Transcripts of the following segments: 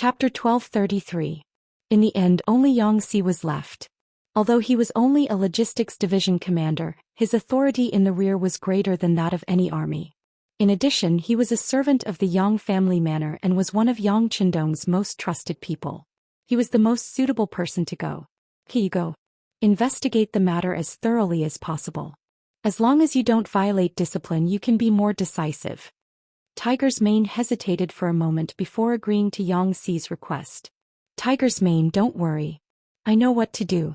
Chapter 1233. In the end, only Xianxia was left. Although he was only a logistics division commander, his authority in the rear was greater than that of any army. In addition, he was a servant of the Yang family manor and was one of Yang Qindong's most trusted people. He was the most suitable person to go. Go. Investigate the matter as thoroughly as possible. As long as you don't violate discipline, you can be more decisive. Tiger's Mane hesitated for a moment before agreeing to Xia's request. Tiger's Mane, don't worry. I know what to do.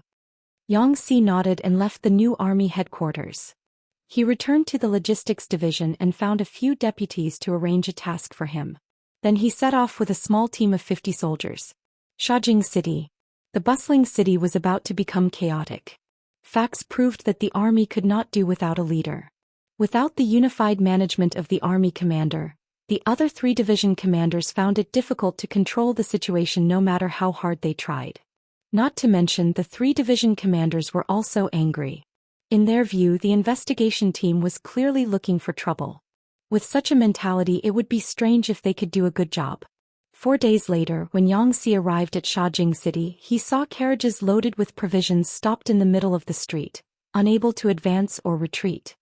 Xianxia nodded and left the new army headquarters. He returned to the logistics division and found a few deputies to arrange a task for him. Then he set off with a small team of 50 soldiers. Xiajing City. The bustling city was about to become chaotic. Facts proved that the army could not do without a leader. Without the unified management of the army commander, the other 3 division commanders found it difficult to control the situation no matter how hard they tried. Not to mention the 3 division commanders were also angry. In their view, the investigation team was clearly looking for trouble. With such a mentality, it would be strange if they could do a good job. 4 days later, when Xianxia arrived at Xiajing City, he saw carriages loaded with provisions stopped in the middle of the street, unable to advance or retreat.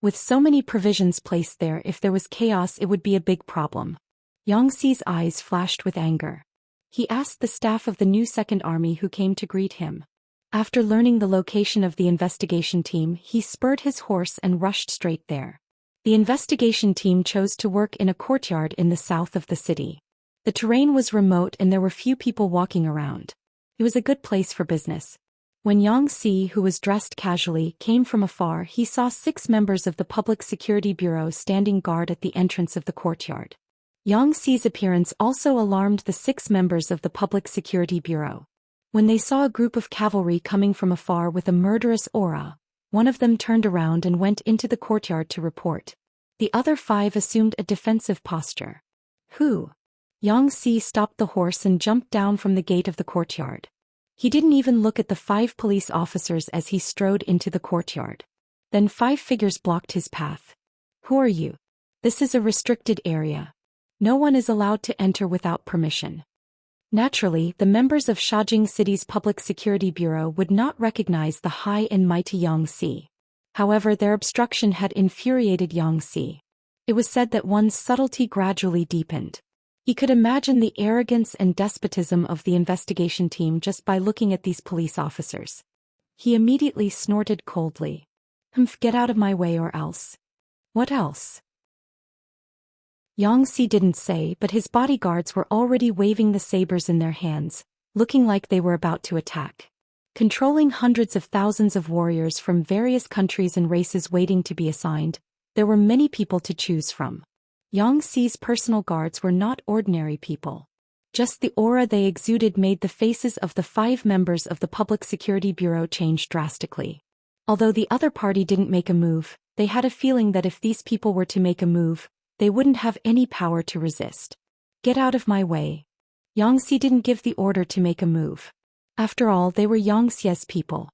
With so many provisions placed there, if there was chaos, it would be a big problem. Xiaxia's eyes flashed with anger. He asked the staff of the new Second Army who came to greet him. After learning the location of the investigation team, he spurred his horse and rushed straight there. The investigation team chose to work in a courtyard in the south of the city. The terrain was remote and there were few people walking around. It was a good place for business. When Xianxia, who was dressed casually, came from afar, he saw 6 members of the Public Security Bureau standing guard at the entrance of the courtyard. Xiaxia's appearance also alarmed the 6 members of the Public Security Bureau. When they saw a group of cavalry coming from afar with a murderous aura, one of them turned around and went into the courtyard to report. The other 5 assumed a defensive posture. Who? Xianxia stopped the horse and jumped down from the gate of the courtyard. He didn't even look at the 5 police officers as he strode into the courtyard. Then 5 figures blocked his path. Who are you? This is a restricted area. No one is allowed to enter without permission. Naturally, the members of Xiajing City's Public Security Bureau would not recognize the high and mighty Xianxia. However, their obstruction had infuriated Xianxia. It was said that one's subtlety gradually deepened. He could imagine the arrogance and despotism of the investigation team just by looking at these police officers. He immediately snorted coldly. Get out of my way or else. What else? Xianxia didn't say, but his bodyguards were already waving the sabers in their hands, looking like they were about to attack. Controlling hundreds of thousands of warriors from various countries and races waiting to be assigned, there were many people to choose from. Xiaxia's personal guards were not ordinary people. Just the aura they exuded made the faces of the 5 members of the Public Security Bureau change drastically. Although the other party didn't make a move, they had a feeling that if these people were to make a move, they wouldn't have any power to resist. Get out of my way. Xianxia didn't give the order to make a move. After all, they were Xiaxia's people.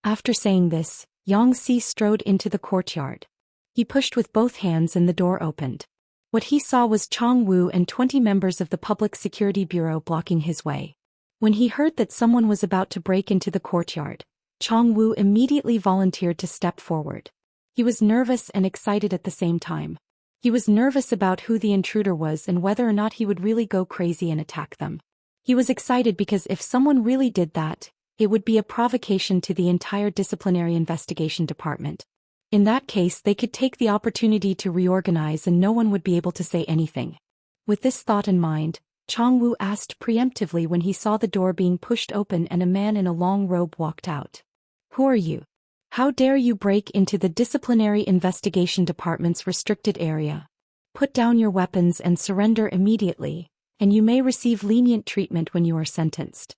After saying this, Xianxia strode into the courtyard. He pushed with both hands and the door opened. What he saw was Chong Wu and 20 members of the Public Security Bureau blocking his way. When he heard that someone was about to break into the courtyard, Chong Wu immediately volunteered to step forward. He was nervous and excited at the same time. He was nervous about who the intruder was and whether or not he would really go crazy and attack them. He was excited because if someone really did that, it would be a provocation to the entire disciplinary investigation department. In that case, they could take the opportunity to reorganize and no one would be able to say anything. With this thought in mind, Chong Wu asked preemptively when he saw the door being pushed open and a man in a long robe walked out. Who are you? How dare you break into the disciplinary investigation department's restricted area? Put down your weapons and surrender immediately, and you may receive lenient treatment when you are sentenced.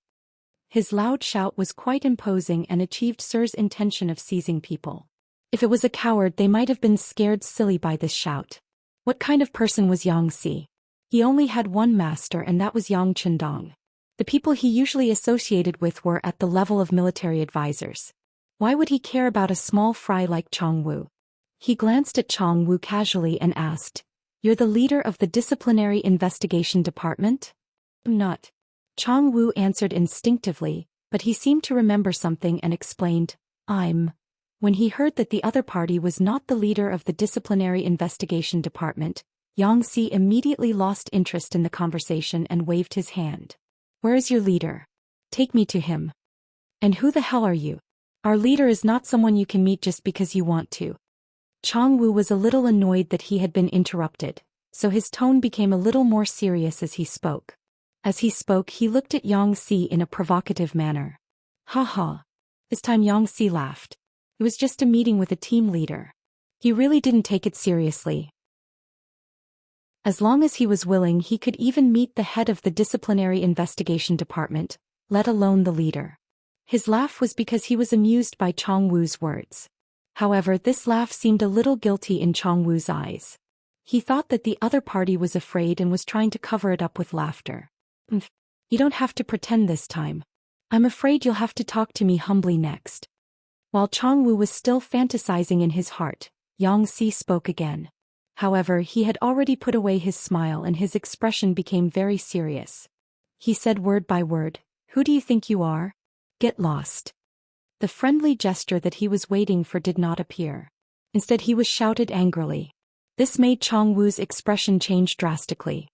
His loud shout was quite imposing and achieved Sir's intention of seizing people. If it was a coward, they might have been scared silly by this shout. What kind of person was Xianxia? He only had one master and that was Yang Qindong. The people he usually associated with were at the level of military advisors. Why would he care about a small fry like Chong Wu? He glanced at Chong Wu casually and asked, "You're the leader of the disciplinary investigation department?" "I'm not. Chang Wu answered instinctively, but he seemed to remember something and explained, When he heard that the other party was not the leader of the disciplinary investigation department, Xianxia immediately lost interest in the conversation and waved his hand. Where is your leader? Take me to him. And who the hell are you? Our leader is not someone you can meet just because you want to. Chang Wu was a little annoyed that he had been interrupted, so his tone became a little more serious as he spoke. As he spoke, he looked at Xianxia in a provocative manner. Ha ha. This time Xianxia laughed. It was just a meeting with a team leader. He really didn't take it seriously. As long as he was willing, he could even meet the head of the disciplinary investigation department, let alone the leader. His laugh was because he was amused by Chang Wu's words. However, this laugh seemed a little guilty in Chang Wu's eyes. He thought that the other party was afraid and was trying to cover it up with laughter. You don't have to pretend this time. I'm afraid you'll have to talk to me humbly next. While Chang Wu was still fantasizing in his heart, Xianxia spoke again. However, he had already put away his smile and his expression became very serious. He said word by word, Who do you think you are? Get lost. The friendly gesture that he was waiting for did not appear. Instead, he was shouted angrily. This made Chang Wu's expression change drastically.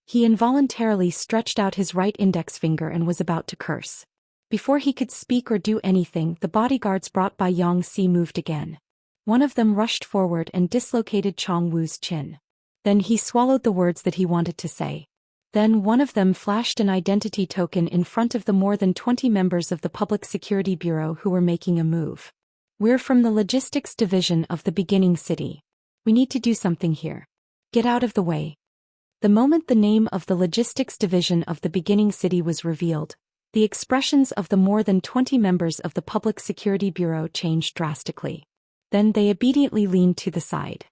He involuntarily stretched out his right index finger and was about to curse. Before he could speak or do anything, the bodyguards brought by Xianxia moved again. One of them rushed forward and dislocated Chang Wu's chin. Then he swallowed the words that he wanted to say. Then one of them flashed an identity token in front of the more than 20 members of the Public Security Bureau who were making a move. We're from the Logistics Division of the beginning city. We need to do something here. Get out of the way. The moment the name of the Logistics Division of the beginning city was revealed, the expressions of the more than 20 members of the Public Security Bureau changed drastically. Then they obediently leaned to the side.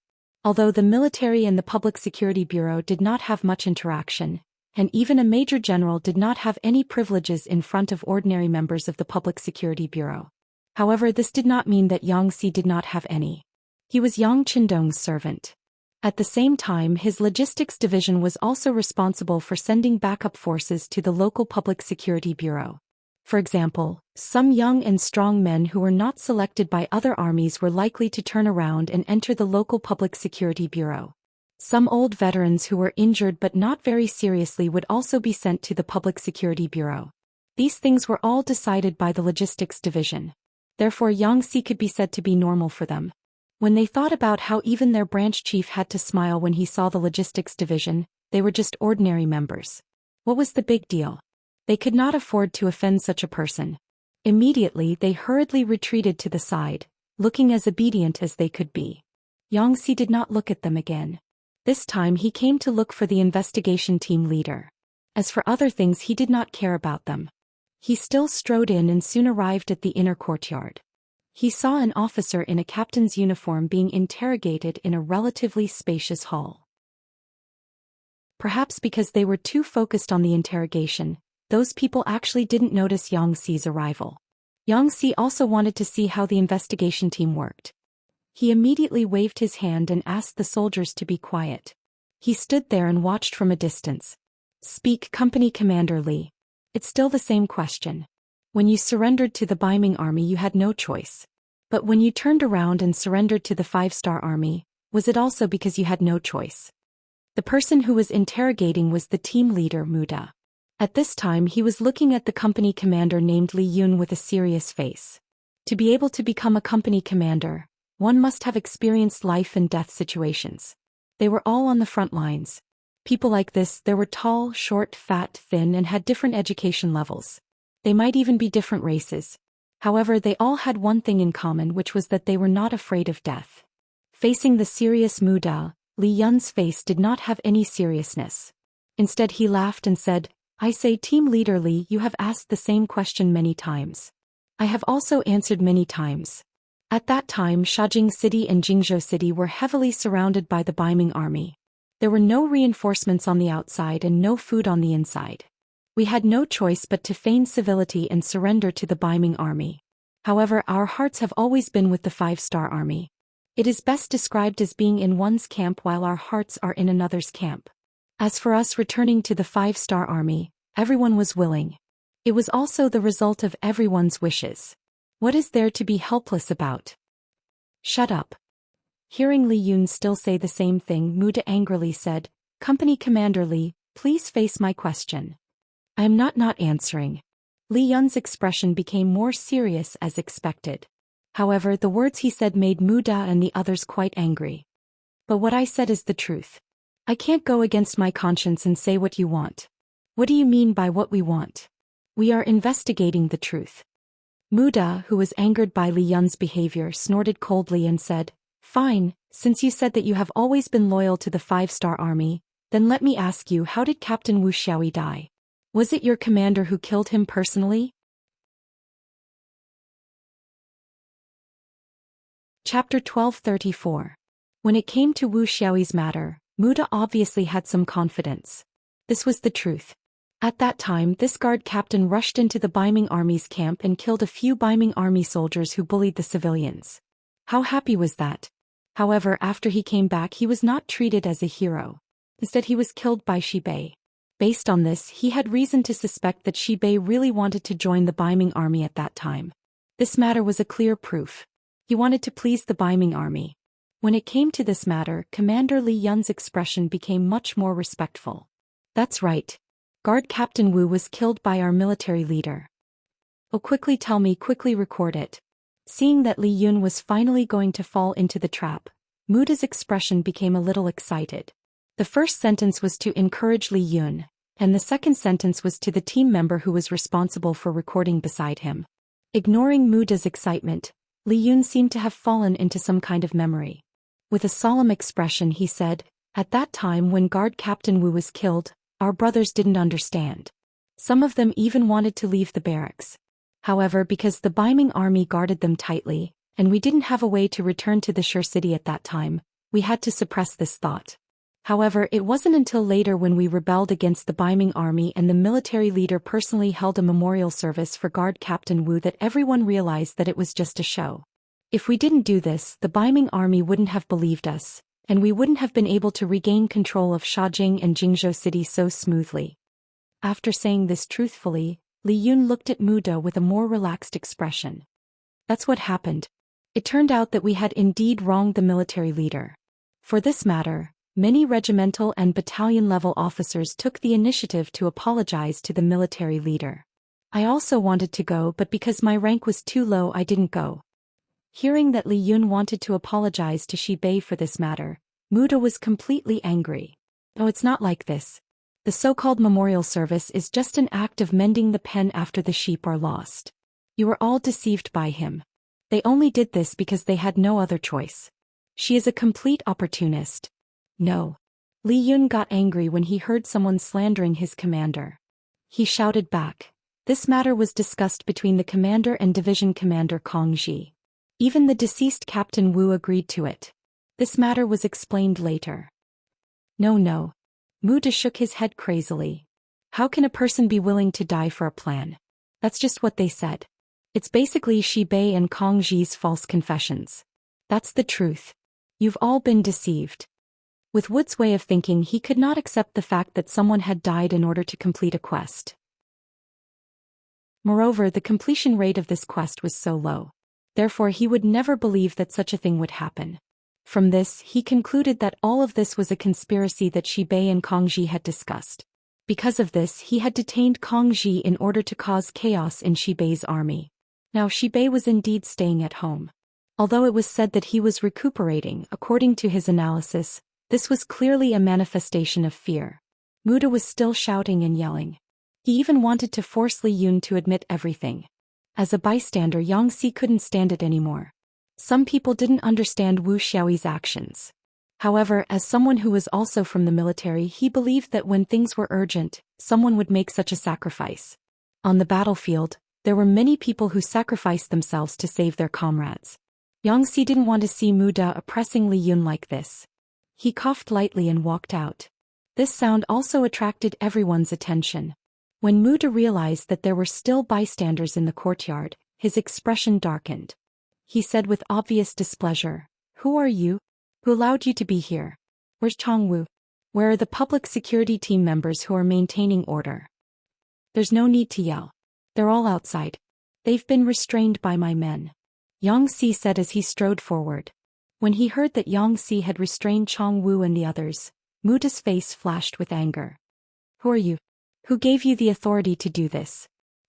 Although the military and the Public Security Bureau did not have much interaction, and even a major general did not have any privileges in front of ordinary members of the Public Security Bureau. However, this did not mean that Xianxia did not have any. He was Yang Qindong's servant. At the same time, his logistics division was also responsible for sending backup forces to the local Public Security Bureau. For example, some young and strong men who were not selected by other armies were likely to turn around and enter the local Public Security Bureau. Some old veterans who were injured but not very seriously would also be sent to the Public Security Bureau. These things were all decided by the logistics division. Therefore, Xianxia could be said to be normal for them. When they thought about how even their branch chief had to smile when he saw the logistics division, they were just ordinary members. What was the big deal? They could not afford to offend such a person. Immediately, they hurriedly retreated to the side, looking as obedient as they could be. Xianxia did not look at them again. This time he came to look for the investigation team leader. As for other things, he did not care about them. He still strode in and soon arrived at the inner courtyard. He saw an officer in a captain's uniform being interrogated in a relatively spacious hall. Perhaps because they were too focused on the interrogation, those people actually didn't notice Xianxia's arrival. Xianxia also wanted to see how the investigation team worked. He immediately waved his hand and asked the soldiers to be quiet. He stood there and watched from a distance. Speak, Company Commander Li. It's still the same question. When you surrendered to the Baiming army, you had no choice. But when you turned around and surrendered to the 5-star army, was it also because you had no choice? The person who was interrogating was the team leader, Muda. At this time, he was looking at the company commander named Li Yun with a serious face. To be able to become a company commander, one must have experienced life and death situations. They were all on the front lines. People like this, there were tall, short, fat, thin, and had different education levels. They might even be different races. However, they all had one thing in common, which was that they were not afraid of death. Facing the serious Muda, Li Yun's face did not have any seriousness. Instead, he laughed and said, I say, Team Leader Li, you have asked the same question many times. I have also answered many times. At that time, Shajing City and Jingzhou City were heavily surrounded by the Baiming army. There were no reinforcements on the outside and no food on the inside. We had no choice but to feign civility and surrender to the Baiming army. However, our hearts have always been with the 5-star army. It is best described as being in one's camp while our hearts are in another's camp. As for us returning to the 5-star army, Everyone was willing. It was also the result of everyone's wishes. What is there to be helpless about? Shut up. Hearing Li Yun still say the same thing, Muda angrily said, Company Commander Li, please face my question. I am not answering. Li Yun's expression became more serious as expected. However, the words he said made Muda and the others quite angry. But what I said is the truth. I can't go against my conscience and say what you want. What do you mean by what we want? We are investigating the truth. Muda, who was angered by Li Yun's behavior, snorted coldly and said, Fine, since you said that you have always been loyal to the 5-star army, then let me ask you, how did Captain Wuxia die? Was it your commander who killed him personally? Chapter 1234. When it came to Wu Xiaoyi's matter, Muda obviously had some confidence. This was the truth. At that time, this guard captain rushed into the Baiming army's camp and killed a few Baiming army soldiers who bullied the civilians. How happy was that? However, after he came back, he was not treated as a hero. Instead, he was killed by Shibei. Based on this, he had reason to suspect that Shibei really wanted to join the Baiming army at that time. This matter was a clear proof. He wanted to please the Baiming army. When it came to this matter, Commander Li Yun's expression became much more respectful. That's right. Guard Captain Wu was killed by our military leader. Oh, quickly tell me, quickly record it. Seeing that Li Yun was finally going to fall into the trap, Muda's expression became a little excited. The first sentence was to encourage Li Yun, and the second sentence was to the team member who was responsible for recording beside him. Ignoring Muda's excitement, Li Yun seemed to have fallen into some kind of memory. With a solemn expression he said, At that time when Guard Captain Wu was killed, our brothers didn't understand. Some of them even wanted to leave the barracks. However, because the Baiming army guarded them tightly, and we didn't have a way to return to the Sure City at that time, we had to suppress this thought. However, it wasn't until later when we rebelled against the Baiming army and the military leader personally held a memorial service for Guard Captain Wu that everyone realized that it was just a show. If we didn't do this, the Baiming army wouldn't have believed us, and we wouldn't have been able to regain control of Shajing and Jingzhou City so smoothly. After saying this truthfully, Li Yun looked at Muda with a more relaxed expression. That's what happened. It turned out that we had indeed wronged the military leader. For this matter, many regimental and battalion-level officers took the initiative to apologize to the military leader. I also wanted to go, but because my rank was too low, I didn't go. Hearing that Li Yun wanted to apologize to Shibei for this matter, Muda was completely angry. Oh, it's not like this. The so-called memorial service is just an act of mending the pen after the sheep are lost. You were all deceived by him. They only did this because they had no other choice. She is a complete opportunist. No. Li Yun got angry when he heard someone slandering his commander. He shouted back. This matter was discussed between the commander and division commander Kong Ji. Even the deceased Captain Wu agreed to it. This matter was explained later. No. Muda shook his head crazily. How can a person be willing to die for a plan? That's just what they said. It's basically Shibei and Kong Ji's false confessions. That's the truth. You've all been deceived. With Wood's way of thinking, he could not accept the fact that someone had died in order to complete a quest. Moreover, the completion rate of this quest was so low. Therefore, he would never believe that such a thing would happen. From this, he concluded that all of this was a conspiracy that Shibei and Kong Ji had discussed. Because of this, he had detained Kong Ji in order to cause chaos in Shibei's army. Now, Shibei was indeed staying at home. Although it was said that he was recuperating, according to his analysis, this was clearly a manifestation of fear. Muda was still shouting and yelling. He even wanted to force Li Yun to admit everything. As a bystander, Xianxia couldn't stand it anymore. Some people didn't understand Wu Xiaoyi's actions. However, as someone who was also from the military, he believed that when things were urgent, someone would make such a sacrifice. On the battlefield, there were many people who sacrificed themselves to save their comrades. Xianxia didn't want to see Muda oppressing Li Yun like this. He coughed lightly and walked out. This sound also attracted everyone's attention. When Muda realized that there were still bystanders in the courtyard, his expression darkened. He said with obvious displeasure, "Who are you? Who allowed you to be here? Where's Changwu? Where are the public security team members who are maintaining order?" There's no need to yell. They're all outside. They've been restrained by my men. Xianxia said as he strode forward. When he heard that Xianxia had restrained Chong Wu and the others, Muta's face flashed with anger. Who are you? Who gave you the authority to do this?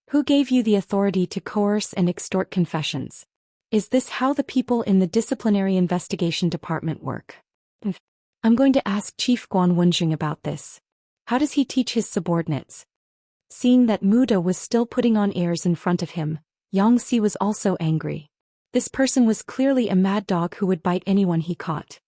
Who gave you the authority to coerce and extort confessions? Is this how the people in the disciplinary investigation department work? I'm going to ask Chief Guan Wenjing about this. How does he teach his subordinates? Seeing that Muda was still putting on airs in front of him, Xianxia was also angry. This person was clearly a mad dog who would bite anyone he caught.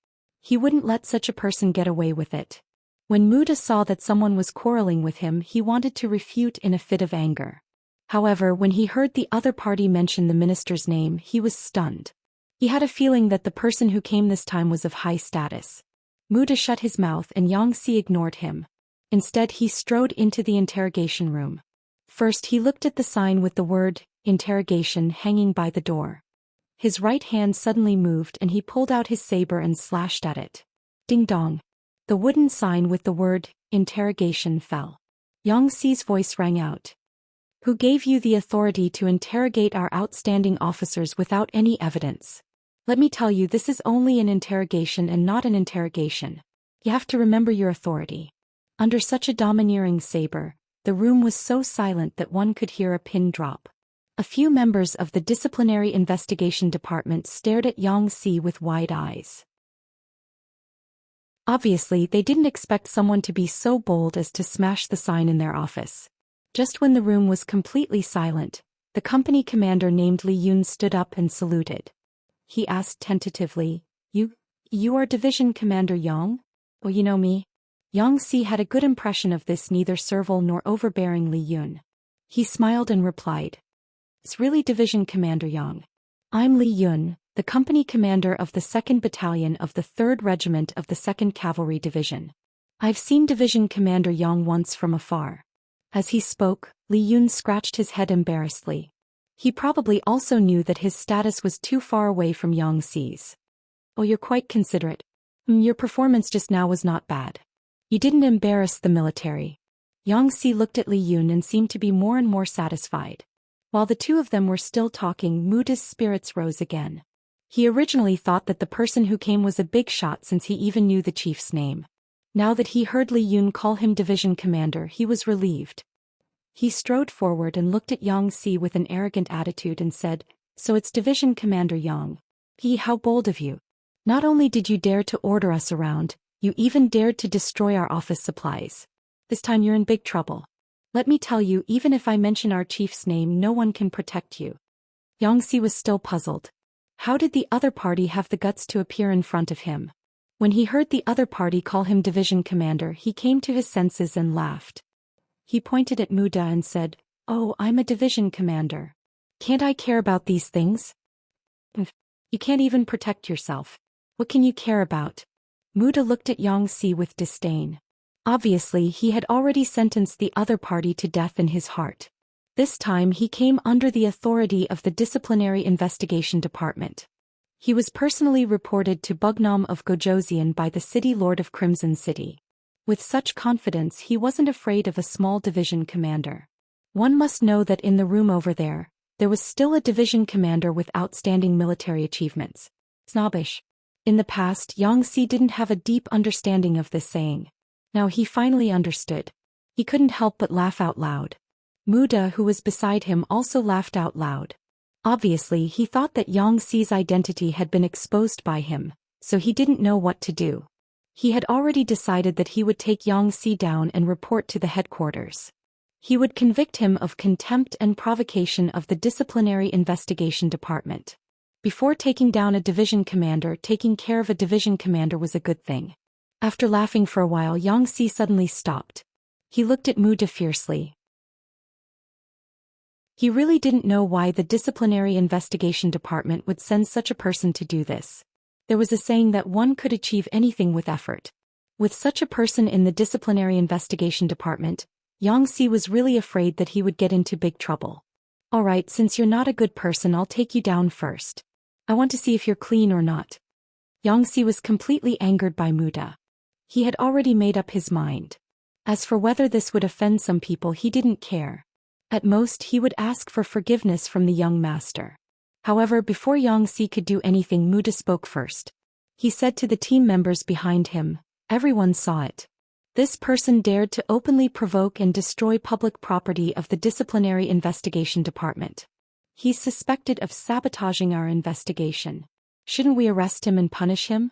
He wouldn't let such a person get away with it. When Muda saw that someone was quarreling with him, he wanted to refute in a fit of anger. However, when he heard the other party mention the minister's name, he was stunned. He had a feeling that the person who came this time was of high status. Muda shut his mouth and Xianxia ignored him. Instead, he strode into the interrogation room. First, he looked at the sign with the word, interrogation, hanging by the door. His right hand suddenly moved and he pulled out his saber and slashed at it. Ding dong. The wooden sign with the word, interrogation, fell. Xianxia's voice rang out. Who gave you the authority to interrogate our outstanding officers without any evidence? Let me tell you, this is only an interrogation and not an interrogation. You have to remember your authority. Under such a domineering saber, the room was so silent that one could hear a pin drop. A few members of the disciplinary investigation department stared at Xianxia with wide eyes. Obviously, they didn't expect someone to be so bold as to smash the sign in their office. Just when the room was completely silent, the company commander named Li Yun stood up and saluted. He asked tentatively, You are Division Commander Yang? Oh, you know me? Xianxia had a good impression of this neither servile nor overbearing Li Yun. He smiled and replied. It's really Division Commander Yang. I'm Li Yun, the company commander of the 2nd Battalion of the 3rd Regiment of the 2nd Cavalry Division. I've seen Division Commander Yang once from afar. As he spoke, Li Yun scratched his head embarrassedly. He probably also knew that his status was too far away from Xianxia's. Oh, you're quite considerate. Your performance just now was not bad. You didn't embarrass the military. Xianxia looked at Li Yun and seemed to be more and more satisfied. While the two of them were still talking, Muta's spirits rose again. He originally thought that the person who came was a big shot since he even knew the chief's name. Now that he heard Li Yun call him division commander, he was relieved. He strode forward and looked at Xianxia with an arrogant attitude and said, So it's Division Commander Yang. How bold of you. Not only did you dare to order us around, you even dared to destroy our office supplies. This time you're in big trouble. Let me tell you, even if I mention our chief's name, no one can protect you. Xianxia was still puzzled. How did the other party have the guts to appear in front of him? When he heard the other party call him division commander, he came to his senses and laughed. He pointed at Muda and said, Oh, I'm a division commander. Can't I care about these things? You can't even protect yourself. What can you care about? Muda looked at Xianxia with disdain. Obviously, he had already sentenced the other party to death in his heart. This time he came under the authority of the Disciplinary Investigation Department. He was personally reported to Bugnam of Gojoseon by the City Lord of Crimson City. With such confidence, he wasn't afraid of a small division commander. One must know that in the room over there was still a division commander with outstanding military achievements. Snobbish. In the past, Xianxia didn't have a deep understanding of this saying. Now he finally understood. He couldn't help but laugh out loud. Muda, who was beside him, also laughed out loud. Obviously, he thought that Xianxia's identity had been exposed by him, so he didn't know what to do. He had already decided that he would take Xianxia down and report to the headquarters. He would convict him of contempt and provocation of the Disciplinary Investigation Department. Before taking down a division commander, taking care of a division commander was a good thing. After laughing for a while, Xianxia suddenly stopped. He looked at Muda fiercely. He really didn't know why the Disciplinary Investigation Department would send such a person to do this. There was a saying that one could achieve anything with effort. With such a person in the Disciplinary Investigation Department, Xianxia was really afraid that he would get into big trouble. Alright, since you're not a good person, I'll take you down first. I want to see if you're clean or not. Xianxia was completely angered by Muda. He had already made up his mind. As for whether this would offend some people, he didn't care. At most he would ask for forgiveness from the young master. However, before Xianxia could do anything, Muda spoke first. He said to the team members behind him, everyone saw it. This person dared to openly provoke and destroy public property of the Disciplinary Investigation Department. He's suspected of sabotaging our investigation. Shouldn't we arrest him and punish him?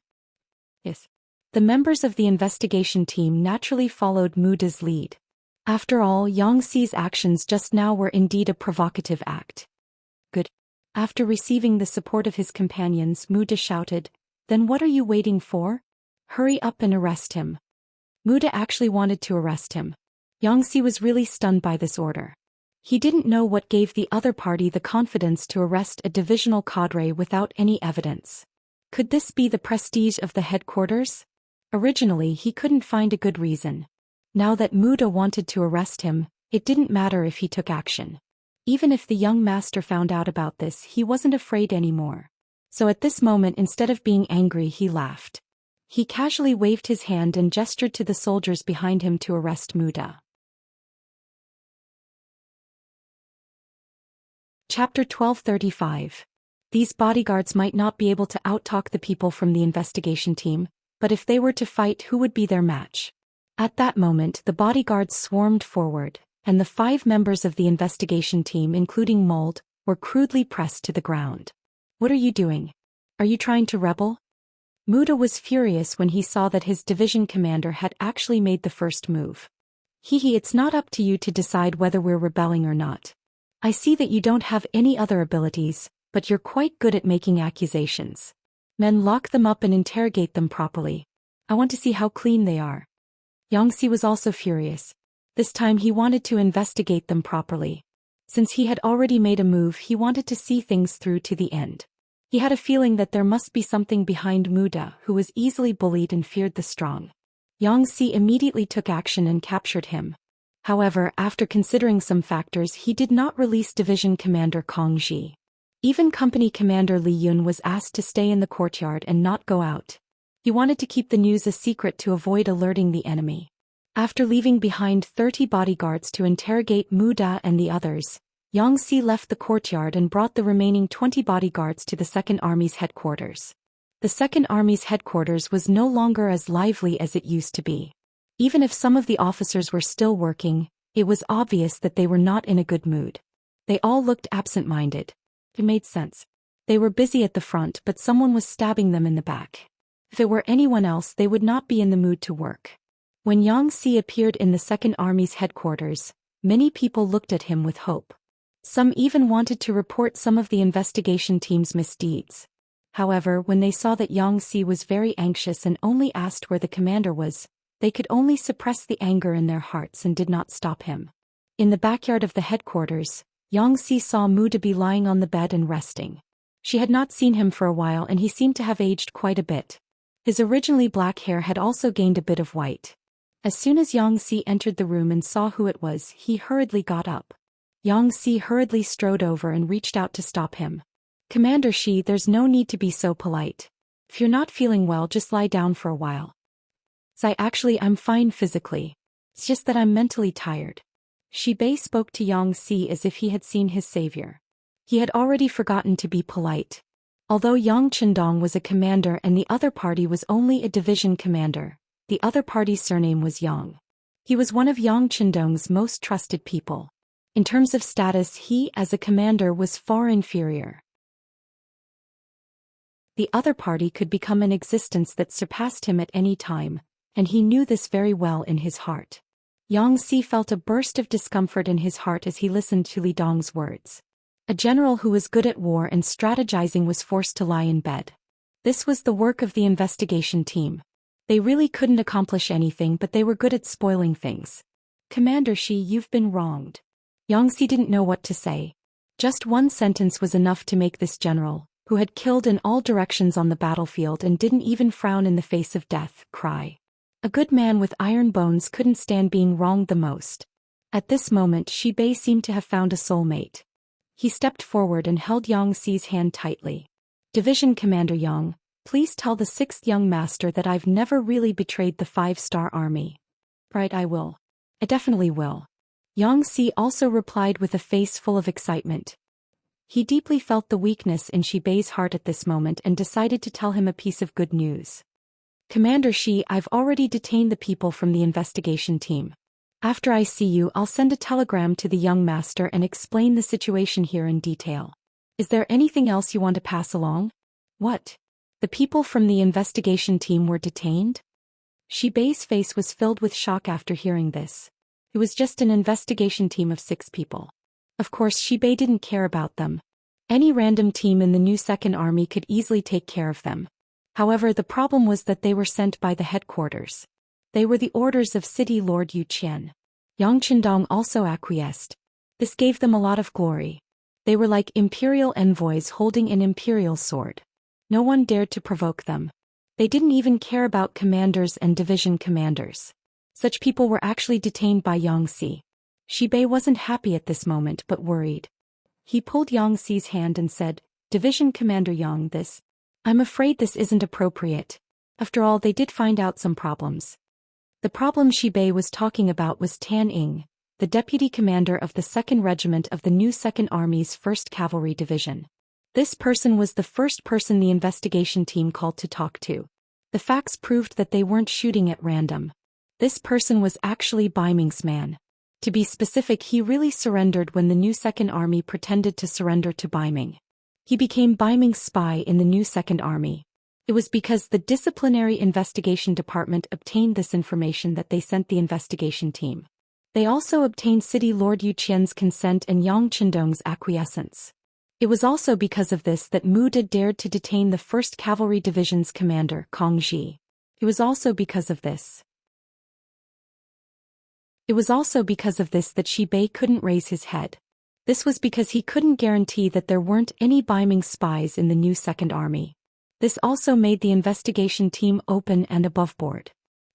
Yes. The members of the investigation team naturally followed Muda's lead. After all, Xianxia's actions just now were indeed a provocative act. Good. After receiving the support of his companions, Muda shouted, then what are you waiting for? Hurry up and arrest him. Muda actually wanted to arrest him. Xianxia was really stunned by this order. He didn't know what gave the other party the confidence to arrest a divisional cadre without any evidence. Could this be the prestige of the headquarters? Originally, he couldn't find a good reason. Now that Muda wanted to arrest him, it didn't matter if he took action. Even if the young master found out about this, he wasn't afraid anymore. So at this moment, instead of being angry, he laughed. He casually waved his hand and gestured to the soldiers behind him to arrest Muda. Chapter 1235. These bodyguards might not be able to outtalk the people from the investigation team, but if they were to fight, who would be their match? At that moment, the bodyguards swarmed forward, and the 5 members of the investigation team, including Mold, were crudely pressed to the ground. What are you doing? Are you trying to rebel? Muda was furious when he saw that his division commander had actually made the first move. It's not up to you to decide whether we're rebelling or not. I see that you don't have any other abilities, but you're quite good at making accusations. Men, lock them up and interrogate them properly. I want to see how clean they are. Xianxia was also furious. This time he wanted to investigate them properly. Since he had already made a move, he wanted to see things through to the end. He had a feeling that there must be something behind Muda, who was easily bullied and feared the strong. Xianxia immediately took action and captured him. However, after considering some factors, he did not release Division Commander Kong Ji. Even Company Commander Li Yun was asked to stay in the courtyard and not go out. He wanted to keep the news a secret to avoid alerting the enemy. After leaving behind 30 bodyguards to interrogate Muda and the others, Xianxia left the courtyard and brought the remaining 20 bodyguards to the Second Army's headquarters. The Second Army's headquarters was no longer as lively as it used to be. Even if some of the officers were still working, it was obvious that they were not in a good mood. They all looked absent-minded. It made sense. They were busy at the front, but someone was stabbing them in the back. If it were anyone else, they would not be in the mood to work. When Xianxia appeared in the Second Army's headquarters, many people looked at him with hope. Some even wanted to report some of the investigation team's misdeeds. However, when they saw that Xianxia was very anxious and only asked where the commander was, they could only suppress the anger in their hearts and did not stop him. In the backyard of the headquarters, Xianxia saw Muda be lying on the bed and resting. She had not seen him for a while and he seemed to have aged quite a bit. His originally black hair had also gained a bit of white. As soon as Xianxia entered the room and saw who it was, he hurriedly got up. Xianxia hurriedly strode over and reached out to stop him. Commander Shi, there's no need to be so polite. If you're not feeling well, just lie down for a while. I'm fine physically. It's just that I'm mentally tired. Shi Bei spoke to Xianxia as if he had seen his savior. He had already forgotten to be polite. Although Yang Chendong was a commander and the other party was only a division commander, the other party's surname was Yang. He was one of Yang Chendong's most trusted people. In terms of status, he, as a commander, was far inferior. The other party could become an existence that surpassed him at any time, and he knew this very well in his heart. Xianxia felt a burst of discomfort in his heart as he listened to Li Dong's words. A general who was good at war and strategizing was forced to lie in bed. This was the work of the investigation team. They really couldn't accomplish anything, but they were good at spoiling things. Commander Shi, you've been wronged. Xianxia didn't know what to say. Just one sentence was enough to make this general, who had killed in all directions on the battlefield and didn't even frown in the face of death, cry. A good man with iron bones couldn't stand being wronged the most. At this moment, Shi Bei seemed to have found a soulmate. He stepped forward and held Xianxia's hand tightly. Division Commander Yang, please tell the 6th young master that I've never really betrayed the 5-star army. Right, I will. I definitely will. Yang Si also replied with a face full of excitement. He deeply felt the weakness in Shi Bei's heart at this moment and decided to tell him a piece of good news. Commander Shi, I've already detained the people from the investigation team. After I see you, I'll send a telegram to the young master and explain the situation here in detail. Is there anything else you want to pass along? What? The people from the investigation team were detained? Shi Bei's face was filled with shock after hearing this. It was just an investigation team of 6 people. Of course, Shi Bei didn't care about them. Any random team in the new Second Army could easily take care of them. However, the problem was that they were sent by the headquarters. They were the orders of City Lord Zhou Xian. Yang Qindong also acquiesced. This gave them a lot of glory. They were like imperial envoys holding an imperial sword. No one dared to provoke them. They didn't even care about commanders and division commanders. Such people were actually detained by Yang Si. Shi Bei wasn't happy at this moment but worried. He pulled Yang Si's hand and said, "Division Commander Yang, I'm afraid this isn't appropriate. After all, they did find out some problems." The problem Shi Bei was talking about was Tan Ying, the deputy commander of the 2nd Regiment of the new 2nd Army's 1st Cavalry Division. This person was the first person the investigation team called to talk to. The facts proved that they weren't shooting at random. This person was actually Bai Ming's man. To be specific, he really surrendered when the new 2nd Army pretended to surrender to Bai Ming. He became Bai Ming's spy in the new 2nd Army. It was because the Disciplinary Investigation Department obtained this information that they sent the investigation team. They also obtained City Lord Zhou Xian's consent and Yang Qindong's acquiescence. It was also because of this that Mu De dared to detain the 1st Cavalry Division's commander, Kong Ji. It was also because of this that Shi Bei couldn't raise his head. This was because he couldn't guarantee that there weren't any Bai Ming spies in the new 2nd Army. This also made the investigation team open and above board.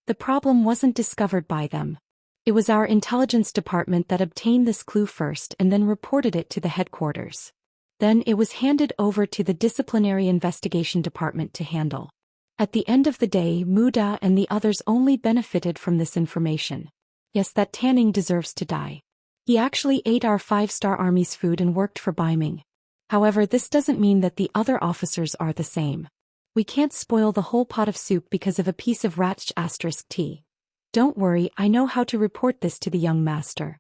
The problem wasn't discovered by them. It was our intelligence department that obtained this clue first and then reported it to the headquarters. Then it was handed over to the Disciplinary Investigation Department to handle. At the end of the day, Mu De and the others only benefited from this information. Yes, that Tan Ying deserves to die. He actually ate our 5-star army's food and worked for Bai Ming. However, this doesn't mean that the other officers are the same. We can't spoil the whole pot of soup because of a piece of rat *t. Don't worry, I know how to report this to the young master.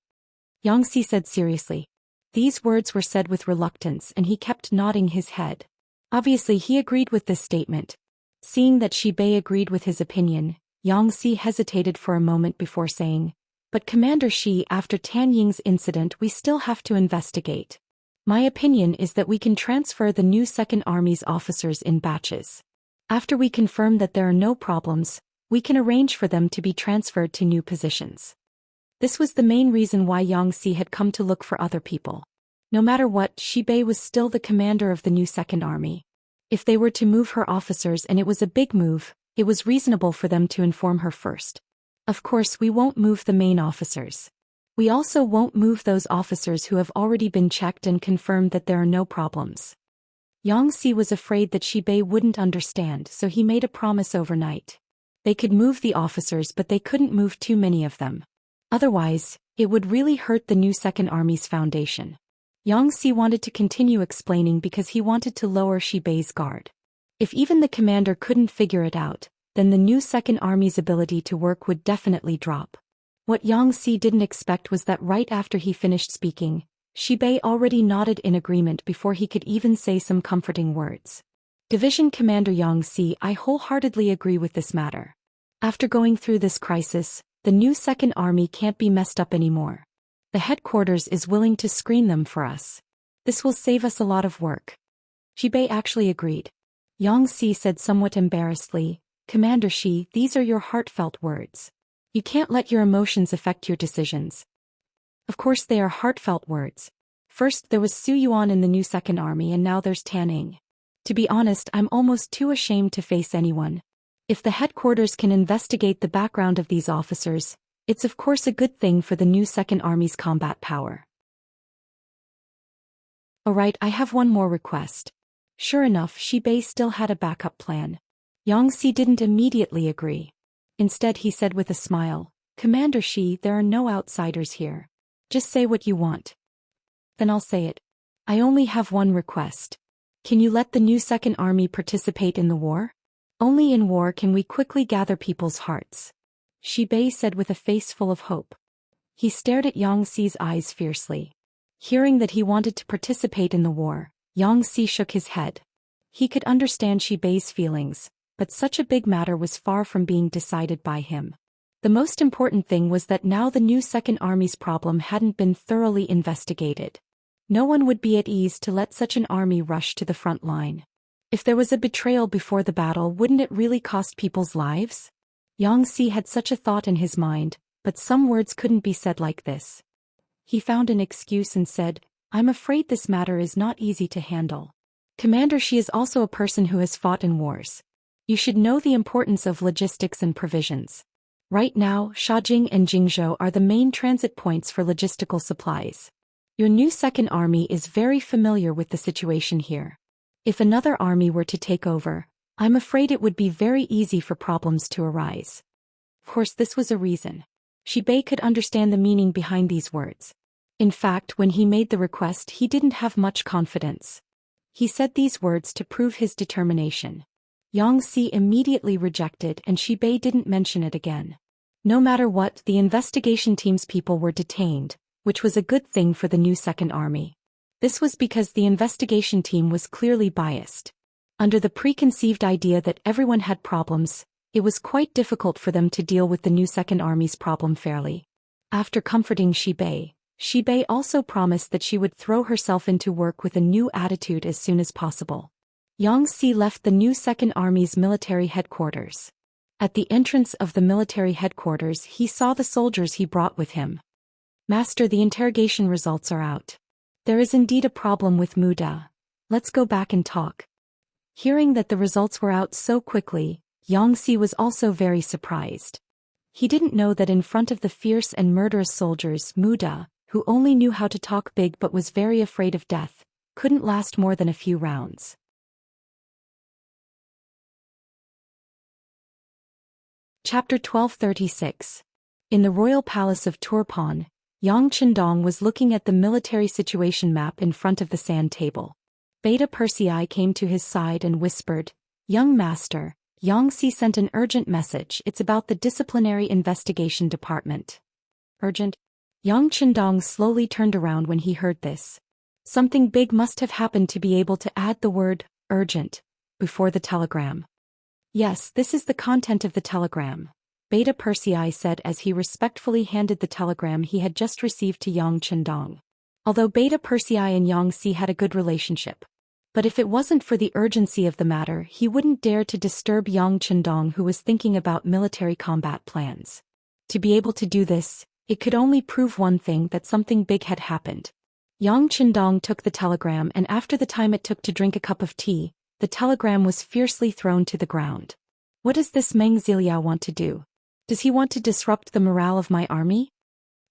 Yang Si said seriously. These words were said with reluctance and he kept nodding his head. Obviously he agreed with this statement. Seeing that Shi Bei agreed with his opinion, Yang Si hesitated for a moment before saying, "But Commander Shi, after Tan Ying's incident we still have to investigate. My opinion is that we can transfer the new 2nd Army's officers in batches. After we confirm that there are no problems, we can arrange for them to be transferred to new positions." This was the main reason why Yang Si had come to look for other people. No matter what, Shi Bei was still the commander of the new 2nd Army. If they were to move her officers and it was a big move, it was reasonable for them to inform her first. Of course, we won't move the main officers. We also won't move those officers who have already been checked and confirmed that there are no problems. Yang Si was afraid that Shi Bei wouldn't understand, so he made a promise overnight. They could move the officers but they couldn't move too many of them. Otherwise, it would really hurt the new 2nd Army's foundation. Yang Si wanted to continue explaining because he wanted to lower Shi Bei's guard. If even the commander couldn't figure it out, then the new 2nd Army's ability to work would definitely drop. What Yang Si didn't expect was that right after he finished speaking, Shi Bei already nodded in agreement before he could even say some comforting words. Division Commander Yang Si, I wholeheartedly agree with this matter. After going through this crisis, the new 2nd Army can't be messed up anymore. The headquarters is willing to screen them for us. This will save us a lot of work. Shi Bei actually agreed. Yang Si said somewhat embarrassedly, Commander Shi, these are your heartfelt words. You can't let your emotions affect your decisions. Of course they are heartfelt words. First there was Su Yuan in the new 2nd Army and now there's Tan Ying. To be honest, I'm almost too ashamed to face anyone. If the headquarters can investigate the background of these officers, it's of course a good thing for the new 2nd Army's combat power. Alright, I have one more request. Sure enough, Shi Bei still had a backup plan. Yang Si didn't immediately agree. Instead he said with a smile, Commander Shi, there are no outsiders here. Just say what you want. Then I'll say it. I only have one request. Can you let the new Second Army participate in the war? Only in war can we quickly gather people's hearts. Bei said with a face full of hope. He stared at Xi's eyes fiercely. Hearing that he wanted to participate in the war, Xiang shook his head. He could understand Bei's feelings, but such a big matter was far from being decided by him. The most important thing was that now the new Second Army's problem hadn't been thoroughly investigated. No one would be at ease to let such an army rush to the front line. If there was a betrayal before the battle, wouldn't it really cost people's lives? Xiang had such a thought in his mind, but some words couldn't be said like this. He found an excuse and said, I'm afraid this matter is not easy to handle. Commander, she is also a person who has fought in wars. You should know the importance of logistics and provisions. Right now, Shajing and Jingzhou are the main transit points for logistical supplies. Your new Second Army is very familiar with the situation here. If another army were to take over, I'm afraid it would be very easy for problems to arise. Of course, this was a reason. Bei could understand the meaning behind these words. In fact, when he made the request, he didn't have much confidence. He said these words to prove his determination. Xiang immediately rejected, and Bei didn't mention it again. No matter what, the investigation team's people were detained, which was a good thing for the new Second Army. This was because the investigation team was clearly biased. Under the preconceived idea that everyone had problems, it was quite difficult for them to deal with the new Second Army's problem fairly. After comforting Bei also promised that she would throw herself into work with a new attitude as soon as possible. Xiang left the new Second Army's military headquarters. At the entrance of the military headquarters, he saw the soldiers he brought with him. Master, the interrogation results are out. There is indeed a problem with Muda. Let's go back and talk. Hearing that the results were out so quickly, Xiang was also very surprised. He didn't know that in front of the fierce and murderous soldiers, Muda, who only knew how to talk big but was very afraid of death, couldn't last more than a few rounds. Chapter 1236. In the royal palace of Turpan, Yang Chendong was looking at the military situation map in front of the sand table. Beta Persei came to his side and whispered, Young master, Xiang sent an urgent message. It's about the disciplinary investigation department. Urgent? Yang Chendong slowly turned around when he heard this. Something big must have happened to be able to add the word, urgent, before the telegram. Yes, this is the content of the telegram, Beta Persei said as he respectfully handed the telegram he had just received to Yang Chendong. Although Beta Persei and Xiang had a good relationship. But if it wasn't for the urgency of the matter, he wouldn't dare to disturb Yang Chendong, who was thinking about military combat plans. To be able to do this, it could only prove one thing, that something big had happened. Yang Chendong took the telegram, and after the time it took to drink a cup of tea, the telegram was fiercely thrown to the ground. What does this Meng Ziliao want to do? Does he want to disrupt the morale of my army?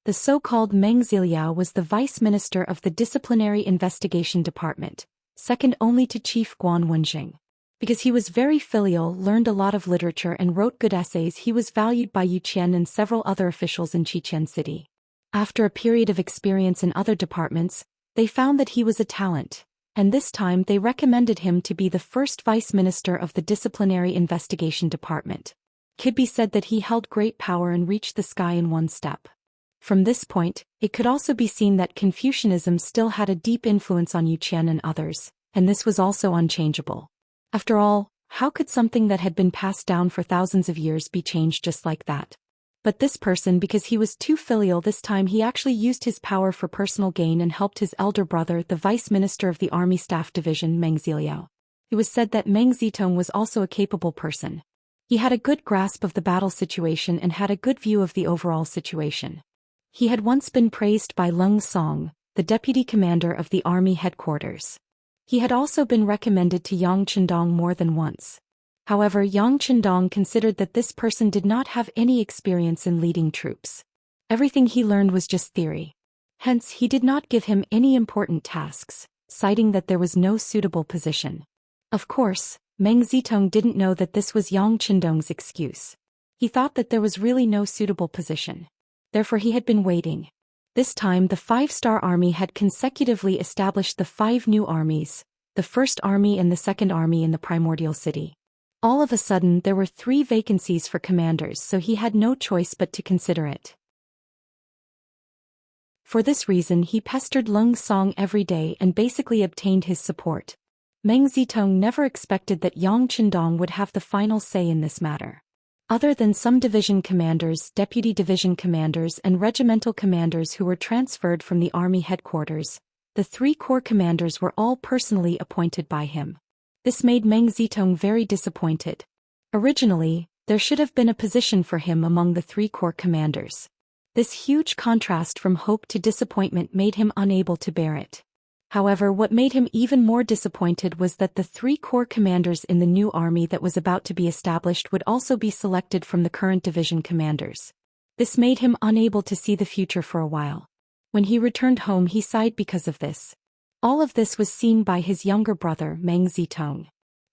The so-called Meng Ziliao was the vice minister of the disciplinary investigation department, second only to Chief Guan Wenjing. Because he was very filial, learned a lot of literature and wrote good essays, he was valued by Yu Qian and several other officials in Qiqian City. After a period of experience in other departments, they found that he was a talent, and this time they recommended him to be the first vice minister of the disciplinary investigation department. Could be said that he held great power and reached the sky in one step. From this point, it could also be seen that Confucianism still had a deep influence on Yu Qian and others, and this was also unchangeable. After all, how could something that had been passed down for thousands of years be changed just like that? But this person, because he was too filial this time, he actually used his power for personal gain and helped his elder brother, the vice minister of the Army Staff Division, Meng Ziliao. It was said that Meng Zitong was also a capable person. He had a good grasp of the battle situation and had a good view of the overall situation. He had once been praised by Leng Song, the deputy commander of the army headquarters. He had also been recommended to Yang Chendong more than once. However, Yang Chendong considered that this person did not have any experience in leading troops. Everything he learned was just theory. Hence, he did not give him any important tasks, citing that there was no suitable position. Of course, Meng Zitong didn't know that this was Yang Chendong's excuse. He thought that there was really no suitable position. Therefore he had been waiting. This time the 5-star army had consecutively established the 5 new armies, the first army and the second army in the primordial city. All of a sudden there were 3 vacancies for commanders, so he had no choice but to consider it. For this reason he pestered Lung Song every day and basically obtained his support. Meng Zitong never expected that Yang Qindong would have the final say in this matter. Other than some division commanders, deputy division commanders and regimental commanders who were transferred from the army headquarters, the 3 corps commanders were all personally appointed by him. This made Meng Zitong very disappointed. Originally, there should have been a position for him among the 3 corps commanders. This huge contrast from hope to disappointment made him unable to bear it. However, what made him even more disappointed was that the 3 corps commanders in the new army that was about to be established would also be selected from the current division commanders. This made him unable to see the future for a while. When he returned home he sighed because of this. All of this was seen by his younger brother, Meng Zitong.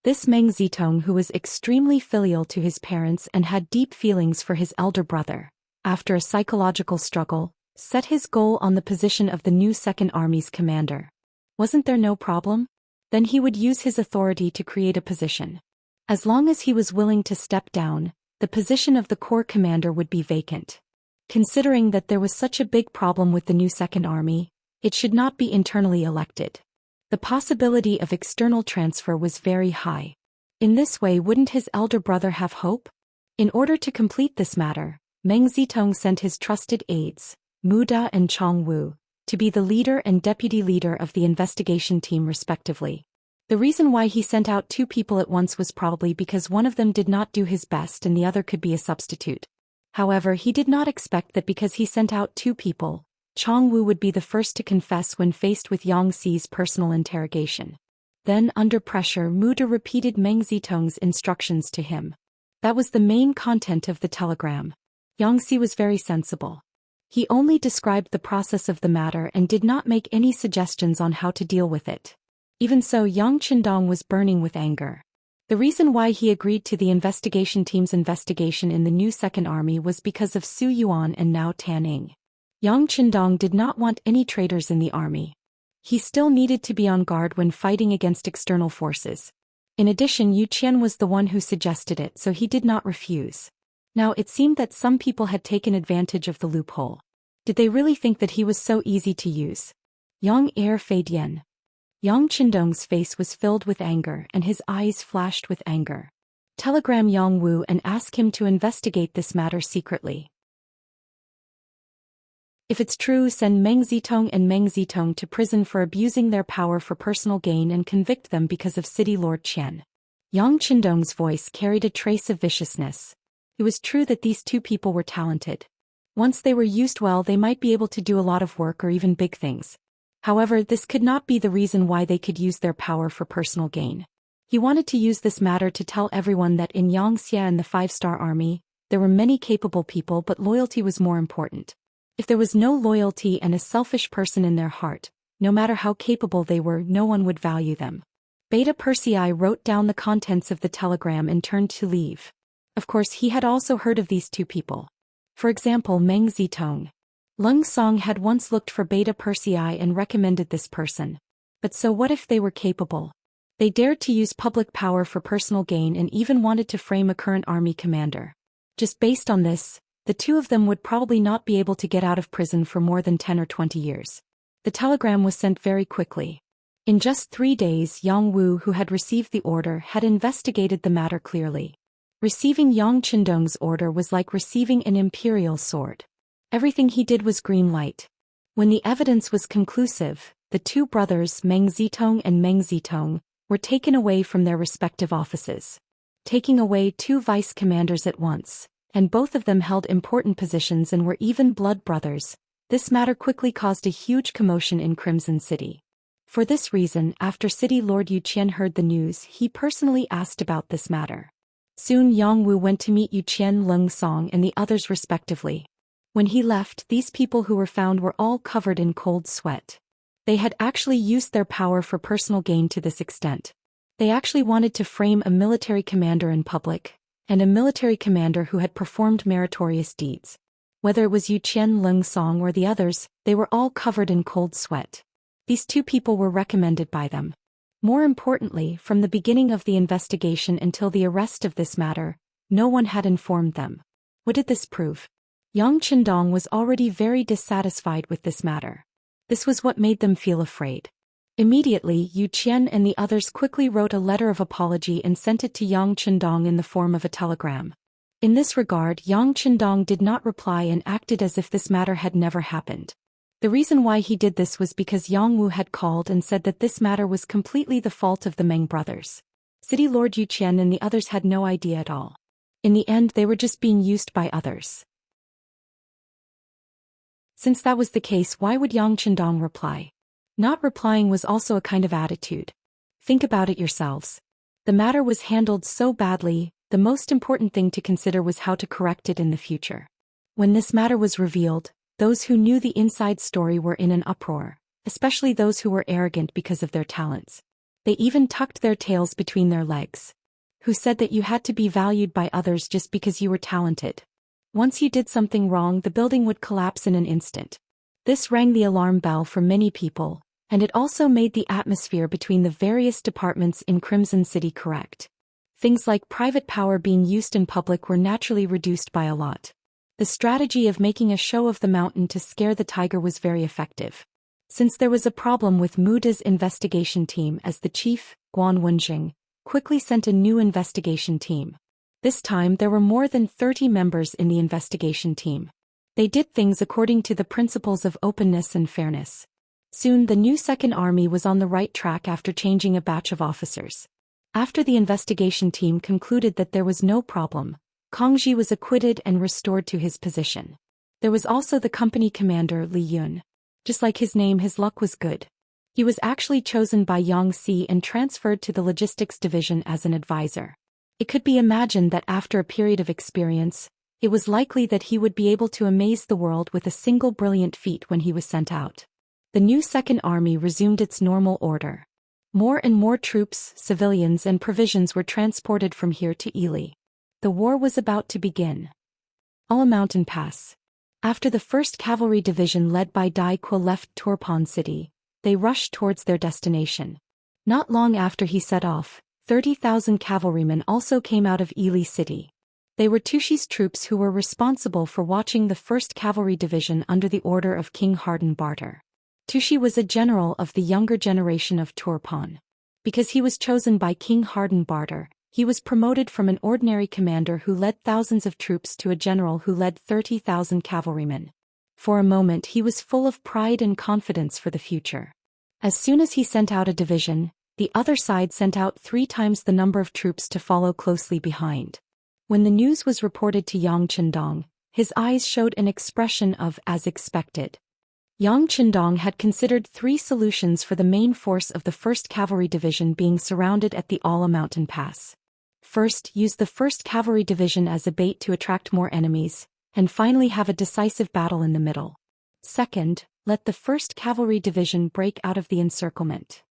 This Meng Zitong, who was extremely filial to his parents and had deep feelings for his elder brother, after a psychological struggle, set his goal on the position of the new Second Army's commander. Wasn't there no problem? Then he would use his authority to create a position. As long as he was willing to step down, the position of the corps commander would be vacant. Considering that there was such a big problem with the new Second Army, it should not be internally elected. The possibility of external transfer was very high. In this way, wouldn't his elder brother have hope? In order to complete this matter, Meng Zitong sent his trusted aides, Mu Da and Chong Wu, to be the leader and deputy leader of the investigation team respectively. The reason why he sent out 2 people at once was probably because one of them did not do his best and the other could be a substitute. However, he did not expect that because he sent out 2 people, Chong Wu would be the first to confess when faced with Yang Xi's personal interrogation. Then, under pressure, Mu Da repeated Meng Zitong's instructions to him. That was the main content of the telegram. Yang Xi was very sensible. He only described the process of the matter and did not make any suggestions on how to deal with it. Even so, Yang Qindong was burning with anger. The reason why he agreed to the investigation team's investigation in the new Second Army was because of Su Yuan and Nao Taning. Yang Qindong did not want any traitors in the army. He still needed to be on guard when fighting against external forces. In addition, Yu Qian was the one who suggested it, so he did not refuse. Now it seemed that some people had taken advantage of the loophole. Did they really think that he was so easy to use? Yang Fei Dian. Yang Qindong's face was filled with anger and his eyes flashed with anger. Telegram Yang Wu and ask him to investigate this matter secretly. If it's true, send Meng Zitong and Meng Zitong to prison for abusing their power for personal gain and convict them because of City Lord Qian. Yang Qindong's voice carried a trace of viciousness. It was true that these 2 people were talented. Once they were used well, they might be able to do a lot of work or even big things. However, this could not be the reason why they could use their power for personal gain. He wanted to use this matter to tell everyone that in Xianxia and the 5-star army, there were many capable people, but loyalty was more important. If there was no loyalty and a selfish person in their heart, no matter how capable they were, no one would value them. Beta Persei wrote down the contents of the telegram and turned to leave. Of course, he had also heard of these 2 people. For example, Meng Zitong. Lung Song had once looked for Beta Persei and recommended this person. But so what if they were capable? They dared to use public power for personal gain and even wanted to frame a current army commander. Just based on this, the 2 of them would probably not be able to get out of prison for more than 10 or 20 years. The telegram was sent very quickly. In just 3 days, Yang Wu, who had received the order, had investigated the matter clearly. Receiving Yang Qindong's order was like receiving an imperial sword. Everything he did was green light. When the evidence was conclusive, the 2 brothers, Meng Zitong and Meng Zitong, were taken away from their respective offices. Taking away 2 vice commanders at once, and both of them held important positions and were even blood brothers, this matter quickly caused a huge commotion in Crimson City. For this reason, after City Lord Yu Qian heard the news, he personally asked about this matter. Soon Yang Wu went to meet Yu Qian, Lung Song and the others respectively. When he left, these people who were found were all covered in cold sweat. They had actually used their power for personal gain to this extent. They actually wanted to frame a military commander in public, and a military commander who had performed meritorious deeds. Whether it was Yu Qian, Leng Song or the others, they were all covered in cold sweat. These two people were recommended by them. More importantly, from the beginning of the investigation until the arrest of this matter, no one had informed them. What did this prove? Yang Qindong was already very dissatisfied with this matter. This was what made them feel afraid. Immediately, Yu Qian and the others quickly wrote a letter of apology and sent it to Yang Qindong in the form of a telegram. In this regard, Yang Qindong did not reply and acted as if this matter had never happened. The reason why he did this was because Yang Wu had called and said that this matter was completely the fault of the Meng brothers. City Lord Yu Qian and the others had no idea at all. In the end, they were just being used by others. Since that was the case, why would Yang Qindong reply? Not replying was also a kind of attitude. Think about it yourselves. The matter was handled so badly, the most important thing to consider was how to correct it in the future. When this matter was revealed, those who knew the inside story were in an uproar, especially those who were arrogant because of their talents. They even tucked their tails between their legs. Who said that you had to be valued by others just because you were talented? Once you did something wrong, the building would collapse in an instant. This rang the alarm bell for many people, and it also made the atmosphere between the various departments in Crimson City correct. Things like private power being used in public were naturally reduced by a lot. The strategy of making a show of the mountain to scare the tiger was very effective. Since there was a problem with Muda's investigation team, as the chief, Guan Wenjing, quickly sent a new investigation team. This time there were more than 30 members in the investigation team. They did things according to the principles of openness and fairness. Soon the new Second Army was on the right track after changing a batch of officers. After the investigation team concluded that there was no problem, Kongji was acquitted and restored to his position. There was also the company commander Li Yun. Just like his name, his luck was good. He was actually chosen by Yang Si and transferred to the logistics division as an advisor. It could be imagined that after a period of experience, it was likely that he would be able to amaze the world with a single brilliant feat when he was sent out. The new Second Army resumed its normal order. More and more troops, civilians and provisions were transported from here to Ili. The war was about to begin. All Mountain Pass. After the 1st Cavalry Division led by Dai Kuo left Turpan City, they rushed towards their destination. Not long after he set off, 30,000 cavalrymen also came out of Ili City. They were Tushi's troops who were responsible for watching the 1st Cavalry Division under the order of King Harden Barter. Tushi was a general of the younger generation of Turpan. Because he was chosen by King Harden Barter, he was promoted from an ordinary commander who led thousands of troops to a general who led 30,000 cavalrymen. For a moment he was full of pride and confidence for the future. As soon as he sent out a division, the other side sent out 3 times the number of troops to follow closely behind. When the news was reported to Yang Qindong, his eyes showed an expression of as expected. Yang Qindong had considered 3 solutions for the main force of the 1st Cavalry Division being surrounded at the Ala Mountain Pass. First, use the 1st Cavalry Division as a bait to attract more enemies, and finally have a decisive battle in the middle. Second, let the 1st Cavalry Division break out of the encirclement.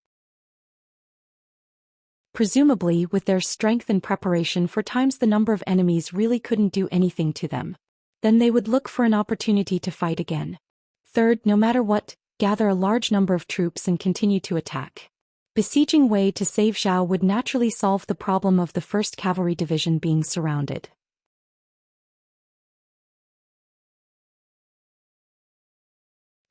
Presumably, with their strength and preparation for times the number of enemies really couldn't do anything to them. Then they would look for an opportunity to fight again. Third, no matter what, gather a large number of troops and continue to attack. Besieging Wei to save Zhao would naturally solve the problem of the 1st Cavalry Division being surrounded.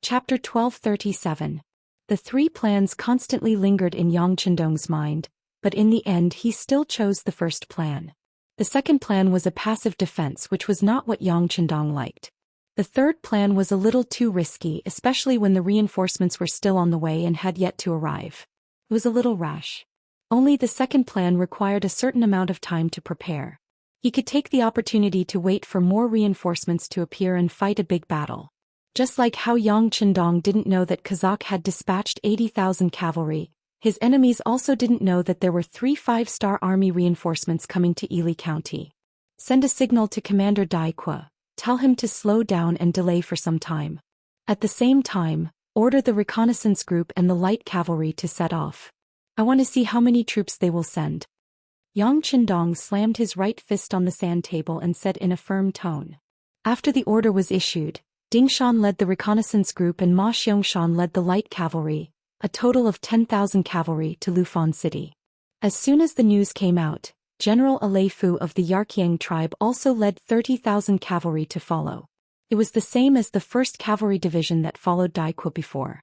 Chapter 1237. The 3 plans constantly lingered in Yang Qindong's mind, but in the end he still chose the first plan. The second plan was a passive defense, which was not what Yang Qindong liked. The third plan was a little too risky, especially when the reinforcements were still on the way and had yet to arrive. It was a little rash. Only the second plan required a certain amount of time to prepare. He could take the opportunity to wait for more reinforcements to appear and fight a big battle. Just like how Yang Qindong didn't know that Kazakh had dispatched 80,000 cavalry, his enemies also didn't know that there were 3 5-star army reinforcements coming to Ili County. Send a signal to Commander Dai Kuo. Tell him to slow down and delay for some time. At the same time, order the reconnaissance group and the light cavalry to set off. I want to see how many troops they will send. Yang Qindong slammed his right fist on the sand table and said in a firm tone. After the order was issued, Ding Shan led the reconnaissance group and Ma Xiangshan led the light cavalry, a total of 10,000 cavalry to Lufan City. As soon as the news came out, General Aleifu of the Yarqiang tribe also led 30,000 cavalry to follow. It was the same as the 1st Cavalry Division that followed Daiqu before.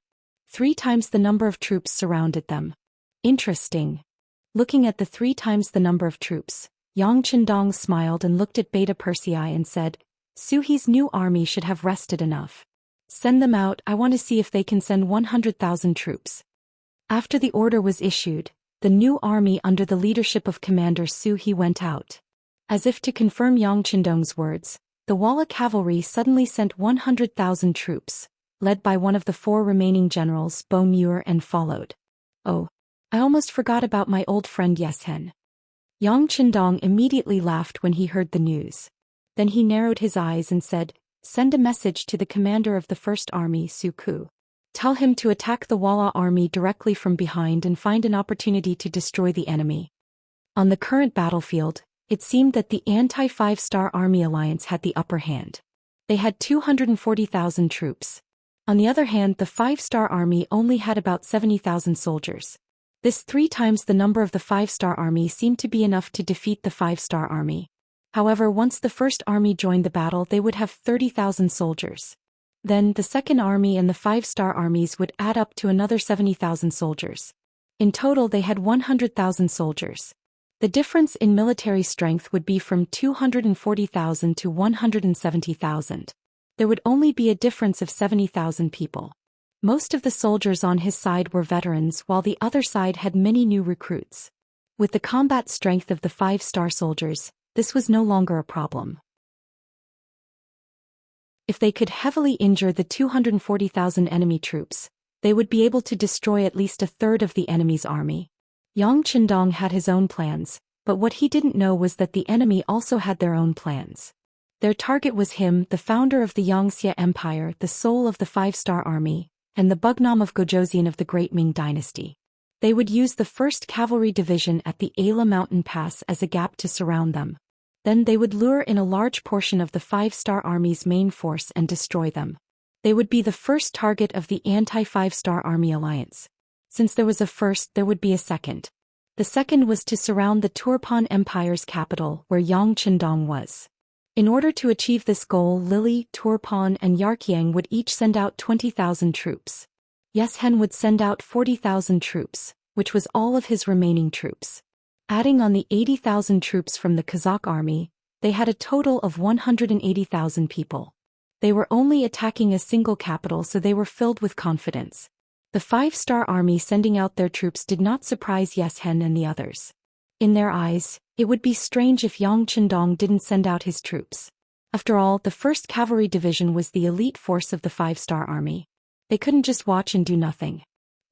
3 times the number of troops surrounded them. Interesting. Looking at the 3 times the number of troops, Yang Qindong smiled and looked at Beta Persei and said, Suhi's new army should have rested enough. Send them out, I want to see if they can send 100,000 troops. After the order was issued, the new army under the leadership of Commander Suhi went out. As if to confirm Yang Qindong's words, the Walla cavalry suddenly sent 100,000 troops, led by one of the 4 remaining generals, Bo Muir, and followed. Oh, I almost forgot about my old friend Yeshen. Yang Qindong immediately laughed when he heard the news. Then he narrowed his eyes and said, Send a message to the commander of the 1st Army, Su Ku. Tell him to attack the Walla army directly from behind and find an opportunity to destroy the enemy. On the current battlefield, it seemed that the anti-5-star army alliance had the upper hand. They had 240,000 troops. On the other hand, the 5-star army only had about 70,000 soldiers. This 3 times the number of the 5-star army seemed to be enough to defeat the 5-star army. However, once the 1st army joined the battle, they would have 30,000 soldiers. Then, the 2nd army and the 5-star armies would add up to another 70,000 soldiers. In total, they had 100,000 soldiers. The difference in military strength would be from 240,000 to 170,000. There would only be a difference of 70,000 people. Most of the soldiers on his side were veterans while the other side had many new recruits. With the combat strength of the 5-star soldiers, this was no longer a problem. If they could heavily injure the 240,000 enemy troops, they would be able to destroy at least a third of the enemy's army. Yang Qindong had his own plans, but what he didn't know was that the enemy also had their own plans. Their target was him, the founder of the Xianxia Empire, the soul of the 5-star army, and the Bugnam of Gojoseon of the Great Ming Dynasty. They would use the 1st Cavalry Division at the Ala Mountain Pass as a gap to surround them. Then they would lure in a large portion of the 5-star army's main force and destroy them. They would be the first target of the anti-5-star army alliance. Since there was a first, there would be a second. The second was to surround the Turpan Empire's capital, where Yang Qindong was. In order to achieve this goal, Lily, Turpan, and Yarqiang would each send out 20,000 troops. Yeshen would send out 40,000 troops, which was all of his remaining troops. Adding on the 80,000 troops from the Kazakh army, they had a total of 180,000 people. They were only attacking a single capital, so they were filled with confidence. The 5-star army sending out their troops did not surprise Yeshen and the others. In their eyes, it would be strange if Yang Qindong didn't send out his troops. After all, the 1st Cavalry Division was the elite force of the 5-star army. They couldn't just watch and do nothing.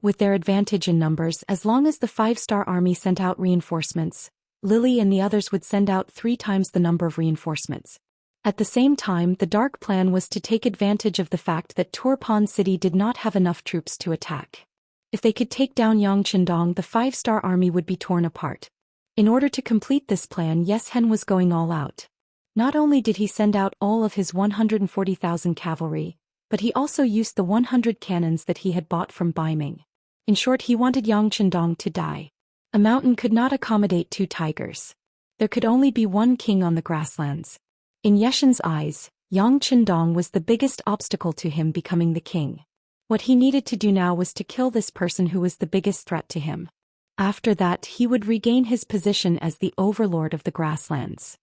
With their advantage in numbers, as long as the 5-star army sent out reinforcements, Lily and the others would send out 3 times the number of reinforcements. At the same time, the dark plan was to take advantage of the fact that Turpan City did not have enough troops to attack. If they could take down Yang Qindong, the 5-star army would be torn apart. In order to complete this plan, Yeshen was going all out. Not only did he send out all of his 140,000 cavalry, but he also used the 100 cannons that he had bought from Baiming. In short, he wanted Yang Qindong to die. A mountain could not accommodate 2 tigers. There could only be 1 king on the grasslands. In Yeshen's eyes, Yang Qindong was the biggest obstacle to him becoming the king. What he needed to do now was to kill this person who was the biggest threat to him. After that, he would regain his position as the overlord of the grasslands.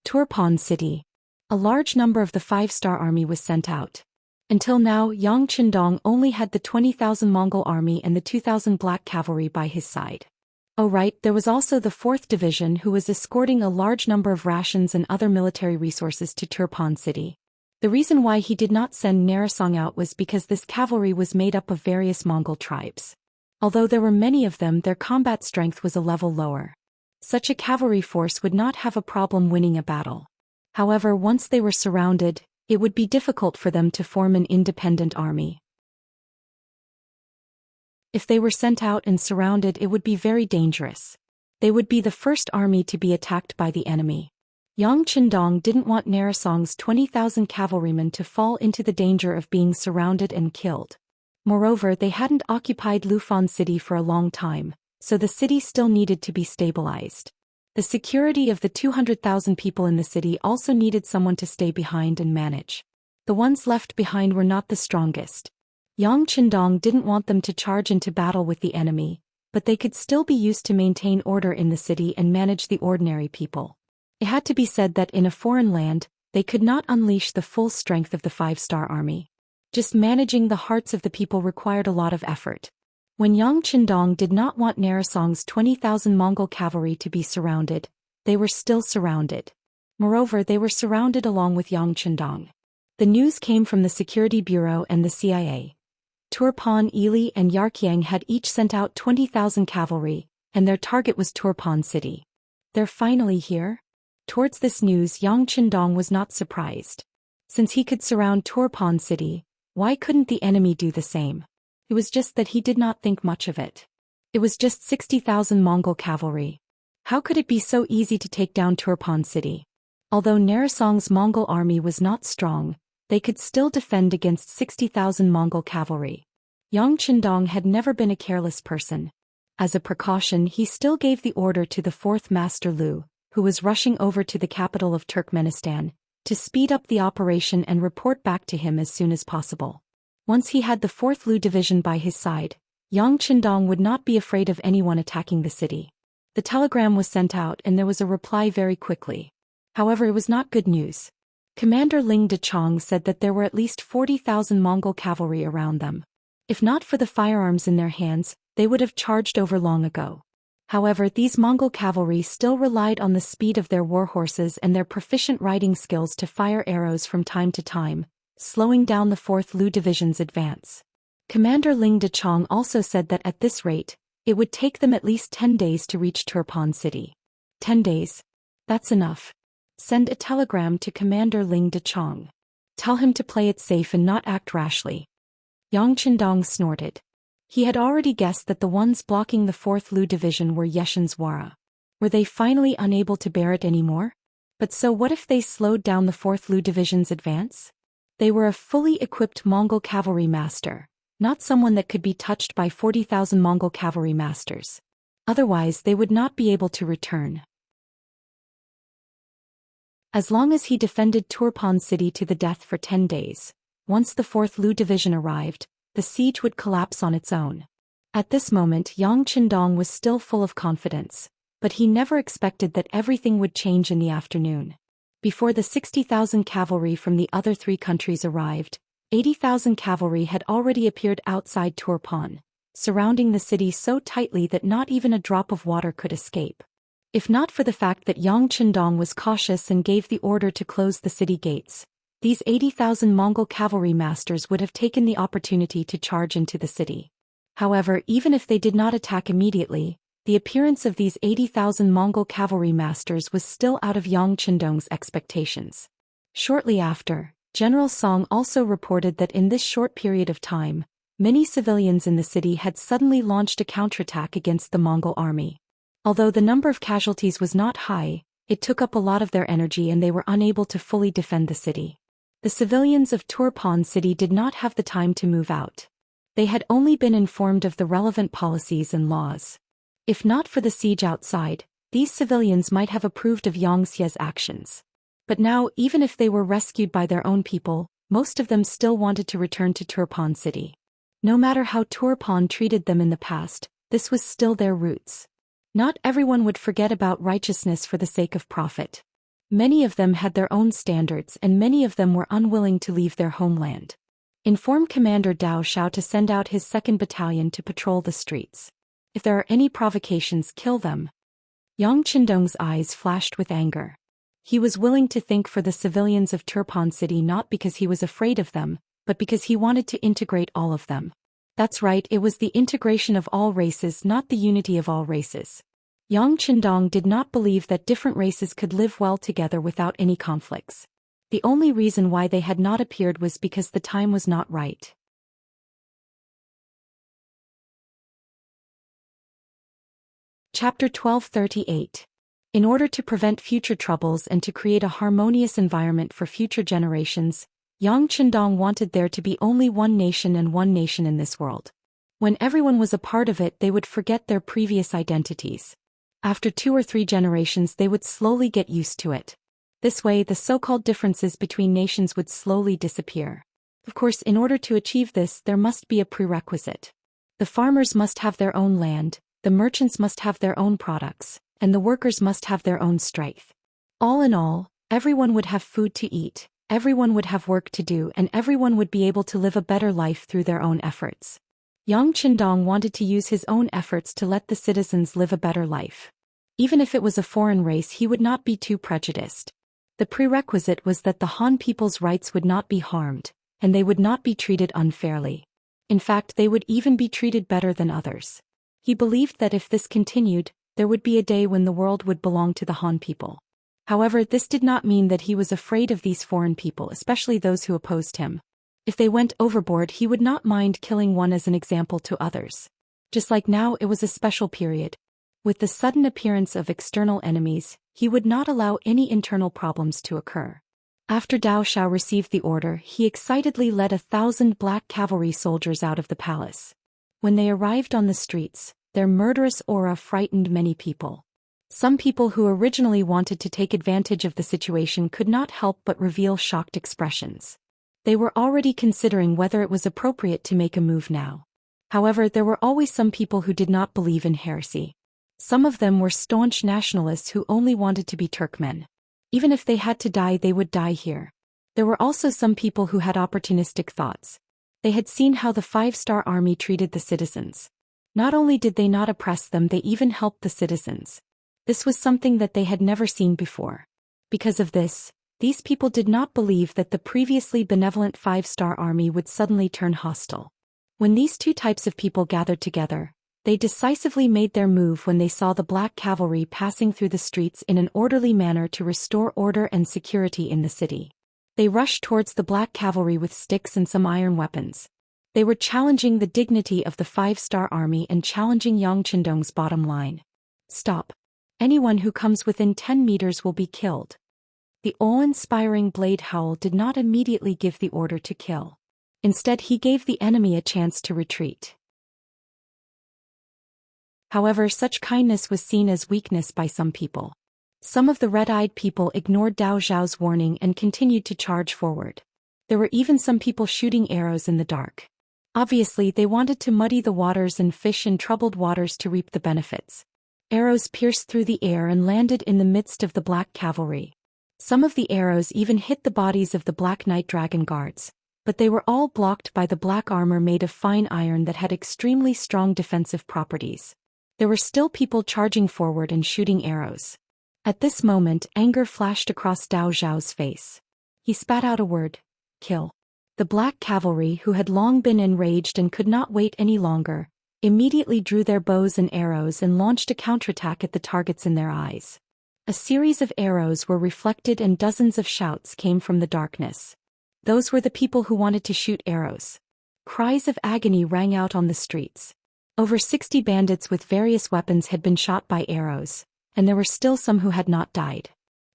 Turpan City. A large number of the 5-star army was sent out. Until now, Yang Qindong only had the 20,000 Mongol army and the 2,000 black cavalry by his side. Oh right, there was also the 4th Division who was escorting a large number of rations and other military resources to Turpan City. The reason why he did not send Narasong out was because this cavalry was made up of various Mongol tribes. Although there were many of them, their combat strength was a level lower. Such a cavalry force would not have a problem winning a battle. However, once they were surrounded, it would be difficult for them to form an independent army. If they were sent out and surrounded, it would be very dangerous. They would be the first army to be attacked by the enemy. Yang Qindong didn't want Narisong's 20,000 cavalrymen to fall into the danger of being surrounded and killed. Moreover, they hadn't occupied Lufan City for a long time, so the city still needed to be stabilized. The security of the 200,000 people in the city also needed someone to stay behind and manage. The ones left behind were not the strongest. Yang Qindong didn't want them to charge into battle with the enemy, but they could still be used to maintain order in the city and manage the ordinary people. It had to be said that in a foreign land, they could not unleash the full strength of the 5-star army. Just managing the hearts of the people required a lot of effort. When Yang Qindong did not want Narisong's 20,000 Mongol cavalry to be surrounded, they were still surrounded. Moreover, they were surrounded along with Yang Qindong. The news came from the Security Bureau and the CIA. Turpan, Ili, and Yarkyang had each sent out 20,000 cavalry, and their target was Turpan City. They're finally here? Towards this news, Yang Qindong was not surprised. Since he could surround Turpan City, why couldn't the enemy do the same? It was just that he did not think much of it. It was just 60,000 Mongol cavalry. How could it be so easy to take down Turpan City? Although Narisong's Mongol army was not strong, they could still defend against 60,000 Mongol cavalry. Yang Qindong had never been a careless person. As a precaution, he still gave the order to the 4th Master Lu, who was rushing over to the capital of Turkmenistan, to speed up the operation and report back to him as soon as possible. Once he had the 4th Lu Division by his side, Yang Qindong would not be afraid of anyone attacking the city. The telegram was sent out and there was a reply very quickly. However, it was not good news. Commander Ling Dechong said that there were at least 40,000 Mongol cavalry around them. If not for the firearms in their hands, they would have charged over long ago. However, these Mongol cavalry still relied on the speed of their war horses and their proficient riding skills to fire arrows from time to time, slowing down the 4th Lu Division's advance. Commander Ling Dechong also said that at this rate, it would take them at least 10 days to reach Turpan City. 10 days? That's enough. Send a telegram to Commander Ling Dechong. Tell him to play it safe and not act rashly. Yang Qindong snorted. He had already guessed that the ones blocking the 4th Lu Division were Yeshin's Wara. Were they finally unable to bear it anymore? But so what if they slowed down the 4th Lu Division's advance? They were a fully equipped Mongol cavalry master, not someone that could be touched by 40,000 Mongol cavalry masters. Otherwise, they would not be able to return. As long as he defended Turpan City to the death for 10 days, once the 4th Lu Division arrived, the siege would collapse on its own. At this moment, Yang Qindong was still full of confidence, but he never expected that everything would change in the afternoon. Before the 60,000 cavalry from the other 3 countries arrived, 80,000 cavalry had already appeared outside Turpan, surrounding the city so tightly that not even a drop of water could escape. If not for the fact that Yang Qindong was cautious and gave the order to close the city gates, these 80,000 Mongol cavalry masters would have taken the opportunity to charge into the city. However, even if they did not attack immediately, the appearance of these 80,000 Mongol cavalry masters was still out of Yang Qindong's expectations. Shortly after, General Song also reported that in this short period of time, many civilians in the city had suddenly launched a counterattack against the Mongol army. Although the number of casualties was not high, it took up a lot of their energy and they were unable to fully defend the city. The civilians of Turpan City did not have the time to move out. They had only been informed of the relevant policies and laws. If not for the siege outside, these civilians might have approved of Xianxia's actions. But now, even if they were rescued by their own people, most of them still wanted to return to Turpan City. No matter how Turpan treated them in the past, this was still their roots. Not everyone would forget about righteousness for the sake of profit. Many of them had their own standards and many of them were unwilling to leave their homeland. Inform Commander Dao Xiao to send out his 2nd Battalion to patrol the streets. If there are any provocations, kill them. Yang Qindong's eyes flashed with anger. He was willing to think for the civilians of Turpan City not because he was afraid of them, but because he wanted to integrate all of them. That's right, it was the integration of all races, not the unity of all races. Yang Qindong did not believe that different races could live well together without any conflicts. The only reason why they had not appeared was because the time was not right. Chapter 1238. In order to prevent future troubles and to create a harmonious environment for future generations, Yang Chendong wanted there to be only one nation and one nation in this world. When everyone was a part of it, they would forget their previous identities. After 2 or 3 generations, they would slowly get used to it. This way, the so-called differences between nations would slowly disappear. Of course, in order to achieve this, there must be a prerequisite. The farmers must have their own land, the merchants must have their own products, and the workers must have their own strength. All in all, everyone would have food to eat, everyone would have work to do, and everyone would be able to live a better life through their own efforts. Yang Chendong wanted to use his own efforts to let the citizens live a better life. Even if it was a foreign race, he would not be too prejudiced. The prerequisite was that the Han people's rights would not be harmed, and they would not be treated unfairly. In fact, they would even be treated better than others. He believed that if this continued, there would be a day when the world would belong to the Han people. However, this did not mean that he was afraid of these foreign people, especially those who opposed him. If they went overboard, he would not mind killing one as an example to others. Just like now, it was a special period. With the sudden appearance of external enemies, he would not allow any internal problems to occur. After Dao Xiao received the order, he excitedly led 1,000 black cavalry soldiers out of the palace. When they arrived on the streets, their murderous aura frightened many people. Some people who originally wanted to take advantage of the situation could not help but reveal shocked expressions. They were already considering whether it was appropriate to make a move now. However, there were always some people who did not believe in heresy. Some of them were staunch nationalists who only wanted to be Turkmen. Even if they had to die, they would die here. There were also some people who had opportunistic thoughts. They had seen how the 5-star army treated the citizens. Not only did they not oppress them, they even helped the citizens. This was something that they had never seen before. Because of this, these people did not believe that the previously benevolent 5-star army would suddenly turn hostile. When these two types of people gathered together, they decisively made their move when they saw the black cavalry passing through the streets in an orderly manner to restore order and security in the city. They rushed towards the black cavalry with sticks and some iron weapons. They were challenging the dignity of the 5-star army and challenging Yang Chendong's bottom line. Stop. Anyone who comes within 10 meters will be killed. The awe-inspiring Blade Howl did not immediately give the order to kill. Instead, he gave the enemy a chance to retreat. However, such kindness was seen as weakness by some people. Some of the red-eyed people ignored Dao Xiao's warning and continued to charge forward. There were even some people shooting arrows in the dark. Obviously, they wanted to muddy the waters and fish in troubled waters to reap the benefits. Arrows pierced through the air and landed in the midst of the black cavalry. Some of the arrows even hit the bodies of the Black Knight Dragon Guards, but they were all blocked by the black armor made of fine iron that had extremely strong defensive properties. There were still people charging forward and shooting arrows. At this moment, anger flashed across Dao Xiao's face. He spat out a word: kill. The black cavalry, who had long been enraged and could not wait any longer, immediately drew their bows and arrows and launched a counterattack at the targets in their eyes. A series of arrows were reflected and dozens of shouts came from the darkness. Those were the people who wanted to shoot arrows. Cries of agony rang out on the streets. Over 60 bandits with various weapons had been shot by arrows, and there were still some who had not died.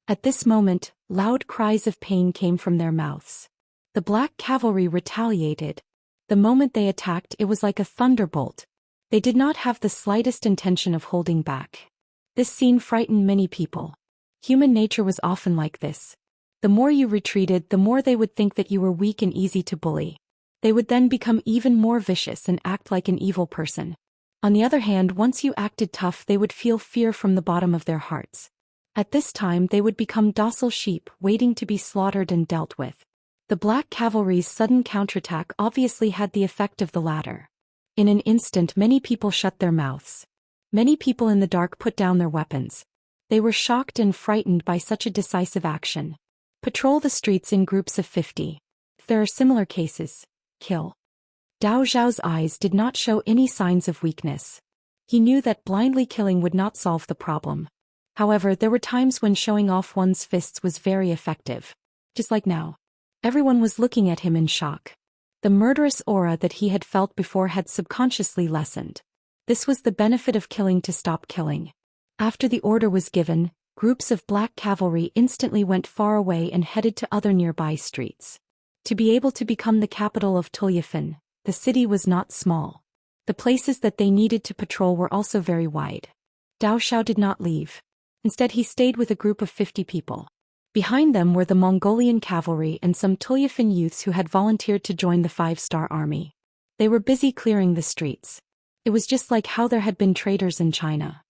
At this moment, loud cries of pain came from their mouths. The black cavalry retaliated. The moment they attacked, it was like a thunderbolt. They did not have the slightest intention of holding back. This scene frightened many people. Human nature was often like this. The more you retreated, the more they would think that you were weak and easy to bully. They would then become even more vicious and act like an evil person. On the other hand, once you acted tough, they would feel fear from the bottom of their hearts. At this time, they would become docile sheep, waiting to be slaughtered and dealt with. The black cavalry's sudden counterattack obviously had the effect of the latter. In an instant, many people shut their mouths. Many people in the dark put down their weapons. They were shocked and frightened by such a decisive action. Patrol the streets in groups of 50. If there are similar cases, kill. Dao Xiao's eyes did not show any signs of weakness. He knew that blindly killing would not solve the problem. However, there were times when showing off one's fists was very effective. Just like now. Everyone was looking at him in shock. The murderous aura that he had felt before had subconsciously lessened. This was the benefit of killing to stop killing. After the order was given, groups of black cavalry instantly went far away and headed to other nearby streets. To be able to become the capital of Cultivation, the city was not small. The places that they needed to patrol were also very wide. Daoist did not leave. Instead he stayed with a group of 50 people. Behind them were the Mongolian cavalry and some Cultivation youths who had volunteered to join the 5-star army. They were busy clearing the streets. It was just like how there had been traitors in China.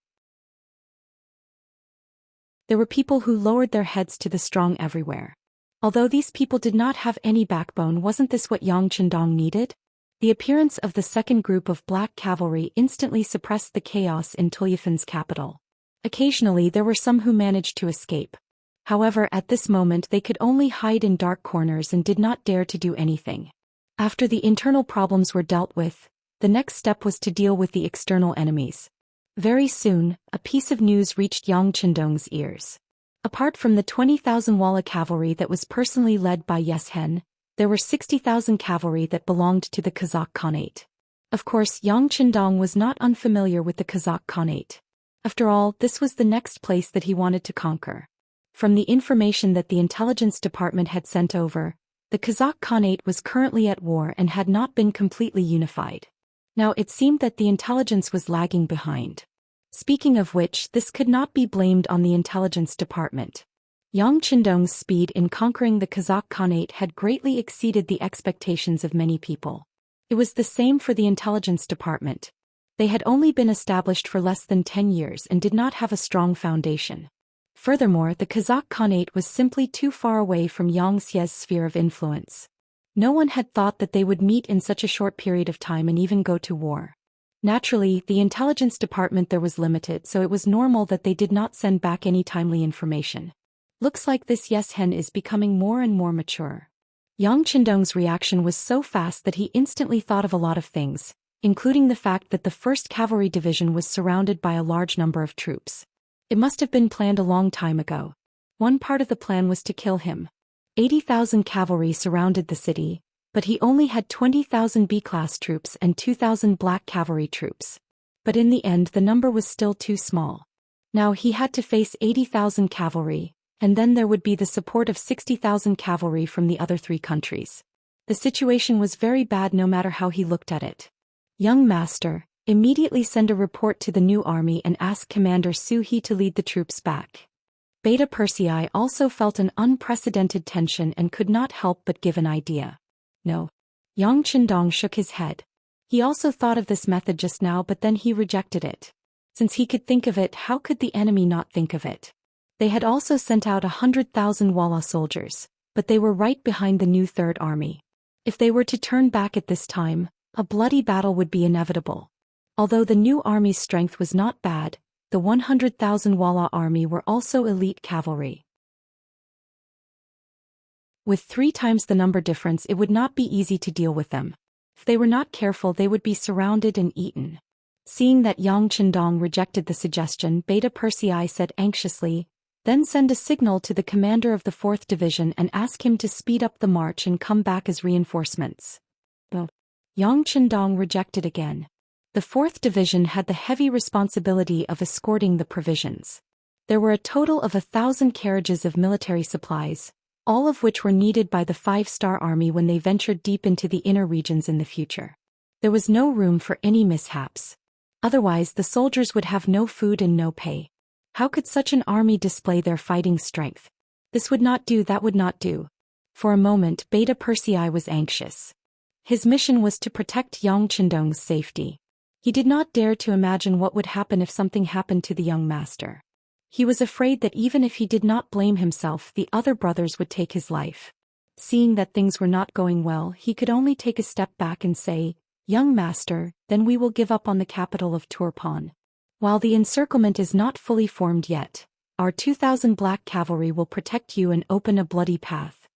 There were people who lowered their heads to the strong everywhere. Although these people did not have any backbone, wasn't this what Yang Chendong needed? The appearance of the second group of black cavalry instantly suppressed the chaos in Cultivation's capital. Occasionally there were some who managed to escape. However, at this moment they could only hide in dark corners and did not dare to do anything. After the internal problems were dealt with, the next step was to deal with the external enemies. Very soon, a piece of news reached Yang Chendong's ears. Apart from the 20,000 Walla cavalry that was personally led by Xian, there were 60,000 cavalry that belonged to the Kazakh Khanate. Of course, Yang Chendong was not unfamiliar with the Kazakh Khanate. After all, this was the next place that he wanted to conquer. From the information that the intelligence department had sent over, the Kazakh Khanate was currently at war and had not been completely unified. Now it seemed that the intelligence was lagging behind. Speaking of which, this could not be blamed on the intelligence department. Yang Chendong's speed in conquering the Kazakh Khanate had greatly exceeded the expectations of many people. It was the same for the intelligence department. They had only been established for less than 10 years and did not have a strong foundation. Furthermore, the Kazakh Khanate was simply too far away from Xia's sphere of influence. No one had thought that they would meet in such a short period of time and even go to war. Naturally, the intelligence department there was limited, so it was normal that they did not send back any timely information. Looks like this Xian is becoming more and more mature. Yang Chendong's reaction was so fast that he instantly thought of a lot of things, including the fact that the 1st Cavalry Division was surrounded by a large number of troops. It must have been planned a long time ago. One part of the plan was to kill him. 80,000 cavalry surrounded the city, but he only had 20,000 B-class troops and 2,000 black cavalry troops. But in the end the number was still too small. Now he had to face 80,000 cavalry, and then there would be the support of 60,000 cavalry from the other 3 countries. The situation was very bad no matter how he looked at it. Young master, immediately send a report to the new army and ask Commander Su He to lead the troops back. Beta Persei also felt an unprecedented tension and could not help but give an idea. No. Yang Chendong shook his head. He also thought of this method just now, but then he rejected it. Since he could think of it, how could the enemy not think of it? They had also sent out 100,000 Walla soldiers, but they were right behind the new 3rd Army. If they were to turn back at this time, a bloody battle would be inevitable. Although the new army's strength was not bad, the 100,000 Walla army were also elite cavalry. With 3 times the number difference, it would not be easy to deal with them. If they were not careful, they would be surrounded and eaten. Seeing that Yang Chendong rejected the suggestion, Beta Persei said anxiously, "Then send a signal to the commander of the 4th Division and ask him to speed up the march and come back as reinforcements." But Yang Chendong rejected again. The 4th Division had the heavy responsibility of escorting the provisions. There were a total of 1,000 carriages of military supplies, all of which were needed by the 5-star army when they ventured deep into the inner regions in the future. There was no room for any mishaps. Otherwise the soldiers would have no food and no pay. How could such an army display their fighting strength? This would not do, that would not do. For a moment Beta Persei was anxious. His mission was to protect Yang Chendong's safety. He did not dare to imagine what would happen if something happened to the young master. He was afraid that even if he did not blame himself, the other brothers would take his life. Seeing that things were not going well, he could only take a step back and say, "Young master, then we will give up on the capital of Turpan. While the encirclement is not fully formed yet, our 2,000 black cavalry will protect you and open a bloody path."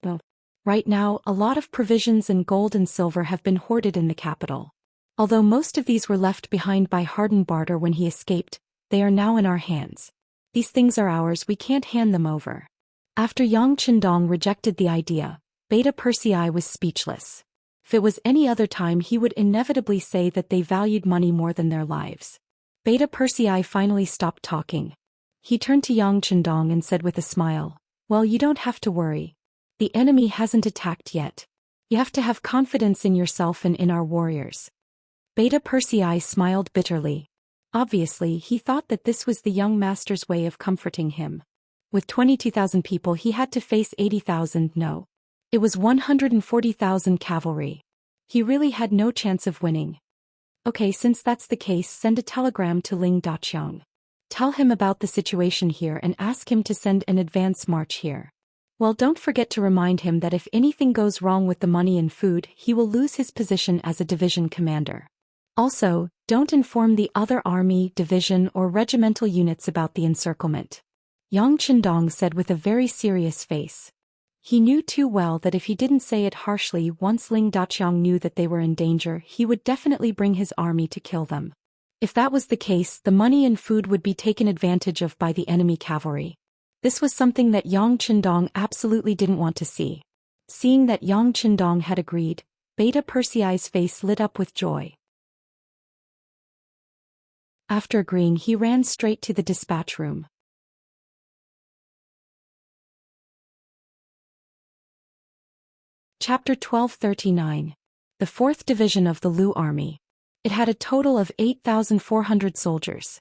Well, right now, a lot of provisions and gold and silver have been hoarded in the capital. Although most of these were left behind by Harden Barter when he escaped, they are now in our hands. These things are ours, we can't hand them over. After Yang Chendong rejected the idea, Beta Persei was speechless. If it was any other time, he would inevitably say that they valued money more than their lives. Beta Persei finally stopped talking. He turned to Yang Chendong and said with a smile, "Well, you don't have to worry. The enemy hasn't attacked yet. You have to have confidence in yourself and in our warriors." Beta Persei smiled bitterly. Obviously, he thought that this was the young master's way of comforting him. With 22,000 people he had to face 80,000, no. It was 140,000 cavalry. He really had no chance of winning. Okay, since that's the case, send a telegram to Ling Daqiang. Tell him about the situation here and ask him to send an advance march here. Well, don't forget to remind him that if anything goes wrong with the money and food, he will lose his position as a division commander. Also, don't inform the other army, division, or regimental units about the encirclement. Yang Chendong said with a very serious face. He knew too well that if he didn't say it harshly once Ling Daqiang knew that they were in danger, he would definitely bring his army to kill them. If that was the case, the money and food would be taken advantage of by the enemy cavalry. This was something that Yang Chendong absolutely didn't want to see. Seeing that Yang Chendong had agreed, Beta Persei's face lit up with joy. After agreeing, he ran straight to the dispatch room. Chapter 1239. The 4th Division of the Lu Army. It had a total of 8,400 soldiers.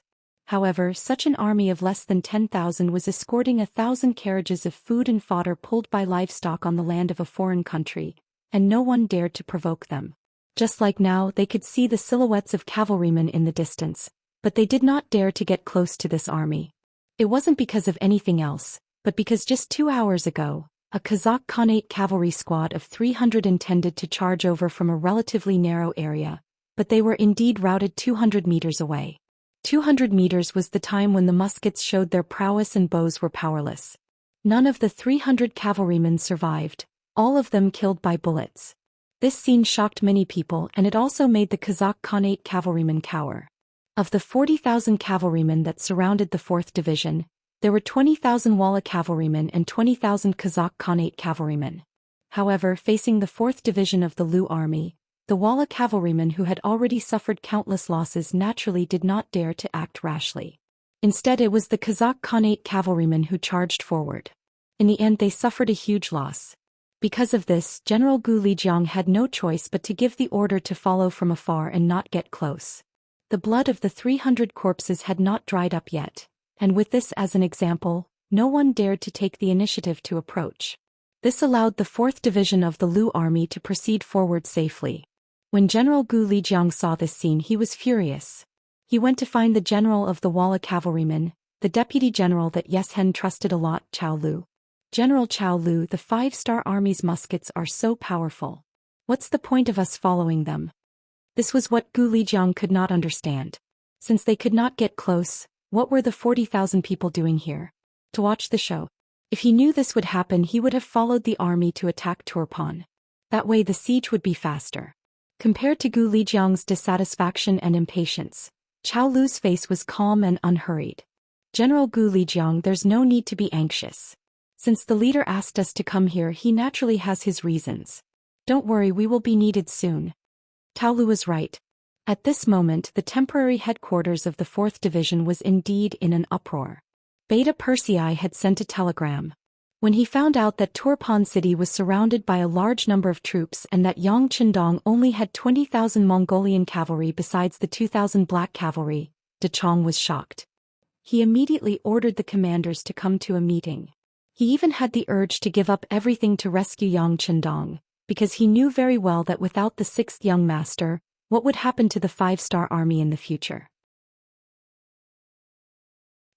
However, such an army of less than 10,000 was escorting 1,000 carriages of food and fodder pulled by livestock on the land of a foreign country, and no one dared to provoke them. Just like now, they could see the silhouettes of cavalrymen in the distance, but they did not dare to get close to this army. It wasn't because of anything else, but because just 2 hours ago, a Kazakh Khanate cavalry squad of 300 intended to charge over from a relatively narrow area, but they were indeed routed 200 meters away. 200 meters was the time when the muskets showed their prowess and bows were powerless. None of the 300 cavalrymen survived, all of them killed by bullets. This scene shocked many people, and it also made the Kazakh Khanate cavalrymen cower. Of the 40,000 cavalrymen that surrounded the 4th Division, there were 20,000 Walla cavalrymen and 20,000 Kazakh Khanate cavalrymen. However, facing the 4th Division of the Lu Army, the Walla cavalrymen who had already suffered countless losses naturally did not dare to act rashly. Instead, it was the Kazakh Khanate cavalrymen who charged forward. In the end, they suffered a huge loss. Because of this, General Gu Lijiang had no choice but to give the order to follow from afar and not get close. The blood of the 300 corpses had not dried up yet, and with this as an example, no one dared to take the initiative to approach. This allowed the 4th Division of the Lu Army to proceed forward safely. When General Gu Lijiang saw this scene, he was furious. He went to find the general of the Walla cavalrymen, the deputy general that Yeshen trusted a lot, Chao Lu. "General Chao Lu, the 5-star army's muskets are so powerful. What's the point of us following them?" This was what Gu Lijiang could not understand. Since they could not get close, what were the 40,000 people doing here? To watch the show. If he knew this would happen, he would have followed the army to attack Turpan. That way the siege would be faster. Compared to Gu Lijiang's dissatisfaction and impatience, Chao Lu's face was calm and unhurried. "General Gu Lijiang, there's no need to be anxious. Since the leader asked us to come here, he naturally has his reasons. Don't worry, we will be needed soon." Chao Lu was right. At this moment, the temporary headquarters of the 4th Division was indeed in an uproar. Beta Persei had sent a telegram. When he found out that Turpan City was surrounded by a large number of troops and that Yang Chendong only had 20,000 Mongolian cavalry besides the 2,000 black cavalry, De Chong was shocked. He immediately ordered the commanders to come to a meeting. He even had the urge to give up everything to rescue Yang Chendong, because he knew very well that without the 6th young master, what would happen to the 5-star army in the future?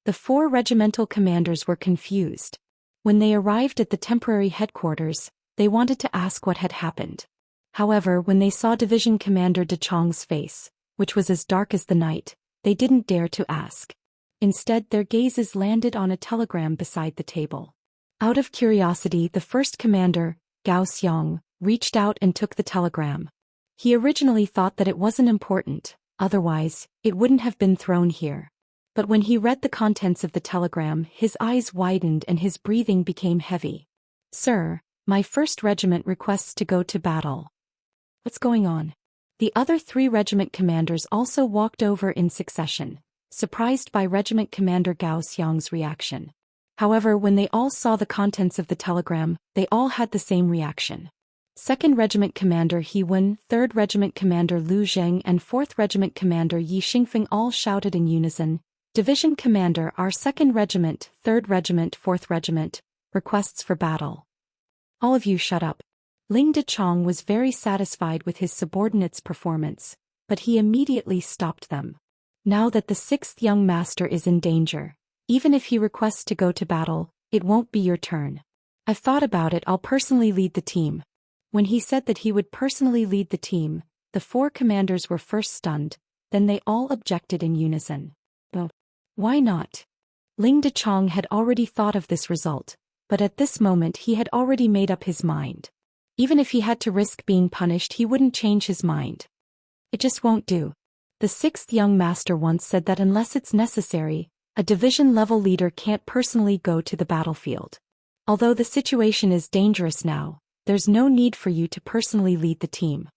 The 4 regimental commanders were confused. When they arrived at the temporary headquarters, they wanted to ask what had happened. However, when they saw Division Commander De Chong's face, which was as dark as the night, they didn't dare to ask. Instead, their gazes landed on a telegram beside the table. Out of curiosity, the first commander, Gao Xiang, reached out and took the telegram. He originally thought that it wasn't important, otherwise, it wouldn't have been thrown here. But when he read the contents of the telegram, his eyes widened and his breathing became heavy. "Sir, my 1st regiment requests to go to battle." "What's going on?" The other 3 regiment commanders also walked over in succession. surprised by Regiment Commander Gao Xiang's reaction. However, when they all saw the contents of the telegram, they all had the same reaction. 2nd Regiment Commander He Wen, 3rd Regiment Commander Lu Zheng and 4th Regiment Commander Yi Xingfeng all shouted in unison, Division Commander, our 2nd Regiment, 3rd Regiment, 4th Regiment, requests for battle. All of you shut up. Ling Dechong was very satisfied with his subordinates' performance, but he immediately stopped them. Now that the 6th young master is in danger, even if he requests to go to battle, it won't be your turn. I've thought about it, I'll personally lead the team. When he said that he would personally lead the team, the 4 commanders were first stunned, then they all objected in unison. Oh, why not? Ling Dechong had already thought of this result, but at this moment he had already made up his mind. Even if he had to risk being punished, he wouldn't change his mind. It just won't do. The 6th young master once said that unless it's necessary, a division-level leader can't personally go to the battlefield. Although the situation is dangerous now, there's no need for you to personally lead the team.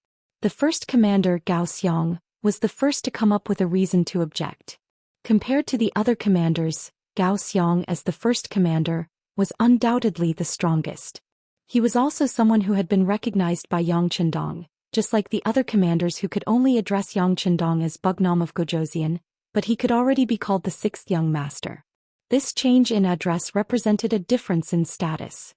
The 1st commander, Gao Xiang, was the first to come up with a reason to object. Compared to the other commanders, Gao Xiang as the 1st commander was undoubtedly the strongest. He was also someone who had been recognized by Yang Chendong, just like the other commanders who could only address Yang Chendong as Bugnam of Gojoseon, but he could already be called the 6th young master. This change in address represented a difference in status.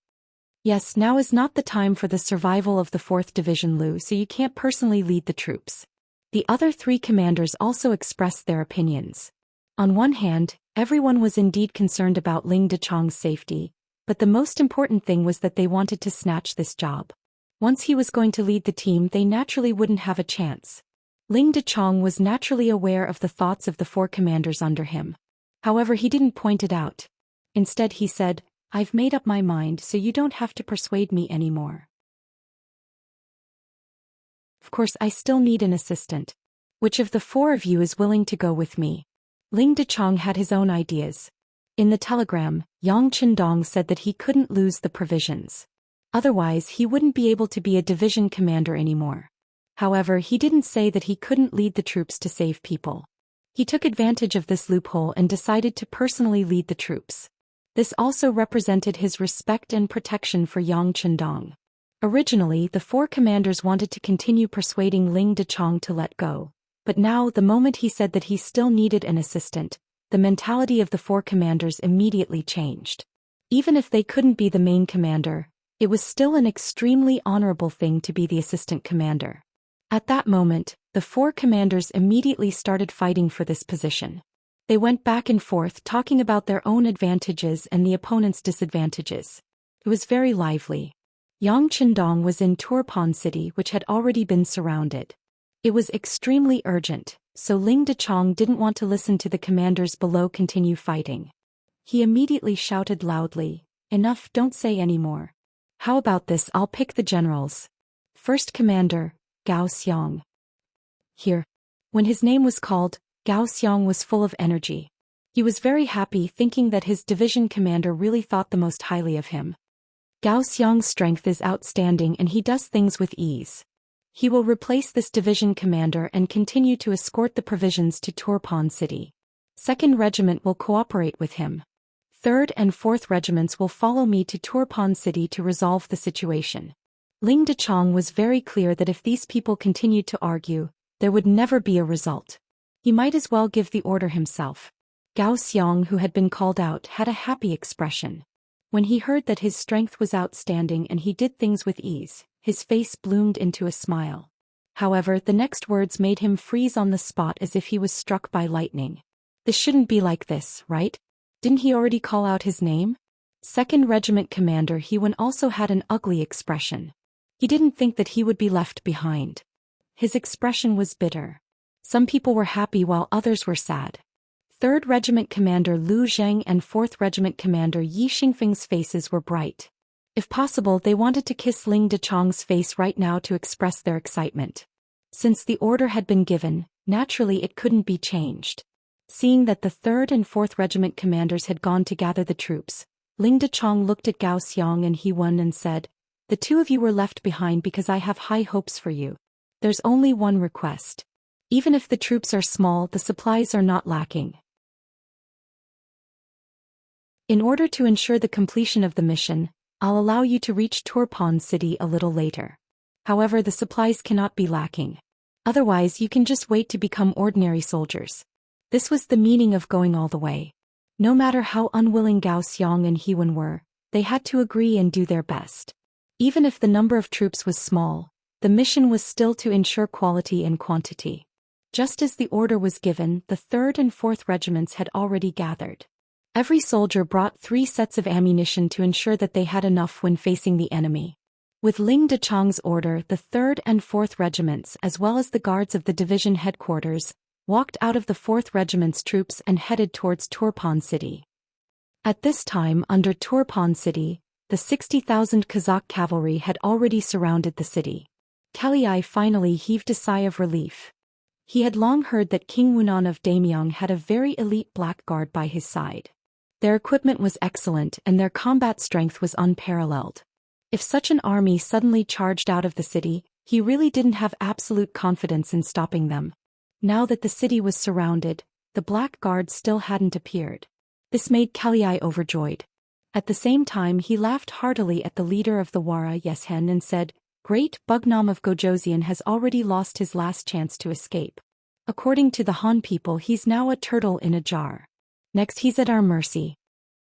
Yes, now is not the time for the survival of the 4th Division Lu, so you can't personally lead the troops. The other 3 commanders also expressed their opinions. On one hand, everyone was indeed concerned about Ling Dechong's safety, but the most important thing was that they wanted to snatch this job. Once he was going to lead the team, they naturally wouldn't have a chance. Ling Dechong was naturally aware of the thoughts of the 4 commanders under him. However, he didn't point it out. Instead he said, I've made up my mind, so you don't have to persuade me anymore. Of course, I still need an assistant. Which of the 4 of you is willing to go with me? Ling Dechong had his own ideas. In the telegram, Yang Chendong said that he couldn't lose the provisions. Otherwise, he wouldn't be able to be a division commander anymore. However, he didn't say that he couldn't lead the troops to save people. He took advantage of this loophole and decided to personally lead the troops. This also represented his respect and protection for Yang Chendong. Originally, the 4 commanders wanted to continue persuading Ling Dechong to let go, but now, the moment he said that he still needed an assistant, the mentality of the 4 commanders immediately changed. Even if they couldn't be the main commander, it was still an extremely honorable thing to be the assistant commander. At that moment, the 4 commanders immediately started fighting for this position. They went back and forth talking about their own advantages and the opponent's disadvantages. It was very lively. Yang Chendong was in Turpan City, which had already been surrounded. It was extremely urgent, so Ling Dechong didn't want to listen to the commanders below continue fighting. He immediately shouted loudly, Enough, don't say any more. How about this, I'll pick the generals. 1st Commander, Gao Xiang. Here. When his name was called, Gao Xiang was full of energy. He was very happy, thinking that his division commander really thought the most highly of him. Gao Xiang's strength is outstanding and he does things with ease. He will replace this division commander and continue to escort the provisions to Turpan City. 2nd Regiment will cooperate with him. 3rd and 4th Regiments will follow me to Turpan City to resolve the situation. Ling Dechong was very clear that if these people continued to argue, there would never be a result. He might as well give the order himself. Gao Xiang, who had been called out, had a happy expression. When he heard that his strength was outstanding and he did things with ease, his face bloomed into a smile. However, the next words made him freeze on the spot as if he was struck by lightning. This shouldn't be like this, right? Didn't he already call out his name? 2nd Regiment Commander He Wen also had an ugly expression. He didn't think that he would be left behind. His expression was bitter. Some people were happy while others were sad. 3rd Regiment Commander Lu Zheng and 4th Regiment Commander Yi Xingfeng's faces were bright. If possible, they wanted to kiss Ling Dechong's face right now to express their excitement. Since the order had been given, naturally it couldn't be changed. Seeing that the 3rd and 4th Regiment commanders had gone to gather the troops, Ling Dechong looked at Gao Xiang and He Wen and said, The 2 of you were left behind because I have high hopes for you. There's only one request. Even if the troops are small, the supplies are not lacking. In order to ensure the completion of the mission, I'll allow you to reach Turpan City a little later. However, the supplies cannot be lacking. Otherwise, you can just wait to become ordinary soldiers. This was the meaning of going all the way. No matter how unwilling Gao Xiang and Hewen were, they had to agree and do their best. Even if the number of troops was small, the mission was still to ensure quality and quantity. Just as the order was given, the 3rd and 4th regiments had already gathered. Every soldier brought 3 sets of ammunition to ensure that they had enough when facing the enemy. With Ling Dechang's order, the 3rd and 4th regiments, as well as the guards of the division headquarters, walked out of the 4th regiment's troops and headed towards Turpan City. At this time, under Turpan City, the 60,000 Kazakh cavalry had already surrounded the city. Kaliai finally heaved a sigh of relief. He had long heard that King Wunan of Damyang had a very elite blackguard by his side. Their equipment was excellent and their combat strength was unparalleled. If such an army suddenly charged out of the city, he really didn't have absolute confidence in stopping them. Now that the city was surrounded, the Black Guard still hadn't appeared. This made Kaliai overjoyed. At the same time, he laughed heartily at the leader of the Wara Yeshen and said, "Great Bugnam of Gojoseon has already lost his last chance to escape. According to the Han people, he's now a turtle in a jar. Next he's at our mercy."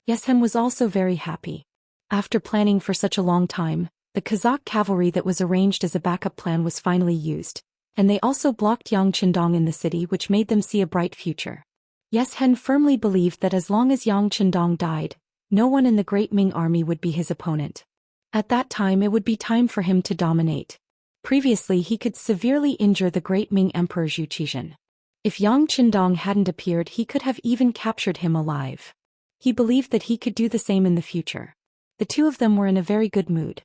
Yeshen was also very happy. After planning for such a long time, the Kazakh cavalry that was arranged as a backup plan was finally used, and they also blocked Yang Qindong in the city, which made them see a bright future. Yeshen firmly believed that as long as Yang Qindong died, no one in the Great Ming army would be his opponent. At that time it would be time for him to dominate. Previously he could severely injure the Great Ming Emperor Zhu Xian. If Yang Qindong hadn't appeared, he could have even captured him alive. He believed that he could do the same in the future. The two of them were in a very good mood.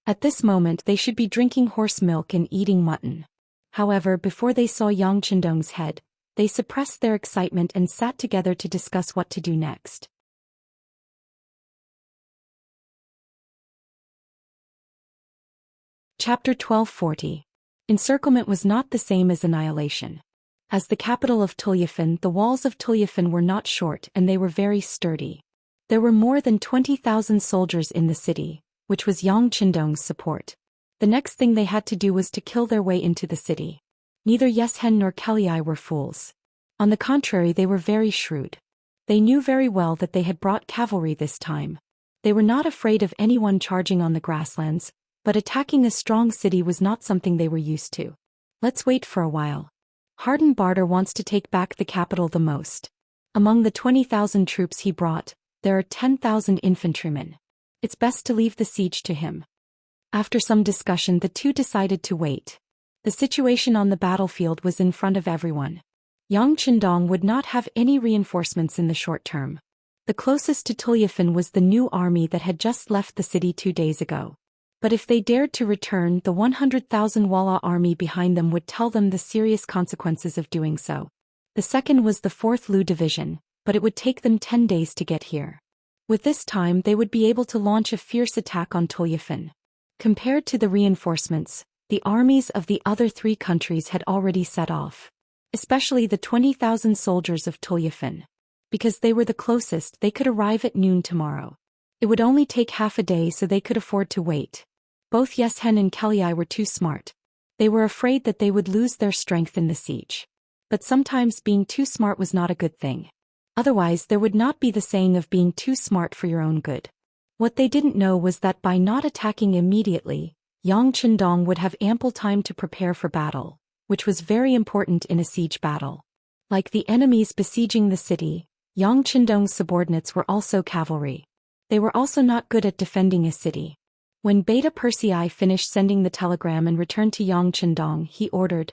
At this moment they should be drinking horse milk and eating mutton. However, before they saw Yang Qindong's head, they suppressed their excitement and sat together to discuss what to do next. Chapter 1240. Encirclement was not the same as annihilation. As the capital of Tulyafan, the walls of Tulyafan were not short and they were very sturdy. There were more than 20,000 soldiers in the city, which was Yang Qindong's support. The next thing they had to do was to kill their way into the city. Neither Yeshen nor Kaliai were fools. On the contrary, they were very shrewd. They knew very well that they had brought cavalry this time. They were not afraid of anyone charging on the grasslands, but attacking a strong city was not something they were used to. Let's wait for a while. Harden Barter wants to take back the capital the most. Among the 20,000 troops he brought, there are 10,000 infantrymen. It's best to leave the siege to him. After some discussion, the two decided to wait. The situation on the battlefield was in front of everyone. Yang Qindong would not have any reinforcements in the short term. The closest to Tulyafan was the new army that had just left the city 2 days ago. But if they dared to return, the 100,000 Walla army behind them would tell them the serious consequences of doing so. The second was the 4th Lu Division, but it would take them 10 days to get here. With this time they would be able to launch a fierce attack on Tulyafan. Compared to the reinforcements, the armies of the other 3 countries had already set off. Especially the 20,000 soldiers of Tulyafan. Because they were the closest, they could arrive at noon tomorrow. It would only take half a day, so they could afford to wait. Both Yeshen and Kaliai were too smart. They were afraid that they would lose their strength in the siege. But sometimes being too smart was not a good thing. Otherwise there would not be the saying of being too smart for your own good. What they didn't know was that by not attacking immediately, Yang Qindong would have ample time to prepare for battle, which was very important in a siege battle. Like the enemies besieging the city, Yang Qindong's subordinates were also cavalry. They were also not good at defending a city. When Beta Persei finished sending the telegram and returned to Yang Qindong, he ordered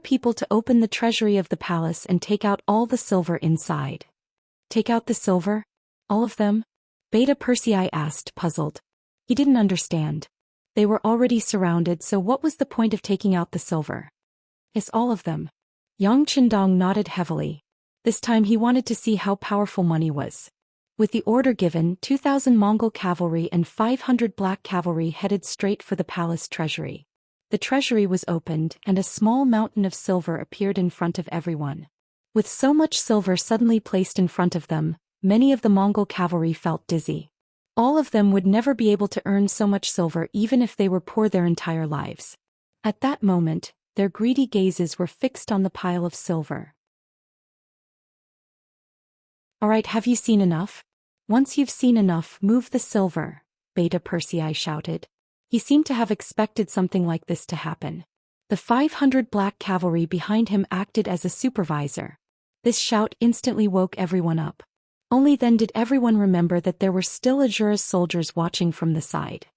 people to open the treasury of the palace and take out all the silver inside. Take out the silver? All of them? Beta Persei asked, puzzled. He didn't understand. They were already surrounded, so what was the point of taking out the silver? Yes, all of them. Yang Qindong nodded heavily. This time he wanted to see how powerful money was. With the order given, 2,000 Mongol cavalry and 500 black cavalry headed straight for the palace treasury. The treasury was opened, and a small mountain of silver appeared in front of everyone. With so much silver suddenly placed in front of them, many of the Mongol cavalry felt dizzy. All of them would never be able to earn so much silver even if they were poor their entire lives. At that moment, their greedy gazes were fixed on the pile of silver. "All right, have you seen enough? Once you've seen enough, move the silver," Beta Persei shouted. He seemed to have expected something like this to happen. The 500 black cavalry behind him acted as a supervisor. This shout instantly woke everyone up. Only then did everyone remember that there were still Azura's soldiers watching from the side.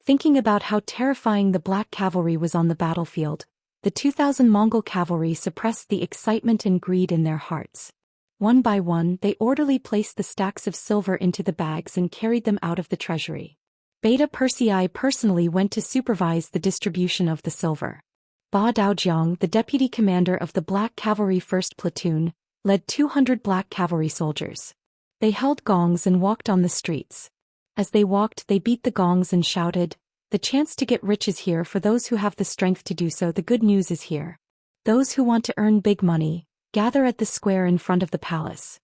Thinking about how terrifying the black cavalry was on the battlefield, the 2,000 Mongol cavalry suppressed the excitement and greed in their hearts. One by one, they orderly placed the stacks of silver into the bags and carried them out of the treasury. Beta Persei personally went to supervise the distribution of the silver. Ba Daojiang, the deputy commander of the Black Cavalry 1st Platoon, led 200 black cavalry soldiers. They held gongs and walked on the streets. As they walked, they beat the gongs and shouted, "The chance to get rich is here for those who have the strength to do so. The good news is here. Those who want to earn big money, gather at the square in front of the palace.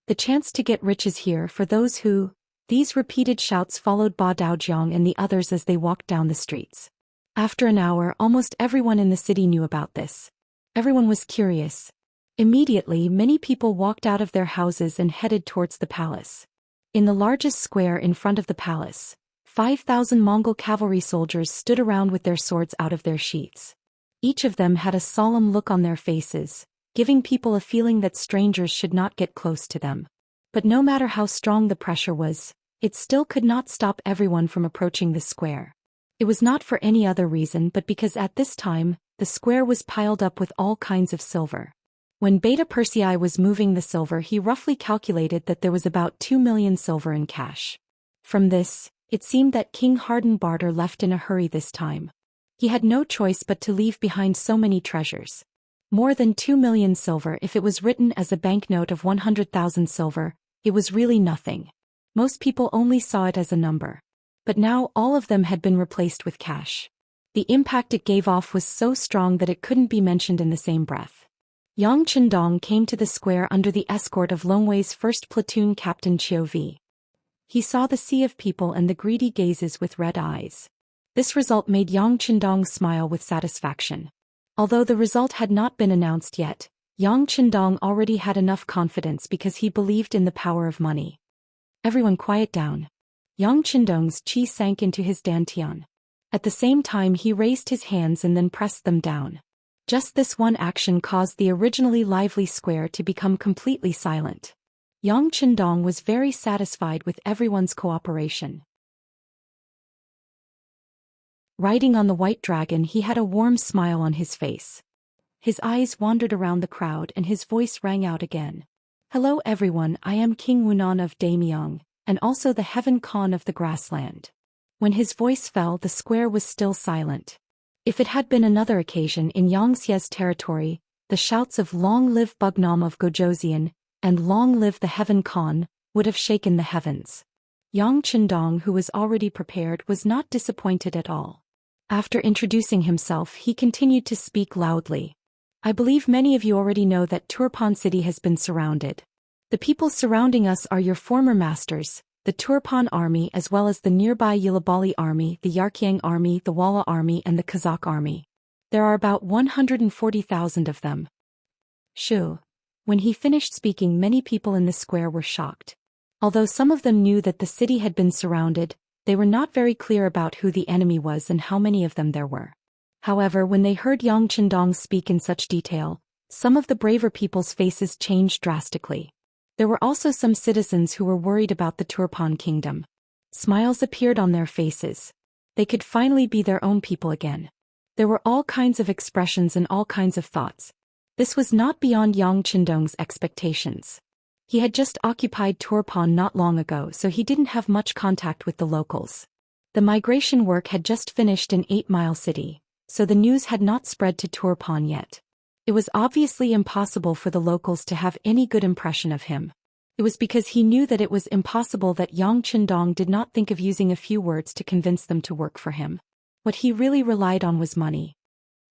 The chance to get rich is here for those who..." These repeated shouts followed Ba Daojiang and the others as they walked down the streets. After an hour, almost everyone in the city knew about this. Everyone was curious. Immediately, many people walked out of their houses and headed towards the palace. In the largest square in front of the palace, 5,000 Mongol cavalry soldiers stood around with their swords out of their sheaths. Each of them had a solemn look on their faces, giving people a feeling that strangers should not get close to them. But no matter how strong the pressure was, it still could not stop everyone from approaching the square. It was not for any other reason but because at this time, the square was piled up with all kinds of silver. When Beta Persei was moving the silver, he roughly calculated that there was about 2 million silver in cash. From this, it seemed that King Hardenbarter left in a hurry this time. He had no choice but to leave behind so many treasures. More than 2 million silver. If it was written as a banknote of 100,000 silver, it was really nothing. Most people only saw it as a number. But now all of them had been replaced with cash. The impact it gave off was so strong that it couldn't be mentioned in the same breath. Yang Qindong came to the square under the escort of Longwei's 1st Platoon Captain Qiu Vi. He saw the sea of people and the greedy gazes with red eyes. This result made Yang Qindong smile with satisfaction. Although the result had not been announced yet, Yang Qindong already had enough confidence because he believed in the power of money. "Everyone quiet down." Yang Qindong's chi sank into his dantian. At the same time he raised his hands and then pressed them down. Just this one action caused the originally lively square to become completely silent. Yang Qindong was very satisfied with everyone's cooperation. Riding on the white dragon, he had a warm smile on his face. His eyes wandered around the crowd and his voice rang out again. "Hello everyone, I am King Wunan of Daimyong, and also the Heaven Khan of the Grassland." When his voice fell, the square was still silent. If it had been another occasion in Xianxia's territory, the shouts of "Long live Bugnam of Gojoseon" and "Long live the Heaven Khan" would have shaken the heavens. Yang Qindong, who was already prepared, was not disappointed at all. After introducing himself, he continued to speak loudly. "I believe many of you already know that Turpan City has been surrounded. The people surrounding us are your former masters, the Turpan army, as well as the nearby Yilabali army, the Yarkyang army, the Walla army and the Kazakh army. There are about 140,000 of them." Shu. When he finished speaking, many people in the square were shocked. Although some of them knew that the city had been surrounded, they were not very clear about who the enemy was and how many of them there were. However, when they heard Yang Qindong speak in such detail, some of the braver people's faces changed drastically. There were also some citizens who were worried about the Turpan kingdom. Smiles appeared on their faces. They could finally be their own people again. There were all kinds of expressions and all kinds of thoughts. This was not beyond Yang Qindong's expectations. He had just occupied Turpan not long ago, so he didn't have much contact with the locals. The migration work had just finished in 8 Mile City, so the news had not spread to Turpan yet. It was obviously impossible for the locals to have any good impression of him. It was because he knew that it was impossible that Yang Qindong did not think of using a few words to convince them to work for him. What he really relied on was money.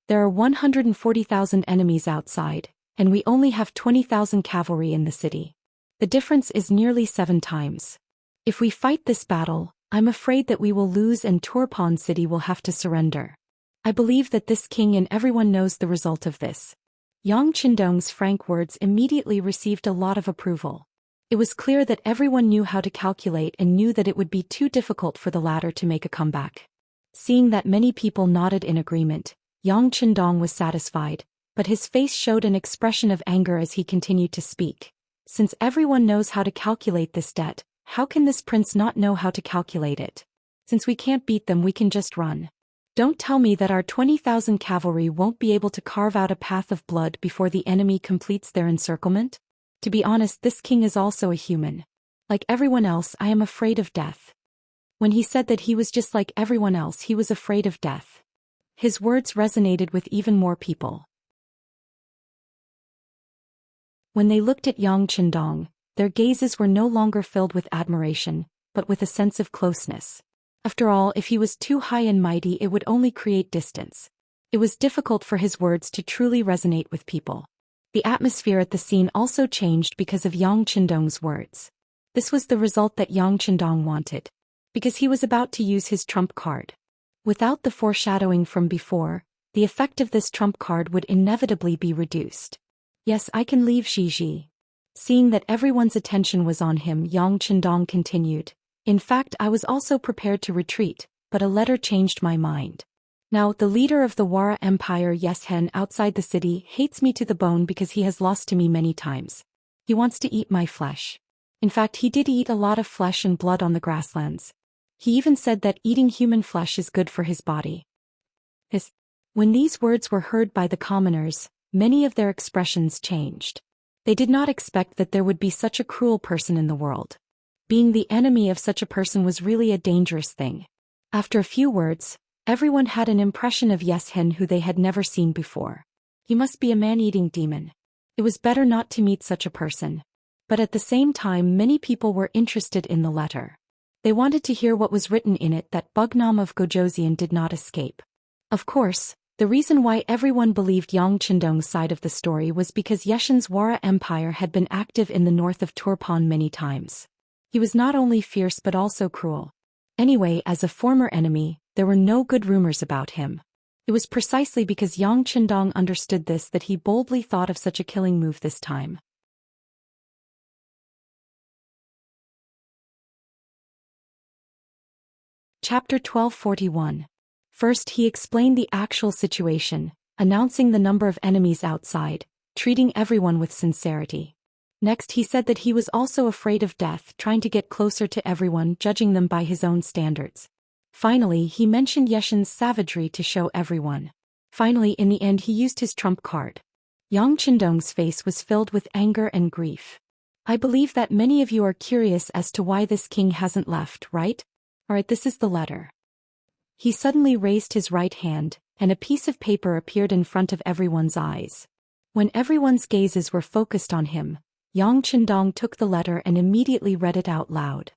"There are 140,000 enemies outside, and we only have 20,000 cavalry in the city. The difference is nearly 7 times. If we fight this battle, I'm afraid that we will lose and Turpan city will have to surrender. I believe that this king and everyone knows the result of this. Yang Qindong's frank words immediately received a lot of approval. It was clear that everyone knew how to calculate and knew that it would be too difficult for the latter to make a comeback. Seeing that many people nodded in agreement, Yang Qindong was satisfied, but his face showed an expression of anger as he continued to speak. Since everyone knows how to calculate this debt, how can this prince not know how to calculate it? Since we can't beat them, we can just run. Don't tell me that our 20,000 cavalry won't be able to carve out a path of blood before the enemy completes their encirclement? To be honest, this king is also a human. Like everyone else, I am afraid of death. When he said that he was just like everyone else, he was afraid of death. His words resonated with even more people. When they looked at Yang Qindong, their gazes were no longer filled with admiration, but with a sense of closeness. After all, if he was too high and mighty, it would only create distance. It was difficult for his words to truly resonate with people. The atmosphere at the scene also changed because of Yang Qindong's words. This was the result that Yang Qindong wanted. Because he was about to use his trump card. Without the foreshadowing from before, the effect of this trump card would inevitably be reduced. Yes, I can leave Xiji. Seeing that everyone's attention was on him, Yang Qindong continued. In fact, I was also prepared to retreat, but a letter changed my mind. Now, the leader of the Wara Empire, Xian outside the city, hates me to the bone because he has lost to me many times. He wants to eat my flesh. In fact, he did eat a lot of flesh and blood on the grasslands. He even said that eating human flesh is good for his body. When these words were heard by the commoners, many of their expressions changed. They did not expect that there would be such a cruel person in the world. Being the enemy of such a person was really a dangerous thing. After a few words, everyone had an impression of Xian who they had never seen before. He must be a man-eating demon. It was better not to meet such a person. But at the same time, many people were interested in the letter. They wanted to hear what was written in it, that Bugnam of Gojosian did not escape. Of course, the reason why everyone believed Yang Qindong's side of the story was because Xian's Wara Empire had been active in the north of Turpan many times. He was not only fierce but also cruel. Anyway, as a former enemy, there were no good rumors about him. It was precisely because Yang Qindong understood this that he boldly thought of such a killing move this time. Chapter 1241. First, he explained the actual situation, announcing the number of enemies outside, treating everyone with sincerity. Next, he said that he was also afraid of death, trying to get closer to everyone, judging them by his own standards. Finally, he mentioned Xian's savagery to show everyone. Finally, in the end, he used his trump card. Yang Qindong's face was filled with anger and grief. I believe that many of you are curious as to why this king hasn't left, right? Alright, this is the letter. He suddenly raised his right hand, and a piece of paper appeared in front of everyone's eyes. When everyone's gazes were focused on him, Yang Qindong took the letter and immediately read it out loud.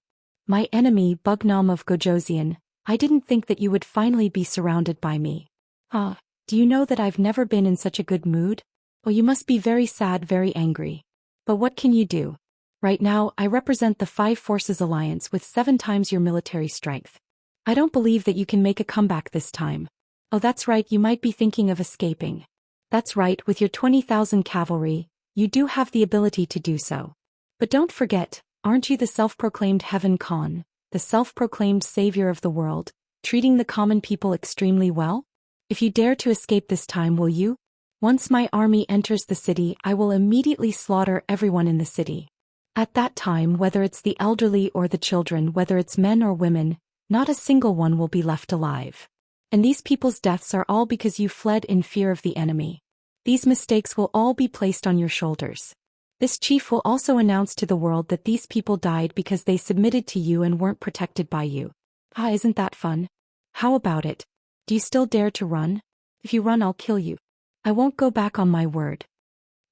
My enemy, Bugnam of Gojosian, I didn't think that you would finally be surrounded by me. Do you know that I've never been in such a good mood? Oh, you must be very sad, very angry. But what can you do? Right now, I represent the 5 Forces Alliance with 7 times your military strength. I don't believe that you can make a comeback this time. Oh, that's right, you might be thinking of escaping. That's right, with your 20,000 cavalry, you do have the ability to do so. But don't forget, aren't you the self-proclaimed Heaven Khan, the self-proclaimed savior of the world, treating the common people extremely well? If you dare to escape this time, will you? Once my army enters the city, I will immediately slaughter everyone in the city. At that time, whether it's the elderly or the children, whether it's men or women, not a single one will be left alive. And these people's deaths are all because you fled in fear of the enemy. These mistakes will all be placed on your shoulders. This chief will also announce to the world that these people died because they submitted to you and weren't protected by you. Isn't that fun? How about it? Do you still dare to run? If you run, I'll kill you. I won't go back on my word.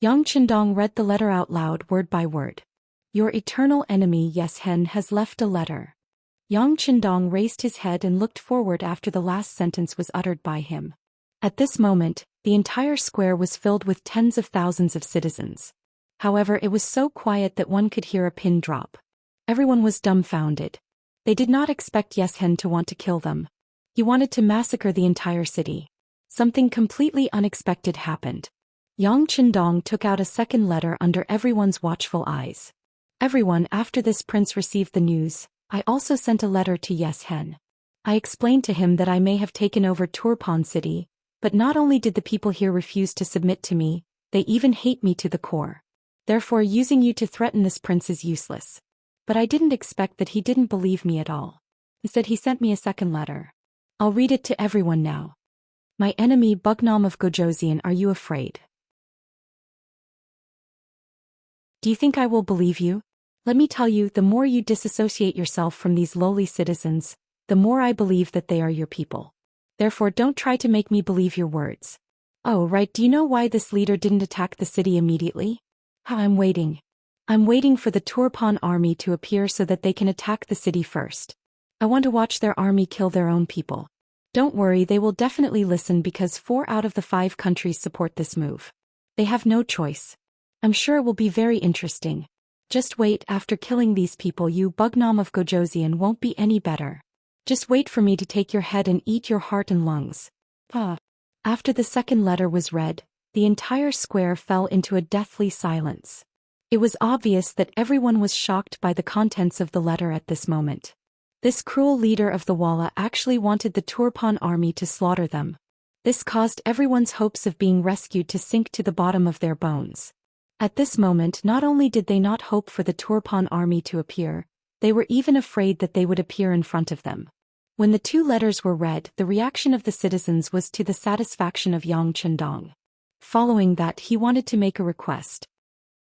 Yang Qindong read the letter out loud, word by word. Your eternal enemy Xian has left a letter. Yang Qindong raised his head and looked forward after the last sentence was uttered by him. At this moment, the entire square was filled with tens of thousands of citizens. However, it was so quiet that one could hear a pin drop. Everyone was dumbfounded. They did not expect Xian to want to kill them. He wanted to massacre the entire city. Something completely unexpected happened. Yang Qindong took out a second letter under everyone's watchful eyes. Everyone after this prince received the news. I also sent a letter to Xian. I explained to him that I may have taken over Turpan city, but not only did the people here refuse to submit to me, they even hate me to the core. Therefore, using you to threaten this prince is useless. But I didn't expect that he didn't believe me at all. Instead, he sent me a second letter. I'll read it to everyone now. My enemy Bugnam of Gojosian, are you afraid? Do you think I will believe you? Let me tell you, the more you disassociate yourself from these lowly citizens, the more I believe that they are your people. Therefore, don't try to make me believe your words. Oh, right, do you know why this leader didn't attack the city immediately? I'm waiting. I'm waiting for the Turpan army to appear so that they can attack the city first. I want to watch their army kill their own people. Don't worry, they will definitely listen because 4 out of the 5 countries support this move. They have no choice. I'm sure it will be very interesting. Just wait, after killing these people you Bugnam of Gojosian won't be any better. Just wait for me to take your head and eat your heart and lungs. After the second letter was read, the entire square fell into a deathly silence. It was obvious that everyone was shocked by the contents of the letter at this moment. This cruel leader of the Walla actually wanted the Turpan army to slaughter them. This caused everyone's hopes of being rescued to sink to the bottom of their bones. At this moment, not only did they not hope for the Turpan army to appear, they were even afraid that they would appear in front of them. When the 2 letters were read, the reaction of the citizens was to the satisfaction of Yang Qindong. Following that, he wanted to make a request.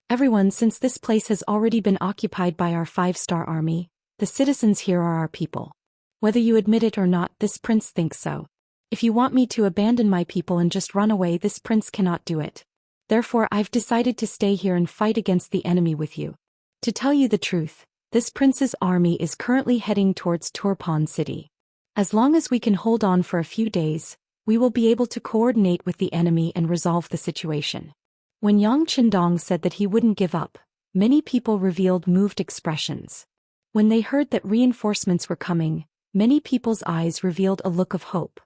Everyone, since this place has already been occupied by our 5-star army, the citizens here are our people. Whether you admit it or not, this prince thinks so. If you want me to abandon my people and just run away, this prince cannot do it. Therefore, I've decided to stay here and fight against the enemy with you. To tell you the truth, this prince's army is currently heading towards Turpan city. As long as we can hold on for a few days, we will be able to coordinate with the enemy and resolve the situation. When Yang Qindong said that he wouldn't give up, many people revealed moved expressions. When they heard that reinforcements were coming, many people's eyes revealed a look of hope.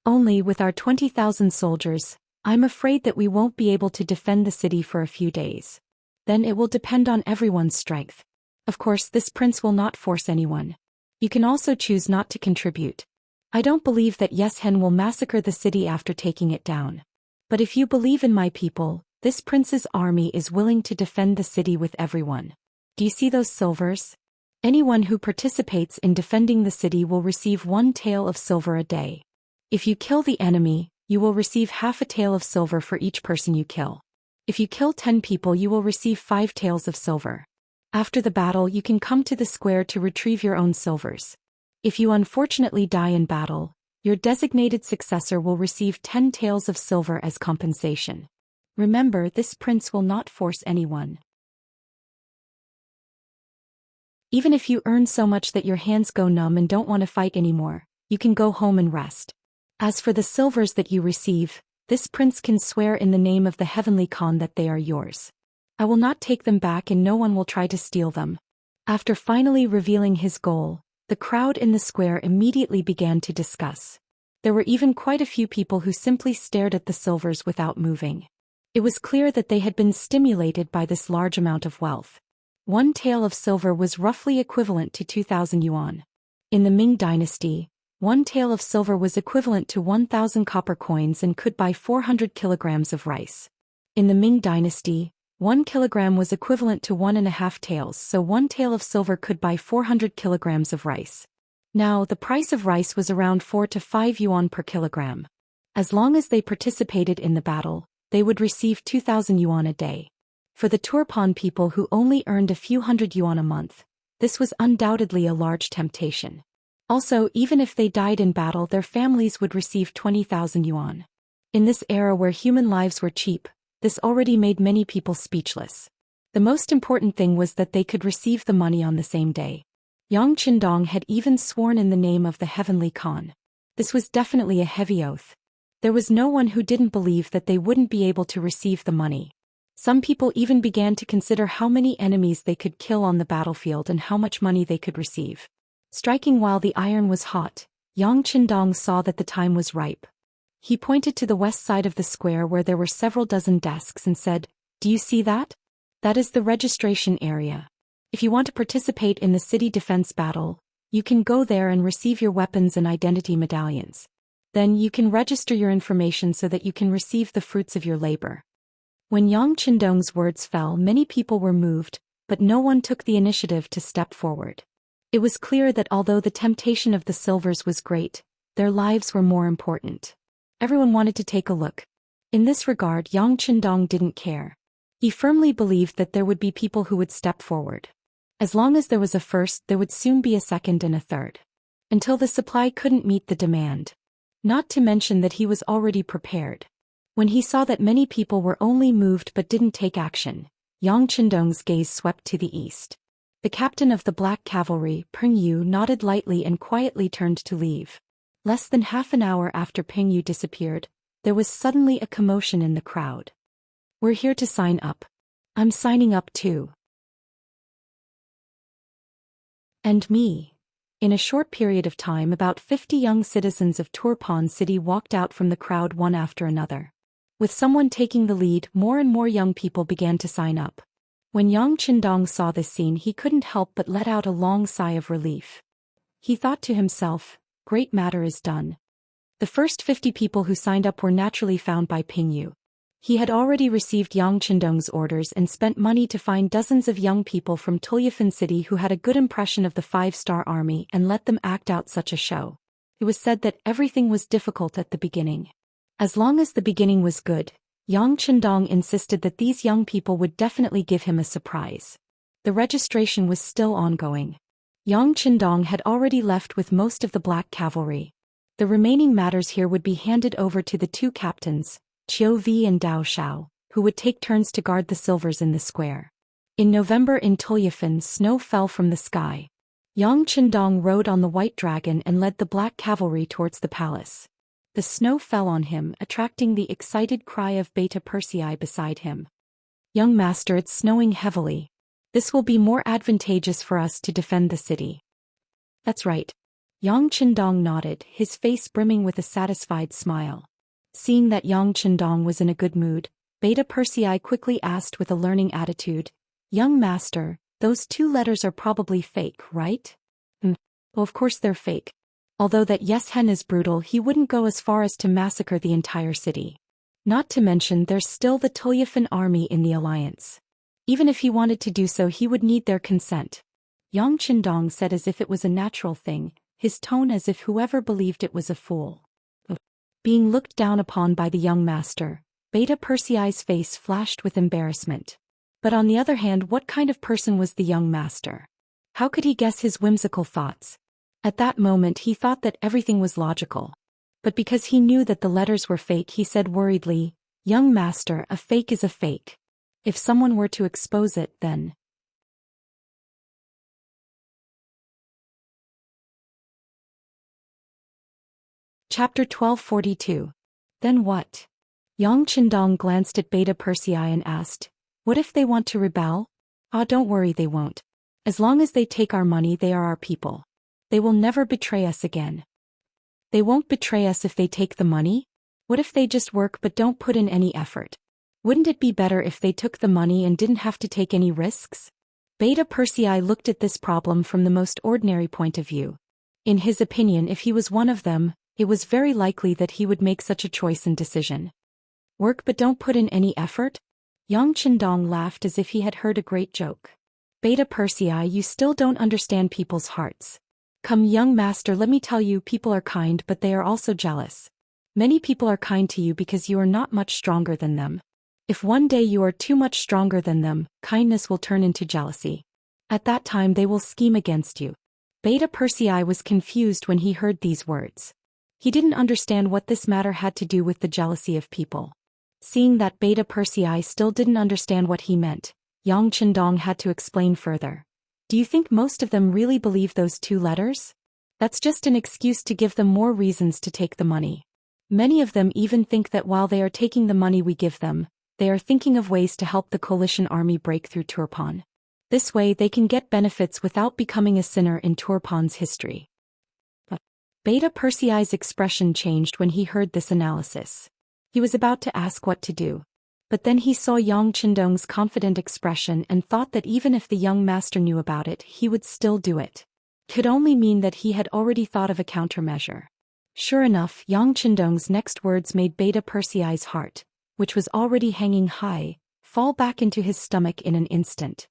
Only with our 20,000 soldiers, I'm afraid that we won't be able to defend the city for a few days. Then it will depend on everyone's strength. Of course, this prince will not force anyone. You can also choose not to contribute. I don't believe that Xian will massacre the city after taking it down. But if you believe in my people, this prince's army is willing to defend the city with everyone. Do you see those silvers? Anyone who participates in defending the city will receive 1 tael of silver a day. If you kill the enemy, you will receive half a tael of silver for each person you kill. If you kill 10 people, you will receive 5 taels of silver. After the battle, you can come to the square to retrieve your own silvers. If you unfortunately die in battle, your designated successor will receive 10 taels of silver as compensation. Remember, this prince will not force anyone. Even if you earn so much that your hands go numb and don't want to fight anymore, you can go home and rest. As for the silvers that you receive, this prince can swear in the name of the Heavenly Khan that they are yours. I will not take them back and no one will try to steal them. After finally revealing his goal, the crowd in the square immediately began to discuss. There were even quite a few people who simply stared at the silvers without moving. It was clear that they had been stimulated by this large amount of wealth. 1 tael of silver was roughly equivalent to 2,000 yuan. In the Ming dynasty, 1 tael of silver was equivalent to 1,000 copper coins and could buy 400 kilograms of rice. In the Ming dynasty, 1 kilogram was equivalent to 1.5 taels, so 1 tael of silver could buy 400 kilograms of rice. Now, the price of rice was around 4 to 5 yuan per kilogram. As long as they participated in the battle, they would receive 2,000 yuan a day. For the Turpan people who only earned a few hundred yuan a month, this was undoubtedly a large temptation. Also, even if they died in battle, their families would receive 20,000 yuan. In this era where human lives were cheap, this already made many people speechless. The most important thing was that they could receive the money on the same day. Yang Qindong had even sworn in the name of the Heavenly Khan. This was definitely a heavy oath. There was no one who didn't believe that they wouldn't be able to receive the money. Some people even began to consider how many enemies they could kill on the battlefield and how much money they could receive. Striking while the iron was hot, Yang Qindong saw that the time was ripe. He pointed to the west side of the square where there were several dozen desks and said, "Do you see that? That is the registration area. If you want to participate in the city defense battle, you can go there and receive your weapons and identity medallions. Then you can register your information so that you can receive the fruits of your labor." When Yang Qindong's words fell, many people were moved, but no one took the initiative to step forward. It was clear that although the temptation of the silvers was great, their lives were more important. Everyone wanted to take a look. In this regard, Yang Qindong didn't care. He firmly believed that there would be people who would step forward. As long as there was a first, there would soon be a second and a third. Until the supply couldn't meet the demand. Not to mention that he was already prepared. When he saw that many people were only moved but didn't take action, Yang Qindong's gaze swept to the east. The captain of the Black Cavalry, Peng Yu, nodded lightly and quietly turned to leave. Less than half an hour after Peng Yu disappeared, there was suddenly a commotion in the crowd. "We're here to sign up. I'm signing up too." "And me." In a short period of time, about 50 young citizens of Turpan City walked out from the crowd one after another. With someone taking the lead, more and more young people began to sign up. When Yang Qindong saw this scene, he couldn't help but let out a long sigh of relief. He thought to himself, "Great matter is done." The first 50 people who signed up were naturally found by Peng Yu. He had already received Yang Qindong's orders and spent money to find dozens of young people from Cultivation City who had a good impression of the 5-star army and let them act out such a show. It was said that everything was difficult at the beginning. As long as the beginning was good, Yang Qindong insisted that these young people would definitely give him a surprise. The registration was still ongoing. Yang Qindong had already left with most of the Black Cavalry. The remaining matters here would be handed over to the two captains, Qiu Vi and Dao Shao, who would take turns to guard the silvers in the square. In November in Tulyafan, snow fell from the sky. Yang Qindong rode on the white dragon and led the Black Cavalry towards the palace. The snow fell on him, attracting the excited cry of Beta Persei beside him. "Young master, it's snowing heavily. This will be more advantageous for us to defend the city." "That's right." Yang Qindong nodded, his face brimming with a satisfied smile. Seeing that Yang Qindong was in a good mood, Beta Persei quickly asked with a learning attitude, "Young master, those 2 letters are probably fake, right?" Well, of course they're fake. Although that Yeshen is brutal, he wouldn't go as far as to massacre the entire city. Not to mention there's still the Tulyafan army in the alliance. Even if he wanted to do so, he would need their consent. Yang Qindong said as if it was a natural thing, his tone as if whoever believed it was a fool. Being looked down upon by the young master, Beta Persei's face flashed with embarrassment. But on the other hand, what kind of person was the young master? How could he guess his whimsical thoughts? At that moment he thought that everything was logical. But because he knew that the letters were fake, he said worriedly, "Young master, a fake is a fake. If someone were to expose it, then..." Chapter 1242. Then what? Yang Qindong glanced at Beta Persei and asked, "What if they want to rebel?" "Ah, don't worry, they won't. As long as they take our money, they are our people. They will never betray us again." "They won't betray us if they take the money? What if they just work but don't put in any effort? Wouldn't it be better if they took the money and didn't have to take any risks?" Beta Persei looked at this problem from the most ordinary point of view. In his opinion, if he was one of them, it was very likely that he would make such a choice and decision. "Work but don't put in any effort?" Yang Qindong laughed as if he had heard a great joke. "Beta Persei, you still don't understand people's hearts. Come, young master, let me tell you, people are kind, but they are also jealous. Many people are kind to you because you are not much stronger than them. If one day you are too much stronger than them, kindness will turn into jealousy. At that time they will scheme against you." Beta Persei was confused when he heard these words. He didn't understand what this matter had to do with the jealousy of people. Seeing that Beta Persei still didn't understand what he meant, Yang Qindong had to explain further. "Do you think most of them really believe those 2 letters? That's just an excuse to give them more reasons to take the money. Many of them even think that while they are taking the money we give them, They are thinking of ways to help the coalition army break through Turpan. This way they can get benefits without becoming a sinner in Turpan's history. But Beta Persei's expression changed when he heard this analysis. He was about to ask what to do. But then he saw Yang Qindong's confident expression and thought that even if the young master knew about it, he would still do it. Could only mean that he had already thought of a countermeasure. Sure enough, Yang Qindong's next words made Beta Persei's heart, which was already hanging high, fall back into his stomach in an instant.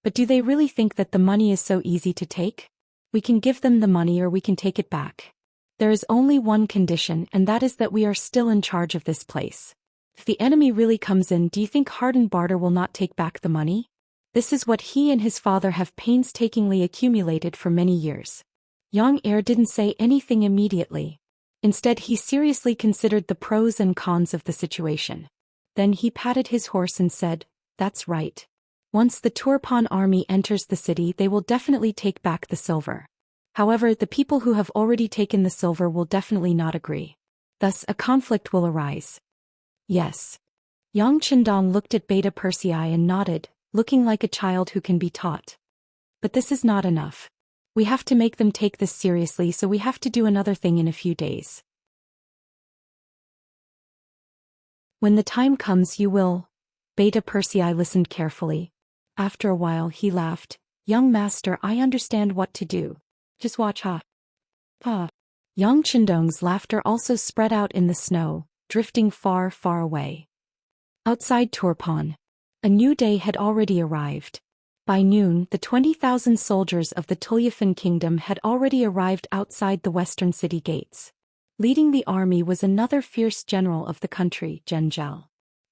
But do they really think that the money is so easy to take? We can give them the money or we can take it back. There is only one condition, and that is that we are still in charge of this place. If the enemy really comes in, do you think hardened barter will not take back the money? This is what he and his father have painstakingly accumulated for many years. Yang Heir didn't say anything immediately. Instead, he seriously considered the pros and cons of the situation. Then he patted his horse and said, "That's right. Once the Turpan army enters the city, they will definitely take back the silver. However, the people who have already taken the silver will definitely not agree. Thus, a conflict will arise." Yes. Yang Qindong looked at Beta Persei and nodded, looking like a child who can be taught. But this is not enough. We have to make them take this seriously, so we have to do another thing in a few days. When the time comes, you will. Beta Persei listened carefully. After a while, he laughed. "Young master, I understand what to do. Just watch, ha." Ha. Yang Qindong's laughter also spread out in the snow, drifting far, far away. Outside Turpan, a new day had already arrived. By noon, the 20,000 soldiers of the Tulyafan kingdom had already arrived outside the western city gates. Leading the army was another fierce general of the country, Zhou.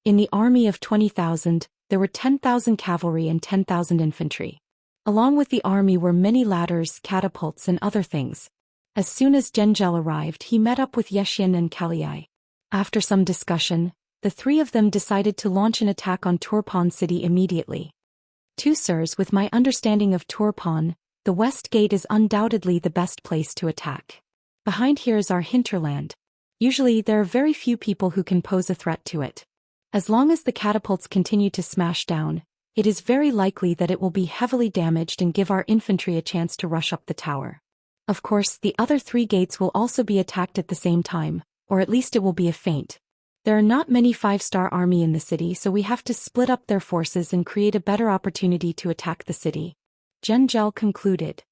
In the army of 20,000, there were 10,000 cavalry and 10,000 infantry. Along with the army were many ladders, catapults, and other things. As soon as Zhou arrived, he met up with Zhou Xian and Kalai. After some discussion, the three of them decided to launch an attack on Turpan city immediately. "Two sirs, with my understanding of Turpan, the west gate is undoubtedly the best place to attack. Behind here is our hinterland. Usually there are very few people who can pose a threat to it. As long as the catapults continue to smash down, it is very likely that it will be heavily damaged and give our infantry a chance to rush up the tower. Of course, the other three gates will also be attacked at the same time, or at least it will be a feint. There are not many five-star army in the city, so we have to split up their forces and create a better opportunity to attack the city." Zhou concluded.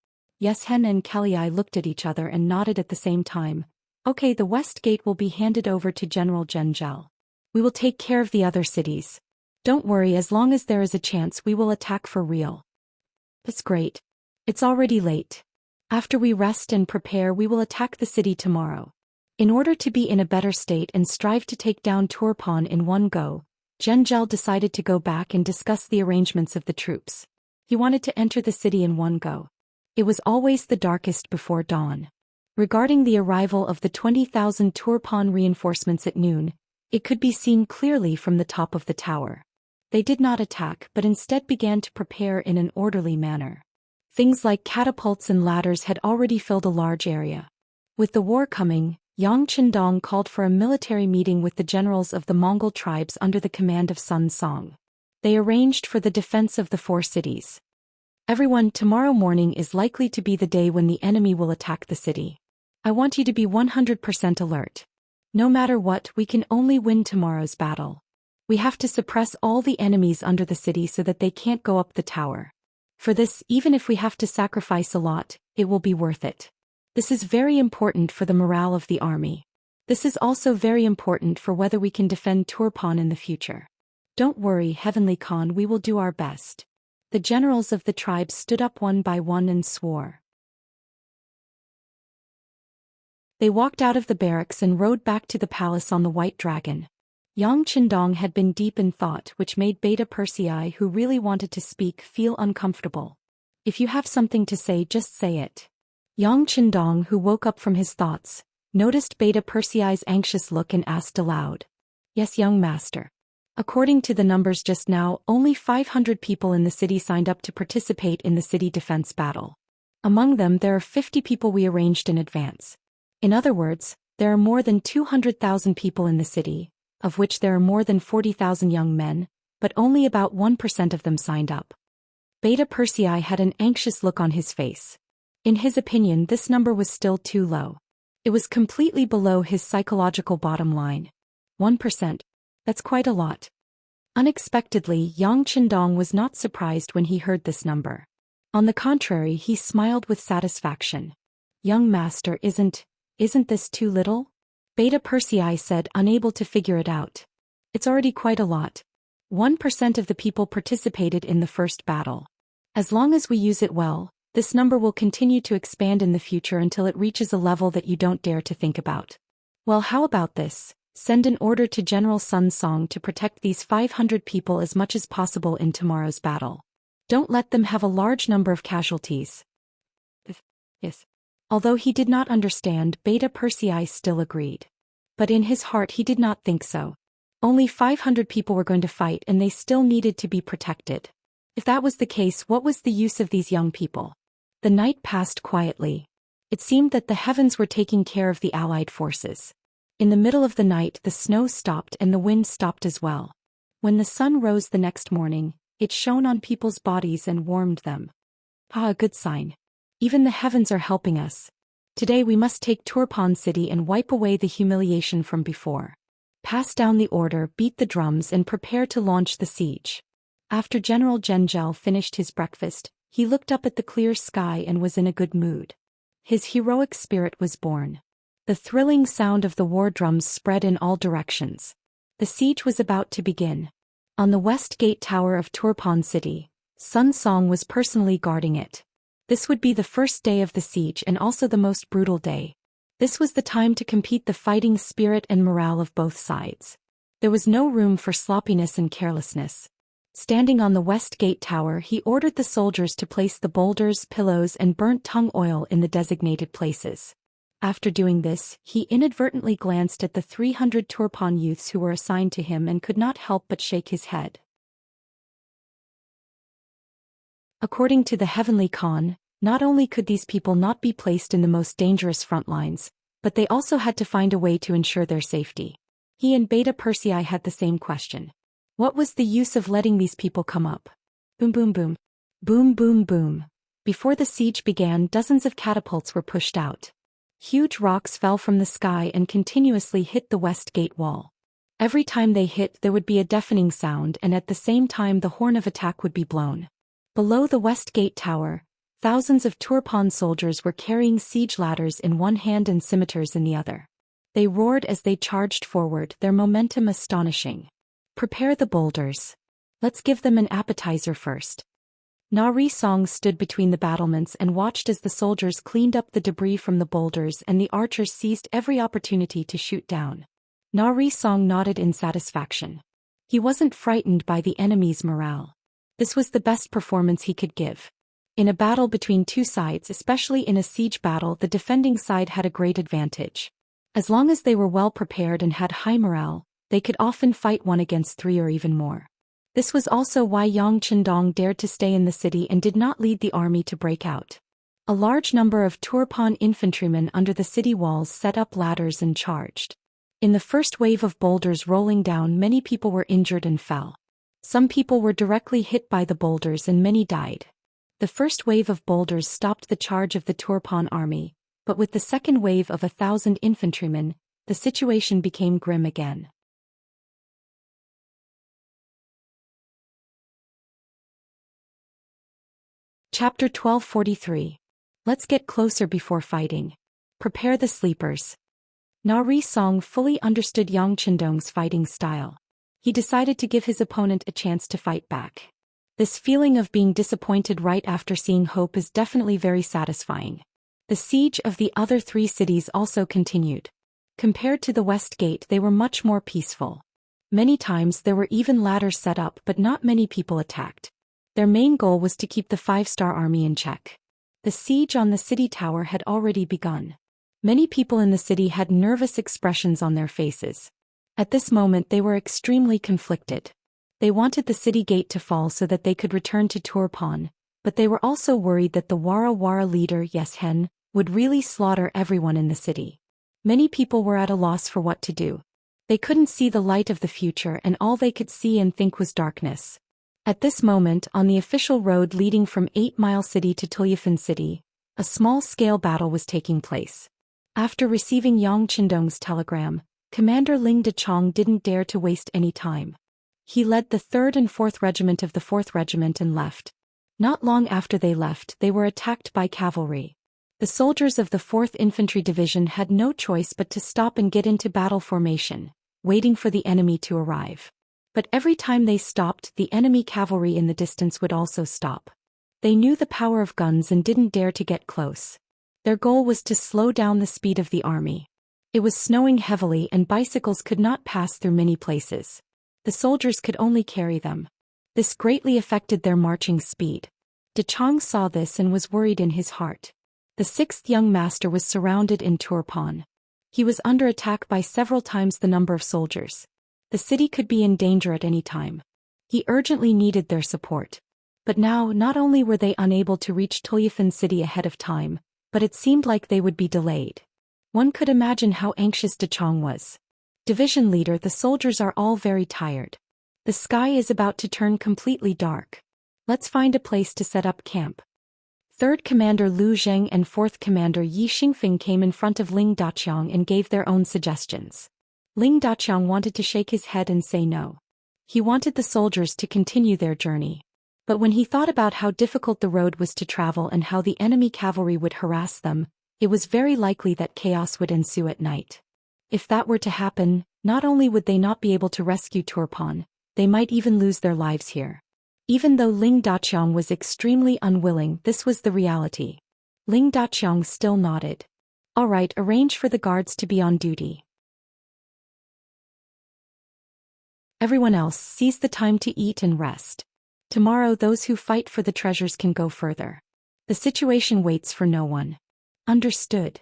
Yeshen and Kalai looked at each other and nodded at the same time. "Okay, the west gate will be handed over to General Zhou. We will take care of the other cities. Don't worry, as long as there is a chance we will attack for real." "That's great. It's already late. After we rest and prepare, we will attack the city tomorrow." In order to be in a better state and strive to take down Turpan in one go, Zhou decided to go back and discuss the arrangements of the troops. He wanted to enter the city in one go. It was always the darkest before dawn. Regarding the arrival of the 20,000 Turpan reinforcements at noon, it could be seen clearly from the top of the tower. They did not attack but instead began to prepare in an orderly manner. Things like catapults and ladders had already filled a large area. With the war coming, Yang Qindong called for a military meeting with the generals of the Mongol tribes under the command of Sun Song. They arranged for the defense of the four cities. "Everyone, tomorrow morning is likely to be the day when the enemy will attack the city. I want you to be 100% alert. No matter what, we can only win tomorrow's battle. We have to suppress all the enemies under the city so that they can't go up the tower. For this, even if we have to sacrifice a lot, it will be worth it. This is very important for the morale of the army. This is also very important for whether we can defend Turpan in the future. Don't worry, Heavenly Khan, we will do our best." The generals of the tribes stood up one by one and swore. They walked out of the barracks and rode back to the palace on the white dragon. Yang Qindong had been deep in thought, which made Beta Persei, who really wanted to speak, feel uncomfortable. "If you have something to say, just say it." Yang Qindong, who woke up from his thoughts, noticed Beta Persei's anxious look and asked aloud. "Yes, young master. According to the numbers just now, only 500 people in the city signed up to participate in the city defense battle. Among them there are 50 people we arranged in advance. In other words, there are more than 200,000 people in the city, of which there are more than 40,000 young men, but only about 1% of them signed up. Beta Persei had an anxious look on his face. In his opinion, this number was still too low. It was completely below his psychological bottom line. 1%. That's quite a lot. Unexpectedly, Yang Qindong was not surprised when he heard this number. On the contrary, he smiled with satisfaction. Young master, isn't this too little? Beta Persei said, unable to figure it out. It's already quite a lot. 1% of the people participated in the first battle. As long as we use it well, this number will continue to expand in the future until it reaches a level that you don't dare to think about. Well, how about this? Send an order to General Sun Song to protect these 500 people as much as possible in tomorrow's battle. Don't let them have a large number of casualties. Yes. Although he did not understand, Beta Persei still agreed. But in his heart he did not think so. Only 500 people were going to fight and they still needed to be protected. If that was the case, what was the use of these young people? The night passed quietly. It seemed that the heavens were taking care of the allied forces. In the middle of the night the snow stopped and the wind stopped as well. When the sun rose the next morning, it shone on people's bodies and warmed them. Ah, a good sign. Even the heavens are helping us. Today we must take Turpan City and wipe away the humiliation from before. Pass down the order, beat the drums and prepare to launch the siege. After General Zhengzhou finished his breakfast, he looked up at the clear sky and was in a good mood. His heroic spirit was born. The thrilling sound of the war drums spread in all directions. The siege was about to begin. On the west gate tower of Turpan City, Sun Song was personally guarding it. This would be the first day of the siege and also the most brutal day. This was the time to compete the fighting spirit and morale of both sides. There was no room for sloppiness and carelessness. Standing on the west gate tower, he ordered the soldiers to place the boulders, pillows and burnt tung oil in the designated places. After doing this, he inadvertently glanced at the 300 Turpan youths who were assigned to him and could not help but shake his head. According to the Heavenly Khan, not only could these people not be placed in the most dangerous front lines, but they also had to find a way to ensure their safety. He and Beta Persei had the same question. What was the use of letting these people come up? Boom boom boom. Boom boom boom. Before the siege began, dozens of catapults were pushed out. Huge rocks fell from the sky and continuously hit the west gate wall. Every time they hit, there would be a deafening sound, and at the same time the horn of attack would be blown. Below the west gate tower, thousands of Turpan soldiers were carrying siege ladders in one hand and scimitars in the other. They roared as they charged forward, their momentum astonishing. Prepare the boulders. Let's give them an appetizer first. Na Ri Song stood between the battlements and watched as the soldiers cleaned up the debris from the boulders and the archers seized every opportunity to shoot down. Na Ri Song nodded in satisfaction. He wasn't frightened by the enemy's morale. This was the best performance he could give. In a battle between two sides, especially in a siege battle, the defending side had a great advantage. As long as they were well prepared and had high morale, they could often fight 1 against 3 or even more. This was also why Yang Qindong dared to stay in the city and did not lead the army to break out. A large number of Turpan infantrymen under the city walls set up ladders and charged. In the first wave of boulders rolling down, many people were injured and fell. Some people were directly hit by the boulders and many died. The first wave of boulders stopped the charge of the Turpan army, but with the second wave of 1,000 infantrymen, the situation became grim again. Chapter 1243. Let's get closer before fighting. Prepare the sleepers. Na Ri Song fully understood Yang Qindong's fighting style. He decided to give his opponent a chance to fight back. This feeling of being disappointed right after seeing hope is definitely very satisfying. The siege of the other 3 cities also continued. Compared to the West Gate, they were much more peaceful. Many times there were even ladders set up, but not many people attacked. Their main goal was to keep the 5-star army in check. The siege on the city tower had already begun. Many people in the city had nervous expressions on their faces. At this moment they were extremely conflicted. They wanted the city gate to fall so that they could return to Turpan, but they were also worried that the Wara leader Yes Hen would really slaughter everyone in the city. Many people were at a loss for what to do. They couldn't see the light of the future, and all they could see and think was darkness. At this moment, on the official road leading from 8 Mile City to Cultivation City, a small-scale battle was taking place. After receiving Yang Qindong's telegram, Commander Ling Dechong didn't dare to waste any time. He led the 3rd and 4th Regiment of the 4th Regiment and left. Not long after they left, they were attacked by cavalry. The soldiers of the 4th Infantry Division had no choice but to stop and get into battle formation, waiting for the enemy to arrive. But every time they stopped, the enemy cavalry in the distance would also stop. They knew the power of guns and didn't dare to get close. Their goal was to slow down the speed of the army. It was snowing heavily and bicycles could not pass through many places. The soldiers could only carry them. This greatly affected their marching speed. Dechong saw this and was worried in his heart. The 6th young master was surrounded in Turpan. He was under attack by several times the number of soldiers. The city could be in danger at any time. He urgently needed their support. But now, not only were they unable to reach Cultivation City ahead of time, but it seemed like they would be delayed. One could imagine how anxious Dechong was. Division leader, the soldiers are all very tired. The sky is about to turn completely dark. Let's find a place to set up camp. 3rd Commander Lu Zheng and 4th Commander Yi Xingfeng came in front of Ling Daqiang and gave their own suggestions. Ling Daqiang wanted to shake his head and say no. He wanted the soldiers to continue their journey. But when he thought about how difficult the road was to travel and how the enemy cavalry would harass them, it was very likely that chaos would ensue at night. If that were to happen, not only would they not be able to rescue Turpan, they might even lose their lives here. Even though Ling Daqiang was extremely unwilling, this was the reality. Ling Daqiang still nodded. All right, arrange for the guards to be on duty. Everyone else, seize the time to eat and rest. Tomorrow those who fight for the treasures can go further. The situation waits for no one. Understood.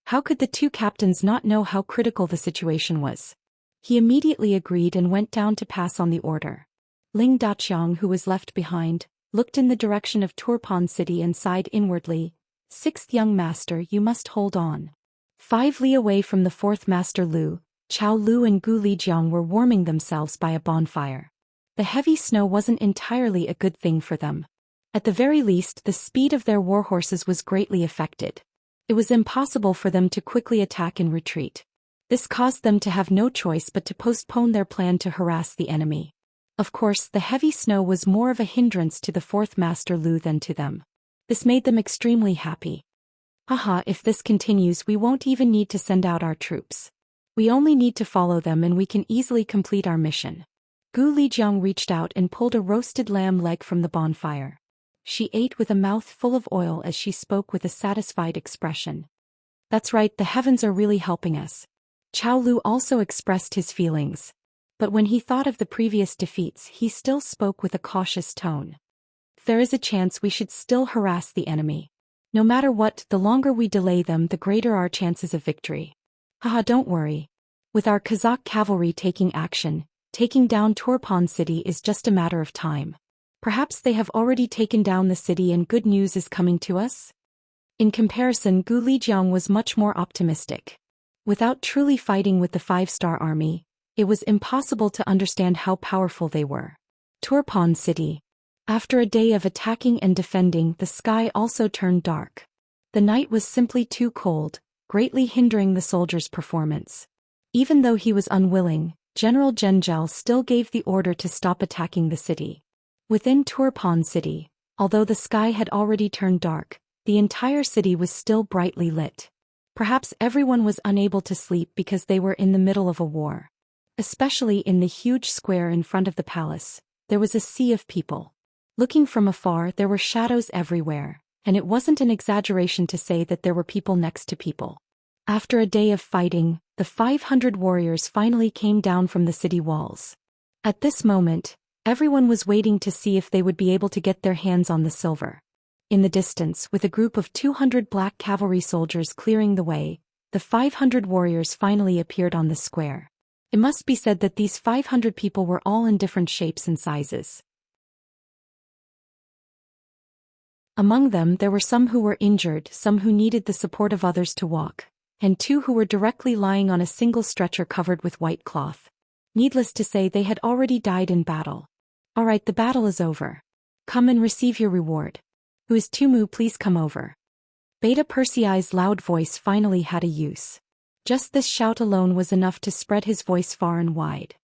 How could the 2 captains not know how critical the situation was? He immediately agreed and went down to pass on the order. Ling Daqiang, who was left behind, looked in the direction of Turpan City and sighed inwardly. 6th young master, you must hold on. 5 li away from the 4th Master Lu, Chao Lu and Gu Lijiang were warming themselves by a bonfire. The heavy snow wasn't entirely a good thing for them. At the very least, the speed of their warhorses was greatly affected. It was impossible for them to quickly attack and retreat. This caused them to have no choice but to postpone their plan to harass the enemy. Of course, the heavy snow was more of a hindrance to the 4th Master Lu than to them. This made them extremely happy. Haha, if this continues, we won't even need to send out our troops. We only need to follow them and we can easily complete our mission. Gu Lijiang reached out and pulled a roasted lamb leg from the bonfire. She ate with a mouth full of oil as she spoke with a satisfied expression. That's right, the heavens are really helping us. Chao Lu also expressed his feelings. But when he thought of the previous defeats, he still spoke with a cautious tone. There is a chance we should still harass the enemy. No matter what, the longer we delay them, the greater our chances of victory. Haha, don't worry. With our Kazakh cavalry taking action, taking down Turpan City is just a matter of time. Perhaps they have already taken down the city and good news is coming to us? In comparison, Gu Lijiang was much more optimistic. Without truly fighting with the 5-star army, it was impossible to understand how powerful they were. Turpan City. After a day of attacking and defending, the sky also turned dark. The night was simply too cold, greatly hindering the soldiers' performance. Even though he was unwilling, General Zhenzhou still gave the order to stop attacking the city. Within Turpan City, although the sky had already turned dark, the entire city was still brightly lit. Perhaps everyone was unable to sleep because they were in the middle of a war. Especially in the huge square in front of the palace, there was a sea of people. Looking from afar, there were shadows everywhere, and it wasn't an exaggeration to say that there were people next to people. After a day of fighting, the 500 warriors finally came down from the city walls. At this moment, everyone was waiting to see if they would be able to get their hands on the silver. In the distance, with a group of 200 black cavalry soldiers clearing the way, the 500 warriors finally appeared on the square. It must be said that these 500 people were all in different shapes and sizes. Among them there were some who were injured, some who needed the support of others to walk, and 2 who were directly lying on a single stretcher covered with white cloth. Needless to say, they had already died in battle. Alright, the battle is over. Come and receive your reward. Who is Tumu? Please come over. Beta Persei's loud voice finally had a use. Just this shout alone was enough to spread his voice far and wide.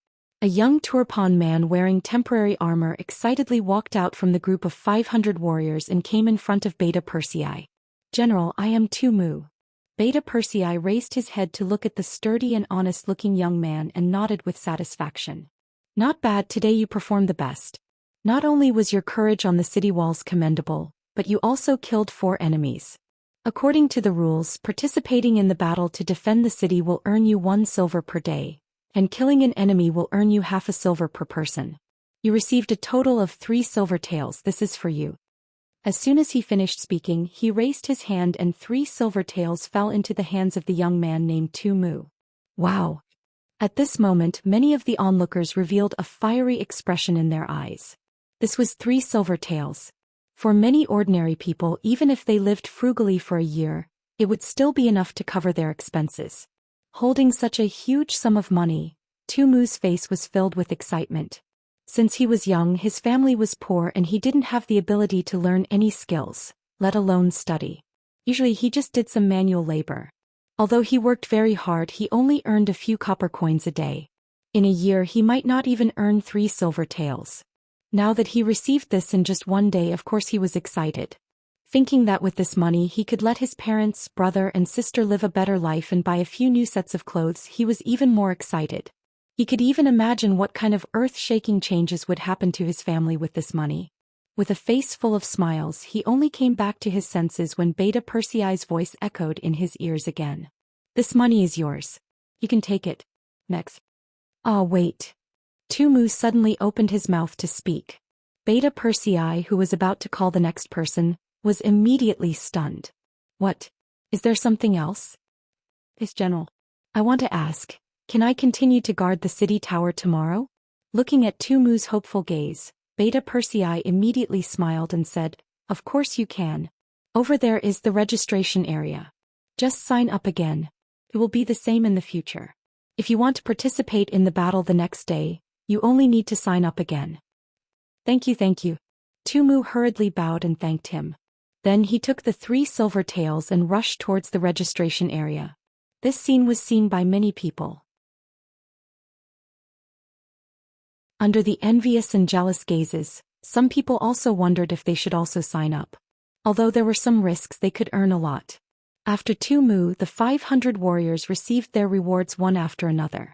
A young Turpan man wearing temporary armor excitedly walked out from the group of 500 warriors and came in front of Beta Persei. General, I am Tumu. Beta Persei raised his head to look at the sturdy and honest-looking young man and nodded with satisfaction. Not bad, today you performed the best. Not only was your courage on the city walls commendable, but you also killed 4 enemies. According to the rules, participating in the battle to defend the city will earn you 1 silver per day, and killing an enemy will earn you half a silver per person. You received a total of 3 silver taels. This is for you. As soon as he finished speaking, he raised his hand and 3 silver taels fell into the hands of the young man named Tumu. Wow! At this moment, many of the onlookers revealed a fiery expression in their eyes. This was 3 silver taels. For many ordinary people, even if they lived frugally for a year, it would still be enough to cover their expenses. Holding such a huge sum of money, Tumu's face was filled with excitement. Since he was young, his family was poor and he didn't have the ability to learn any skills, let alone study. Usually he just did some manual labor. Although he worked very hard, he only earned a few copper coins a day. In a year he might not even earn 3 silver taels. Now that he received this in just 1 day, of course he was excited. Thinking that with this money he could let his parents, brother and sister live a better life and buy a few new sets of clothes, he was even more excited. He could even imagine what kind of earth-shaking changes would happen to his family with this money. With a face full of smiles, he only came back to his senses when Beta Persei's voice echoed in his ears again. This money is yours. You can take it. Next. Ah, wait. Tumu suddenly opened his mouth to speak. Beta Persei, who was about to call the next person, was immediately stunned. What? Is there something else? Yes, General. I want to ask, can I continue to guard the city tower tomorrow? Looking at Tumu's hopeful gaze, Beta Persei immediately smiled and said, of course you can. Over there is the registration area. Just sign up again. It will be the same in the future. If you want to participate in the battle the next day, you only need to sign up again. Thank you, thank you. Tumu hurriedly bowed and thanked him. Then he took the 3 silver taels and rushed towards the registration area. This scene was seen by many people. Under the envious and jealous gazes, some people also wondered if they should also sign up. Although there were some risks, they could earn a lot. After Tumu, the 500 warriors received their rewards one after another.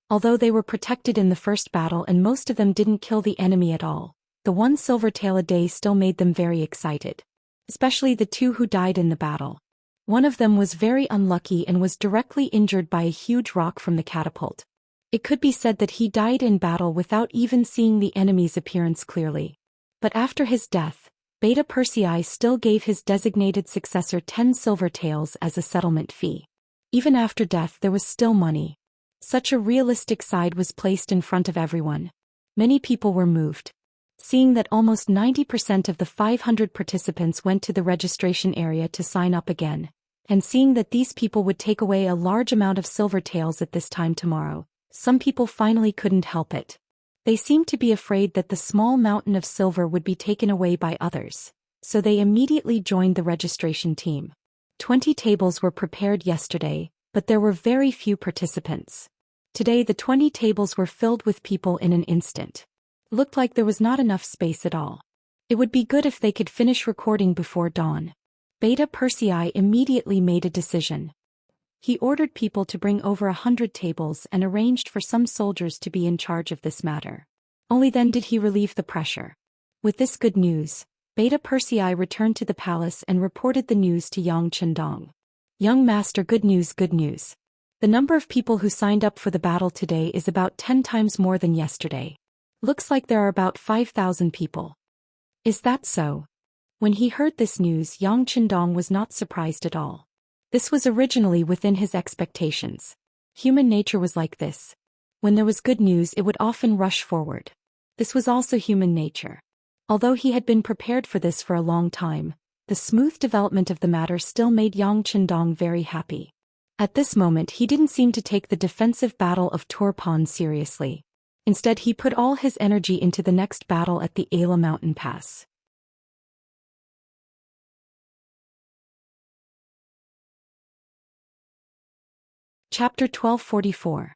Although they were protected in the first battle and most of them didn't kill the enemy at all, the 1 silver tael a day still made them very excited. Especially the 2 who died in the battle. One of them was very unlucky and was directly injured by a huge rock from the catapult. It could be said that he died in battle without even seeing the enemy's appearance clearly. But after his death, Beta Persei still gave his designated successor 10 silver taels as a settlement fee. Even after death there was still money. Such a realistic side was placed in front of everyone. Many people were moved. Seeing that almost 90% of the 500 participants went to the registration area to sign up again, and seeing that these people would take away a large amount of silver taels at this time tomorrow, some people finally couldn't help it. They seemed to be afraid that the small mountain of silver would be taken away by others, so they immediately joined the registration team. 20 tables were prepared yesterday, but there were very few participants. Today the 20 tables were filled with people in an instant. Looked like there was not enough space at all. It would be good if they could finish recording before dawn. Beta Persei immediately made a decision. He ordered people to bring over 100 tables and arranged for some soldiers to be in charge of this matter. Only then did he relieve the pressure. With this good news, Beta Persei returned to the palace and reported the news to Yang Chendong. Young master, good news, good news. The number of people who signed up for the battle today is about 10 times more than yesterday. Looks like there are about 5,000 people. Is that so? When he heard this news, Yang Chendong was not surprised at all. This was originally within his expectations. Human nature was like this. When there was good news, it would often rush forward. This was also human nature. Although he had been prepared for this for a long time, the smooth development of the matter still made Yang Chendong very happy. At this moment he didn't seem to take the defensive battle of Turpan seriously. Instead he put all his energy into the next battle at the Ala mountain pass. Chapter 1244.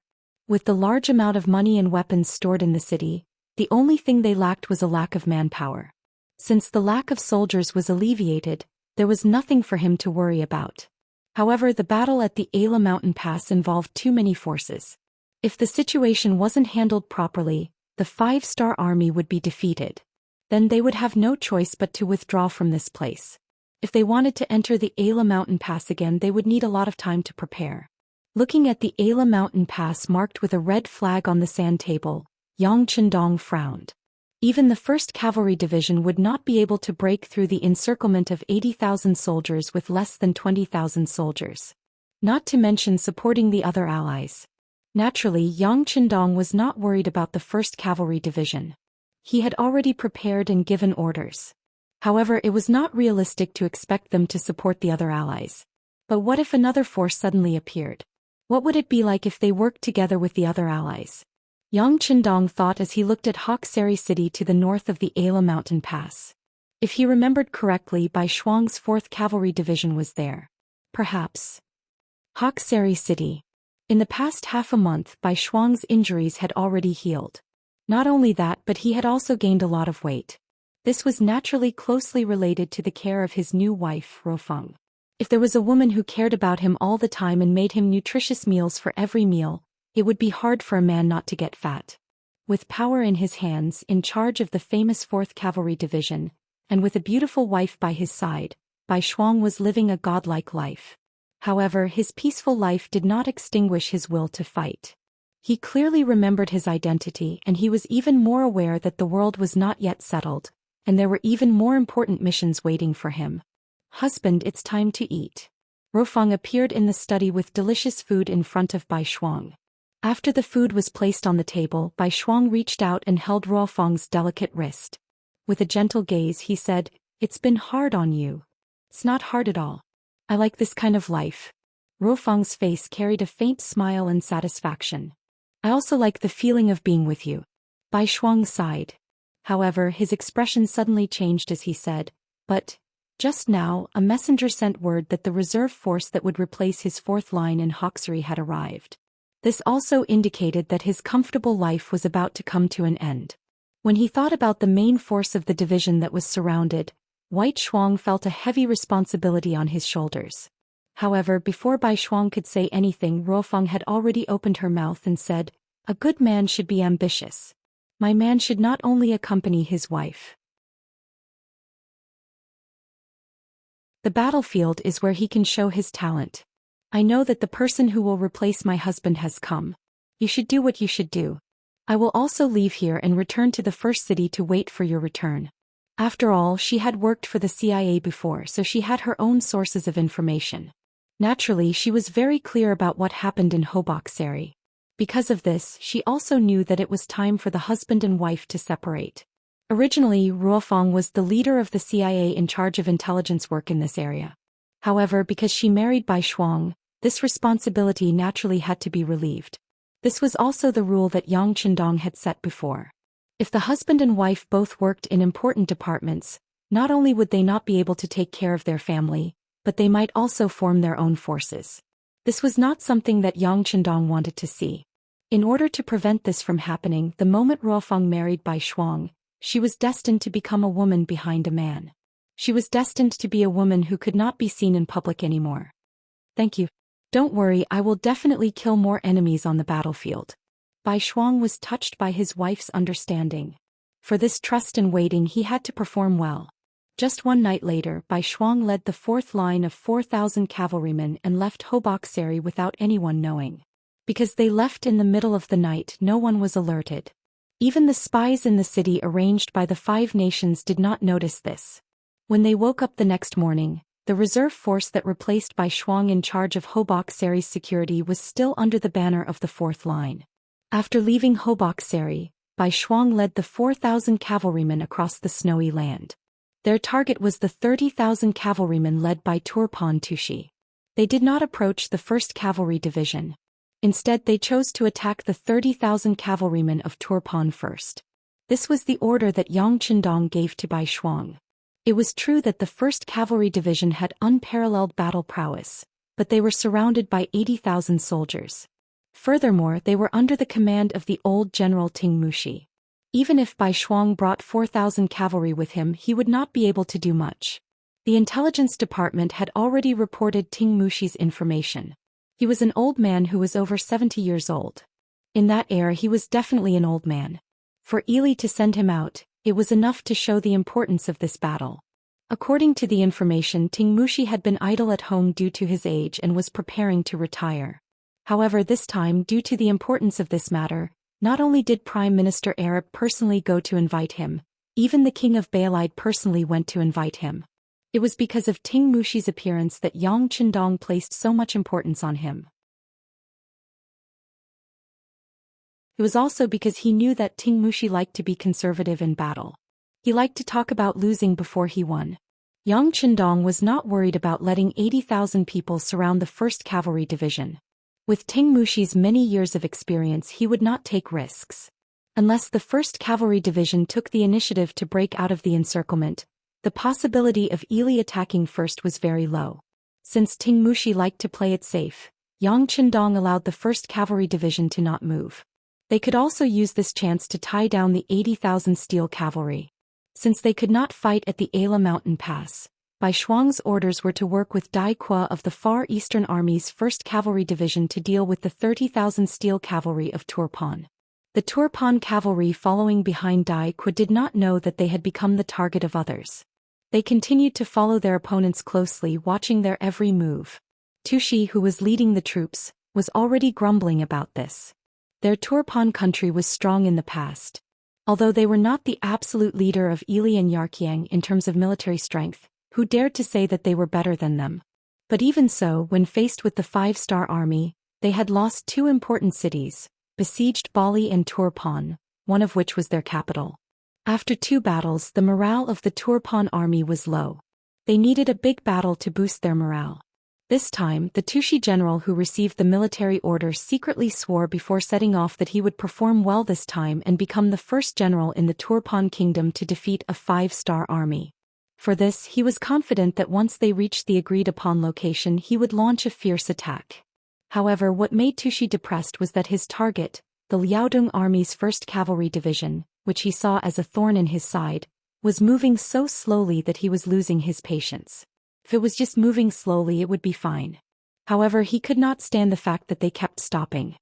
With the large amount of money and weapons stored in the city, the only thing they lacked was a lack of manpower. Since the lack of soldiers was alleviated, there was nothing for him to worry about. However, the battle at the Ala mountain pass involved too many forces. If the situation wasn't handled properly, the 5-star army would be defeated. Then they would have no choice but to withdraw from this place. If they wanted to enter the Ala mountain pass again, they would need a lot of time to prepare. Looking at the Ala mountain pass marked with a red flag on the sand table, Yang Chendong frowned. Even the 1st Cavalry Division would not be able to break through the encirclement of 80,000 soldiers with less than 20,000 soldiers. Not to mention supporting the other allies. Naturally, Yang Chendong was not worried about the 1st Cavalry Division. He had already prepared and given orders. However, it was not realistic to expect them to support the other allies. But what if another force suddenly appeared? What would it be like if they worked together with the other allies? Yang Chendong thought as he looked at Hoksari city to the north of the Ala mountain pass. If he remembered correctly, Bai Shuang's 4th Cavalry Division was there. Perhaps. Hoksari city. In the past half a month, Bai Shuang's injuries had already healed. Not only that, but he had also gained a lot of weight. This was naturally closely related to the care of his new wife, Rofeng. If there was a woman who cared about him all the time and made him nutritious meals for every meal, it would be hard for a man not to get fat. With power in his hands, in charge of the famous 4th Cavalry Division, and with a beautiful wife by his side, Bai Shuang was living a godlike life. However, his peaceful life did not extinguish his will to fight. He clearly remembered his identity, and he was even more aware that the world was not yet settled, and there were even more important missions waiting for him. Husband, it's time to eat. Rofeng appeared in the study with delicious food in front of Bai Shuang. After the food was placed on the table, Bai Shuang reached out and held Rofeng's delicate wrist. With a gentle gaze he said, "It's been hard on you." "It's not hard at all. I like this kind of life." Rofeng's face carried a faint smile and satisfaction. "I also like the feeling of being with you." Bai Shuang sighed. However, his expression suddenly changed as he said, "But just now, a messenger sent word that the reserve force that would replace his 4th line in Hoksari had arrived." This also indicated that his comfortable life was about to come to an end. When he thought about the main force of the division that was surrounded, White Shuang felt a heavy responsibility on his shoulders. However, before Bai Shuang could say anything, Rofeng had already opened her mouth and said, "A good man should be ambitious. My man should not only accompany his wife. The battlefield is where he can show his talent. I know that the person who will replace my husband has come. You should do what you should do. I will also leave here and return to the 1st city to wait for your return." After all, she had worked for the CIA before, so she had her own sources of information. Naturally, she was very clear about what happened in Hoboksari. Because of this, she also knew that it was time for the husband and wife to separate. Originally, Ruofeng was the leader of the CIA in charge of intelligence work in this area. However, because she married Bai Shuang, this responsibility naturally had to be relieved. This was also the rule that Yang Chendong had set before. If the husband and wife both worked in important departments, not only would they not be able to take care of their family, but they might also form their own forces. This was not something that Yang Chendong wanted to see. In order to prevent this from happening, the moment Ruofeng married Bai Shuang, she was destined to become a woman behind a man. She was destined to be a woman who could not be seen in public anymore. "Thank you. Don't worry, I will definitely kill more enemies on the battlefield." Bai Shuang was touched by his wife's understanding. For this trust and waiting he had to perform well. Just one night later, Bai Shuang led the 4th line of 4,000 cavalrymen and left Hoboksari without anyone knowing. Because they left in the middle of the night, no one was alerted. Even the spies in the city arranged by the 5 nations did not notice this. When they woke up the next morning, the reserve force that replaced Bai Shuang in charge of Hoboksari's security was still under the banner of the 4th line. After leaving Hoboksari, Bai Shuang led the 4,000 cavalrymen across the snowy land. Their target was the 30,000 cavalrymen led by Turpan Tushi. They did not approach the 1st Cavalry Division. Instead they chose to attack the 30,000 cavalrymen of Turpan first. This was the order that Yang Qindong gave to Bai Shuang. It was true that the 1st Cavalry Division had unparalleled battle prowess, but they were surrounded by 80,000 soldiers. Furthermore, they were under the command of the old General Ting Mushi. Even if Bai Shuang brought 4,000 cavalry with him, he would not be able to do much. The intelligence department had already reported Ting Mushi's information. He was an old man who was over 70 years old. In that era he was definitely an old man. For Ili to send him out, it was enough to show the importance of this battle. According to the information, Ting Mushi had been idle at home due to his age and was preparing to retire. However, this time, due to the importance of this matter, not only did Prime Minister Arab personally go to invite him, even the King of Baalide personally went to invite him. It was because of Ting Mushi's appearance that Yang Qindong placed so much importance on him. It was also because he knew that Ting Mushi liked to be conservative in battle. He liked to talk about losing before he won. Yang Qindong was not worried about letting 80,000 people surround the 1st Cavalry Division. With Ting Mushi's many years of experience, he would not take risks. Unless the 1st Cavalry Division took the initiative to break out of the encirclement, the possibility of Ili attacking first was very low. Since Ting Mushi liked to play it safe, Yang Qindong allowed the 1st Cavalry Division to not move. They could also use this chance to tie down the 80,000 steel cavalry. Since they could not fight at the Ala mountain pass, Bai Shuang's orders were to work with Dai Qua of the Far Eastern Army's 1st Cavalry Division to deal with the 30,000 steel cavalry of Turpan. The Turpan cavalry following behind Dai Qua did not know that they had become the target of others. They continued to follow their opponents closely, watching their every move. Tushi, who was leading the troops, was already grumbling about this. Their Turpan country was strong in the past. Although they were not the absolute leader of Ili and Yarkyang in terms of military strength, who dared to say that they were better than them? But even so, when faced with the 5-star army, they had lost 2 important cities, besieged Bali and Turpan, one of which was their capital. After 2 battles, the morale of the Turpan army was low. They needed a big battle to boost their morale. This time, the Tushi general who received the military order secretly swore before setting off that he would perform well this time and become the first general in the Turpan kingdom to defeat a 5-star army. For this, he was confident that once they reached the agreed-upon location he would launch a fierce attack. However, what made Tushi depressed was that his target, the Liaodong army's 1st Cavalry Division, which he saw as a thorn in his side, was moving so slowly that he was losing his patience. If it was just moving slowly it would be fine. However, he could not stand the fact that they kept stopping.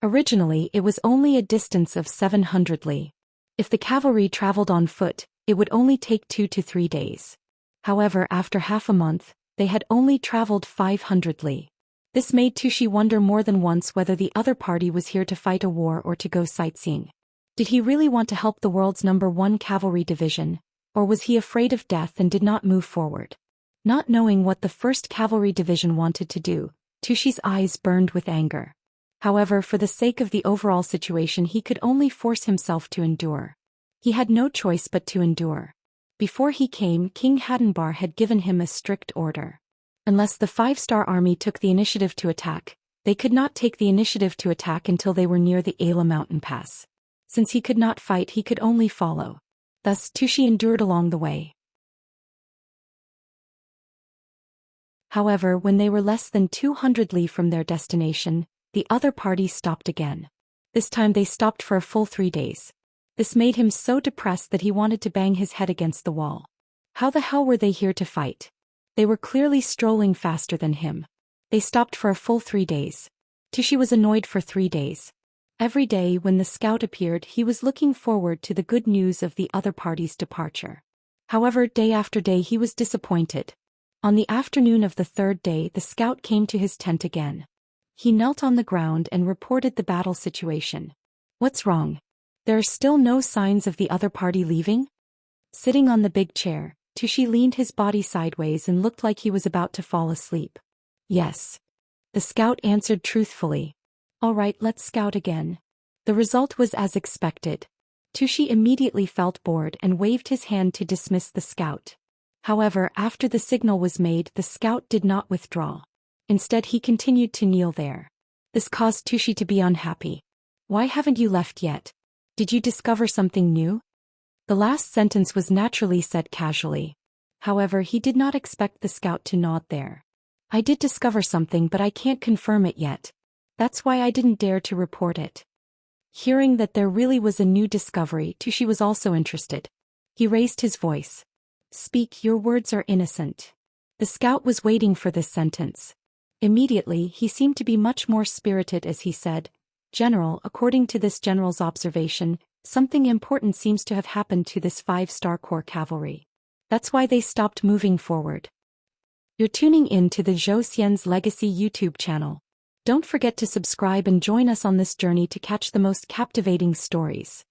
Originally, it was only a distance of 700 li. If the cavalry traveled on foot, it would only take 2 to 3 days. However, after half a month, they had only traveled 500 li. This made Tushi wonder more than once whether the other party was here to fight a war or to go sightseeing. Did he really want to help the world's #1 cavalry division, or was he afraid of death and did not move forward? Not knowing what the 1st Cavalry Division wanted to do, Tushi's eyes burned with anger. However, for the sake of the overall situation he could only force himself to endure. He had no choice but to endure. Before he came, King Hadenbar had given him a strict order. Unless the 5-star army took the initiative to attack, they could not take the initiative to attack until they were near the Ala mountain pass. Since he could not fight, he could only follow. Thus, Tushi endured along the way. However, when they were less than 200 li from their destination, the other party stopped again. This time they stopped for a full 3 days. This made him so depressed that he wanted to bang his head against the wall. How the hell were they here to fight? They were clearly strolling faster than him. They stopped for a full 3 days. Tushi was annoyed for 3 days. Every day when the scout appeared he was looking forward to the good news of the other party's departure. However, day after day he was disappointed. On the afternoon of the 3rd day the scout came to his tent again. He knelt on the ground and reported the battle situation. What's wrong? There are still no signs of the other party leaving? Sitting on the big chair, Tushi leaned his body sideways and looked like he was about to fall asleep. Yes. The scout answered truthfully. All right, let's scout again. The result was as expected. Tushi immediately felt bored and waved his hand to dismiss the scout. However, after the signal was made, the scout did not withdraw. Instead he continued to kneel there. This caused Tushi to be unhappy. Why haven't you left yet? Did you discover something new? The last sentence was naturally said casually. However, he did not expect the scout to nod there. I did discover something, but I can't confirm it yet. That's why I didn't dare to report it. Hearing that there really was a new discovery, Tushi was also interested. He raised his voice. Speak, your words are innocent. The scout was waiting for this sentence. Immediately, he seemed to be much more spirited as he said, General, according to this general's observation, something important seems to have happened to this 5-star Corps cavalry. That's why they stopped moving forward. You're tuning in to the Zhou Xian's Legacy YouTube channel. Don't forget to subscribe and join us on this journey to catch the most captivating stories.